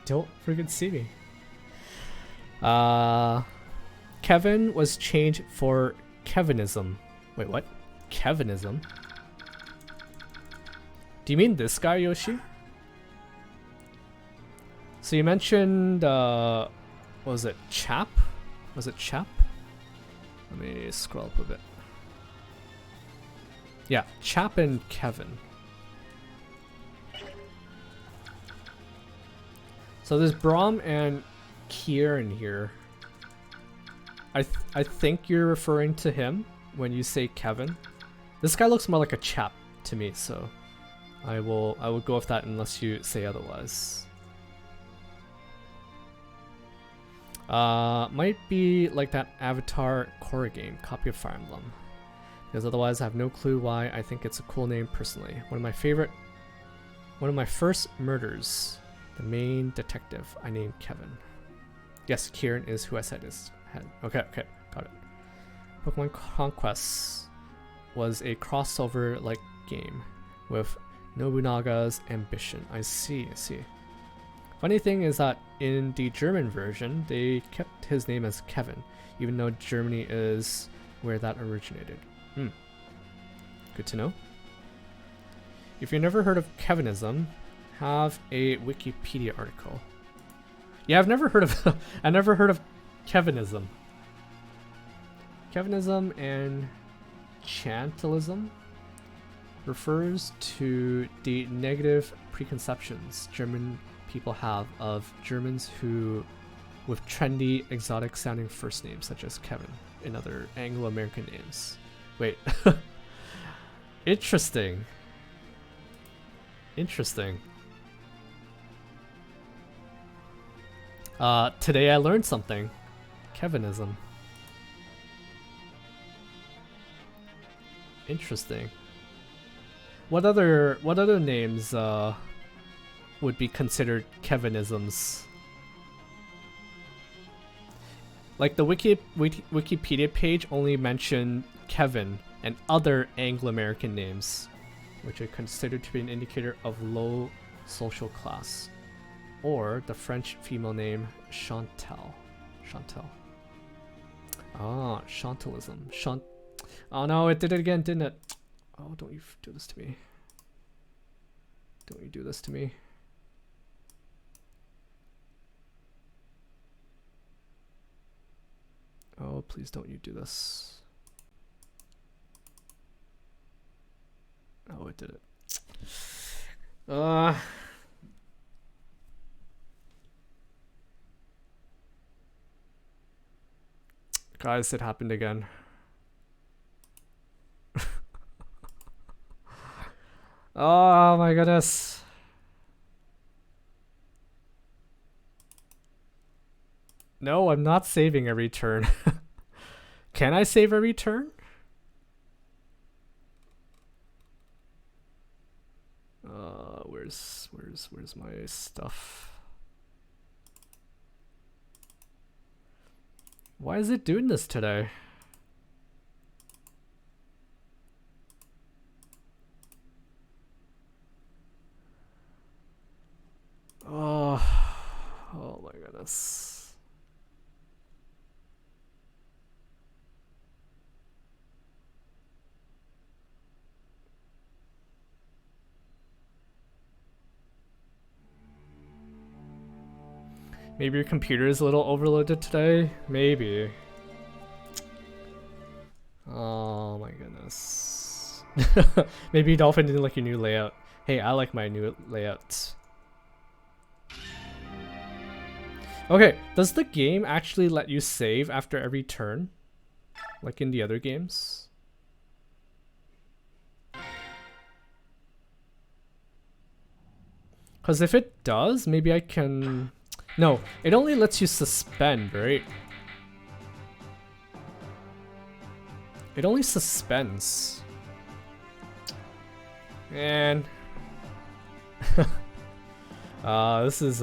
[SPEAKER 1] Don't freaking see me. Kevin was changed for Kevinism. Wait, what? Kevinism? Do you mean this guy, Yoshi? So you mentioned, what was it, Chap? Was it Chap? Let me scroll up a bit. Yeah, Chap and Kevin. So there's Braum and Kieran here. I think you're referring to him when you say Kevin. This guy looks more like a Chap to me, so I will go with that unless you say otherwise. Might be like that Avatar Korra game, copy of Fire Emblem. Because otherwise I have no clue why I think it's a cool name personally. One of my first murders. The main detective I named Kevin. Yes, Kieran is who I said is. Okay, got it. Pokemon Conquest was a crossover-like game with Nobunaga's ambition. I see. Funny thing is that in the German version, they kept his name as Kevin, even though Germany is where that originated. Good to know. If you've never heard of Kevinism, have a Wikipedia article. Yeah, I've never heard of Kevinism. Kevinism and Chantilism refers to the negative preconceptions German people have of Germans who with trendy, exotic sounding first names such as Kevin and other Anglo-American names. Wait. Interesting. Today I learned something. Kevinism. Interesting. What other names would be considered Kevinisms? Like the Wikipedia page only mentioned Kevin and other Anglo-American names, which are considered to be an indicator of low social class. Or the French female name Chantal. Ah, Chantilism. Oh no, it did it again, didn't it? Oh, don't you do this to me. Don't you do this to me. Oh, please don't you do this. Oh, it did it. Guys, it happened again. Oh my goodness. No, I'm not saving every turn. Can I save every turn? Where's my stuff? Why is it doing this today? Oh my goodness. Maybe your computer is a little overloaded today? Maybe. Oh my goodness. Maybe Dolphin didn't like your new layout. Hey, I like my new layouts. Okay, does the game actually let you save after every turn? Like in the other games? Because if it does, maybe I can... No, it only lets you suspend, right? It only suspends. And... this is,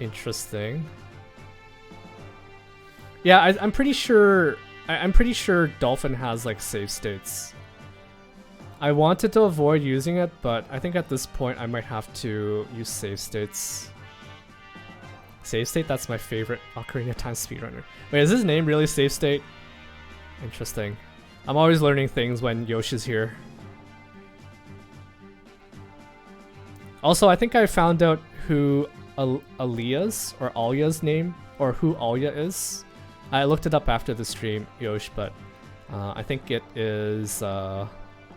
[SPEAKER 1] interesting. Yeah, I'm pretty sure Dolphin has like save states. I wanted to avoid using it, but I think at this point I might have to use save states. Save state? That's my favorite Ocarina of Time speedrunner. Wait, is his name really save state? Interesting. I'm always learning things when Yoshi's here. Also, I think I found out who Alia's name, or who Alia is. I looked it up after the stream, Yosh, but I think it is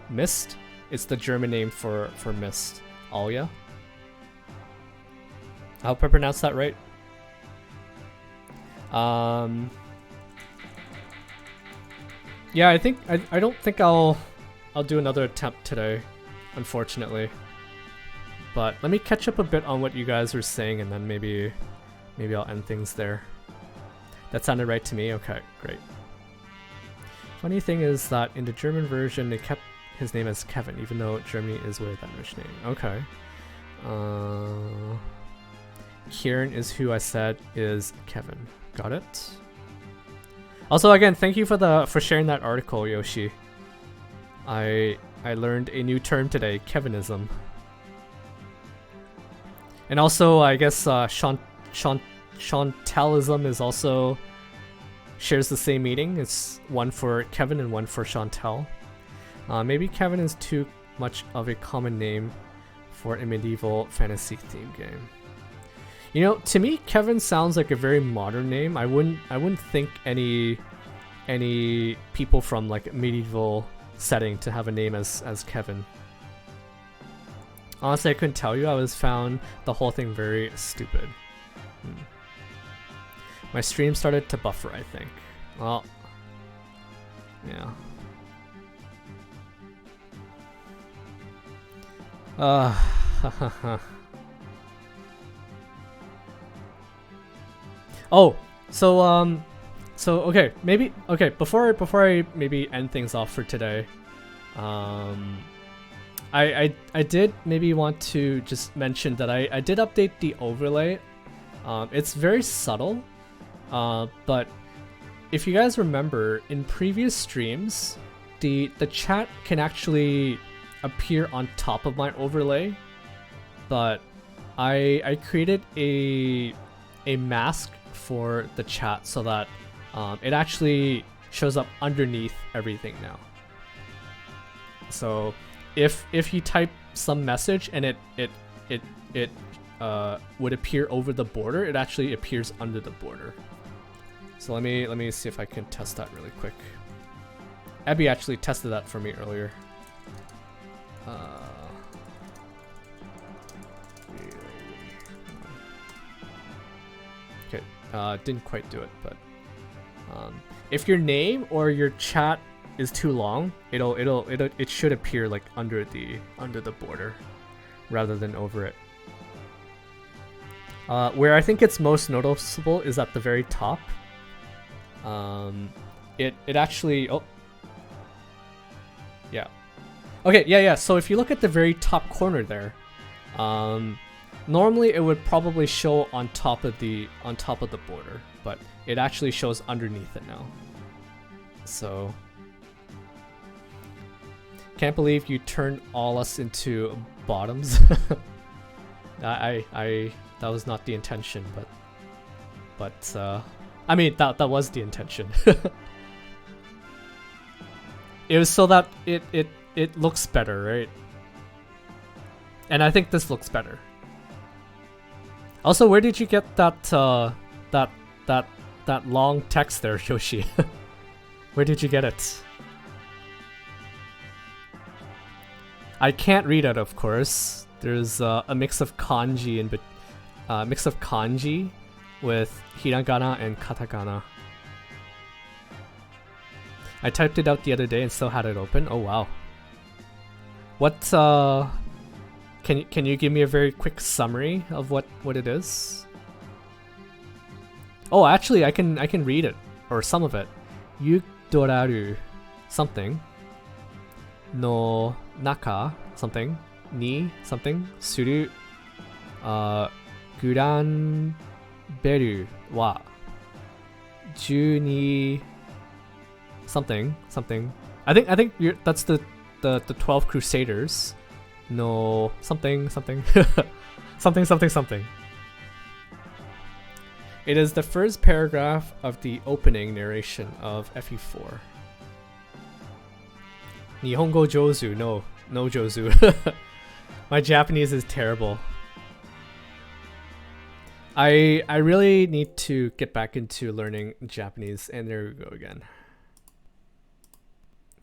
[SPEAKER 1] Mist. It's the German name for Mist. Alia. I hope I pronounced that right. Yeah, I don't think I'll do another attempt today. unfortunately. But let me catch up a bit on what you guys were saying, and then maybe I'll end things there. That sounded right to me. Okay, great. Funny thing is that in the German version, they kept his name as Kevin, even though Germany is where that Danish name. Okay. Kieran is who I said is Kevin. Got it. Also, again, thank you for sharing that article, Yoshi. I learned a new term today, Kevinism. And also, I guess Chantelism is also shares the same meaning. It's one for Kevin and one for Chantel. Maybe Kevin is too much of a common name for a medieval fantasy theme game. You know, to me, Kevin sounds like a very modern name. I wouldn't think any people from like a medieval setting to have a name as Kevin. Honestly, I couldn't tell you. I was found the whole thing very stupid. My stream started to buffer, I think. Well, yeah. Oh, so okay, maybe okay, before I maybe end things off for today, I did maybe want to just mention that I did update the overlay. It's very subtle, but if you guys remember, in previous streams, the chat can actually appear on top of my overlay, but I created a mask for the chat so that it actually shows up underneath everything now. So if you type some message and it would appear over the border, it actually appears under the border. So let me see if I can test that really quick. Abby actually tested that for me earlier. Okay, didn't quite do it, but if your name or your chat is too long, it should appear like under the border rather than over it. Where I think it's most noticeable is at the very top. It actually, oh yeah, okay, yeah. So if you look at the very top corner there, normally it would probably show on top of the border, but it actually shows underneath it now. So can't believe you turned all us into bottoms. I that was not the intention, but I mean that was the intention. It was so that it looks better, right? And I think this looks better. Also, where did you get that long text there, Yoshi? Where did you get it? I can't read it, of course. There's a mix of kanji and mix of kanji with hiragana and katakana. I typed it out the other day and still had it open. Oh wow. What can you give me a very quick summary of what it is? Oh, actually I can read it, or some of it. Yudoraru something no naka something ni something suru guran beru wa juni something. I think that's the 12 Crusaders. No something something. It is the first paragraph of the opening narration of FE4. Nihongo Jozu, no Jozu. My Japanese is terrible. I really need to get back into learning Japanese, and there we go again.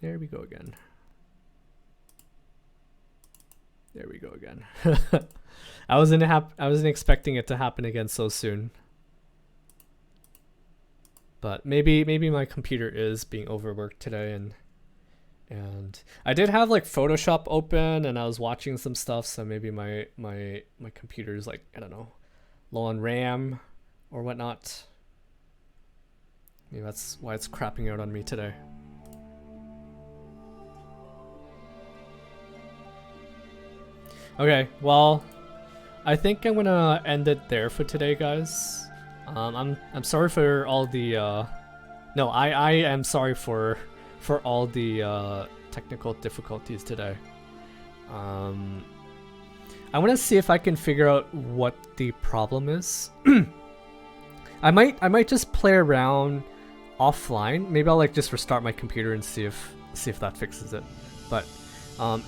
[SPEAKER 1] There we go again. I wasn't expecting it to happen again so soon. But maybe my computer is being overworked today, And I did have like Photoshop open and I was watching some stuff, so maybe my computer's like, I don't know, low on RAM or whatnot. Maybe that's why it's crapping out on me today. Okay, well, I think I'm gonna end it there for today, guys. I'm sorry for all the no, I am sorry for all the technical difficulties today. I want to see if I can figure out what the problem is. I might just play around offline. Maybe I'll like just restart my computer and see if that fixes it. But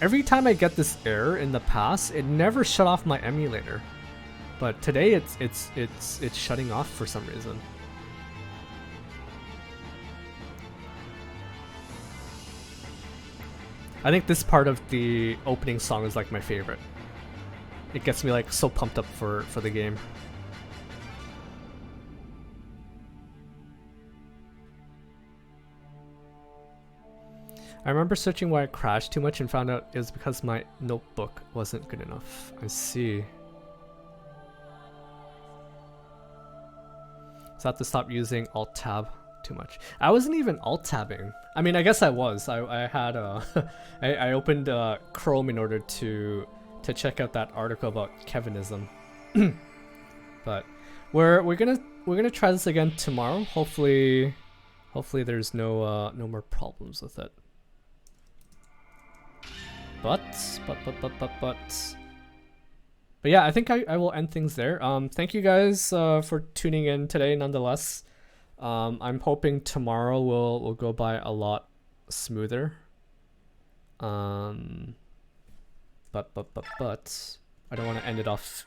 [SPEAKER 1] every time I get this error in the past, it never shut off my emulator. But today it's shutting off for some reason. I think this part of the opening song is like my favorite. It gets me like so pumped up for the game. I remember searching why it crashed too much and found out it was because my notebook wasn't good enough. I see. So I have to stop using Alt-Tab too much. I wasn't even Alt-Tabbing. I mean, I guess I was. I had I opened Chrome in order to check out that article about Kevinism. But we're gonna try this again tomorrow. Hopefully there's no more problems with it. But yeah, I think I will end things there. Thank you guys for tuning in today nonetheless. I'm hoping tomorrow will go by a lot smoother. But I don't want to end it off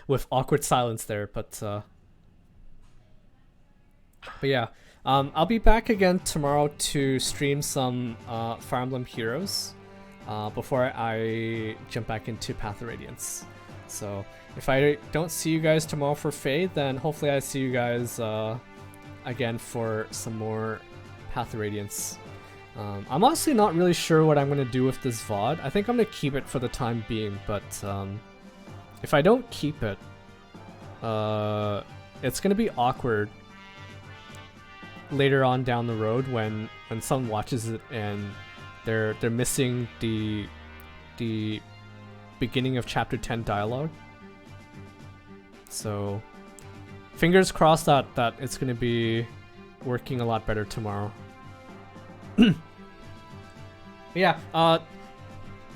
[SPEAKER 1] with awkward silence there, but yeah, I'll be back again tomorrow to stream some Fire Emblem Heroes before I jump back into Path of Radiance. So if I don't see you guys tomorrow for Fade, then hopefully I see you guys again for some more Path of Radiance. I'm honestly not really sure what I'm going to do with this VOD. I think I'm going to keep it for the time being, but if I don't keep it, it's going to be awkward later on down the road when someone watches it and they're missing the beginning of chapter 10 dialogue. So fingers crossed that it's going to be working a lot better tomorrow. Yeah,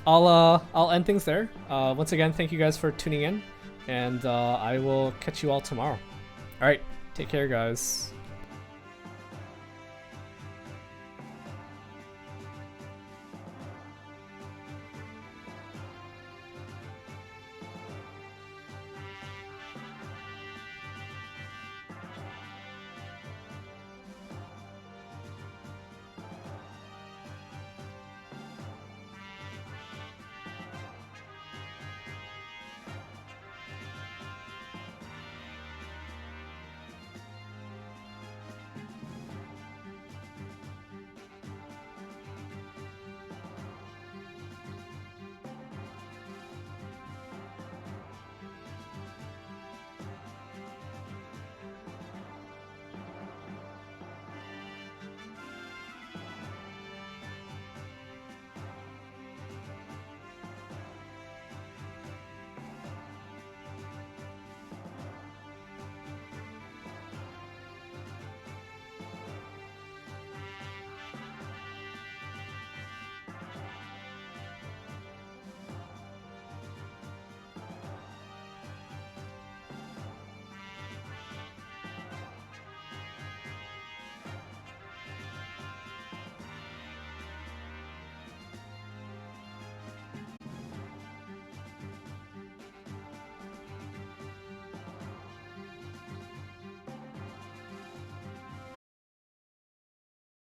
[SPEAKER 1] I'll end things there. Once again, thank you guys for tuning in, and I will catch you all tomorrow. All right, take care, guys.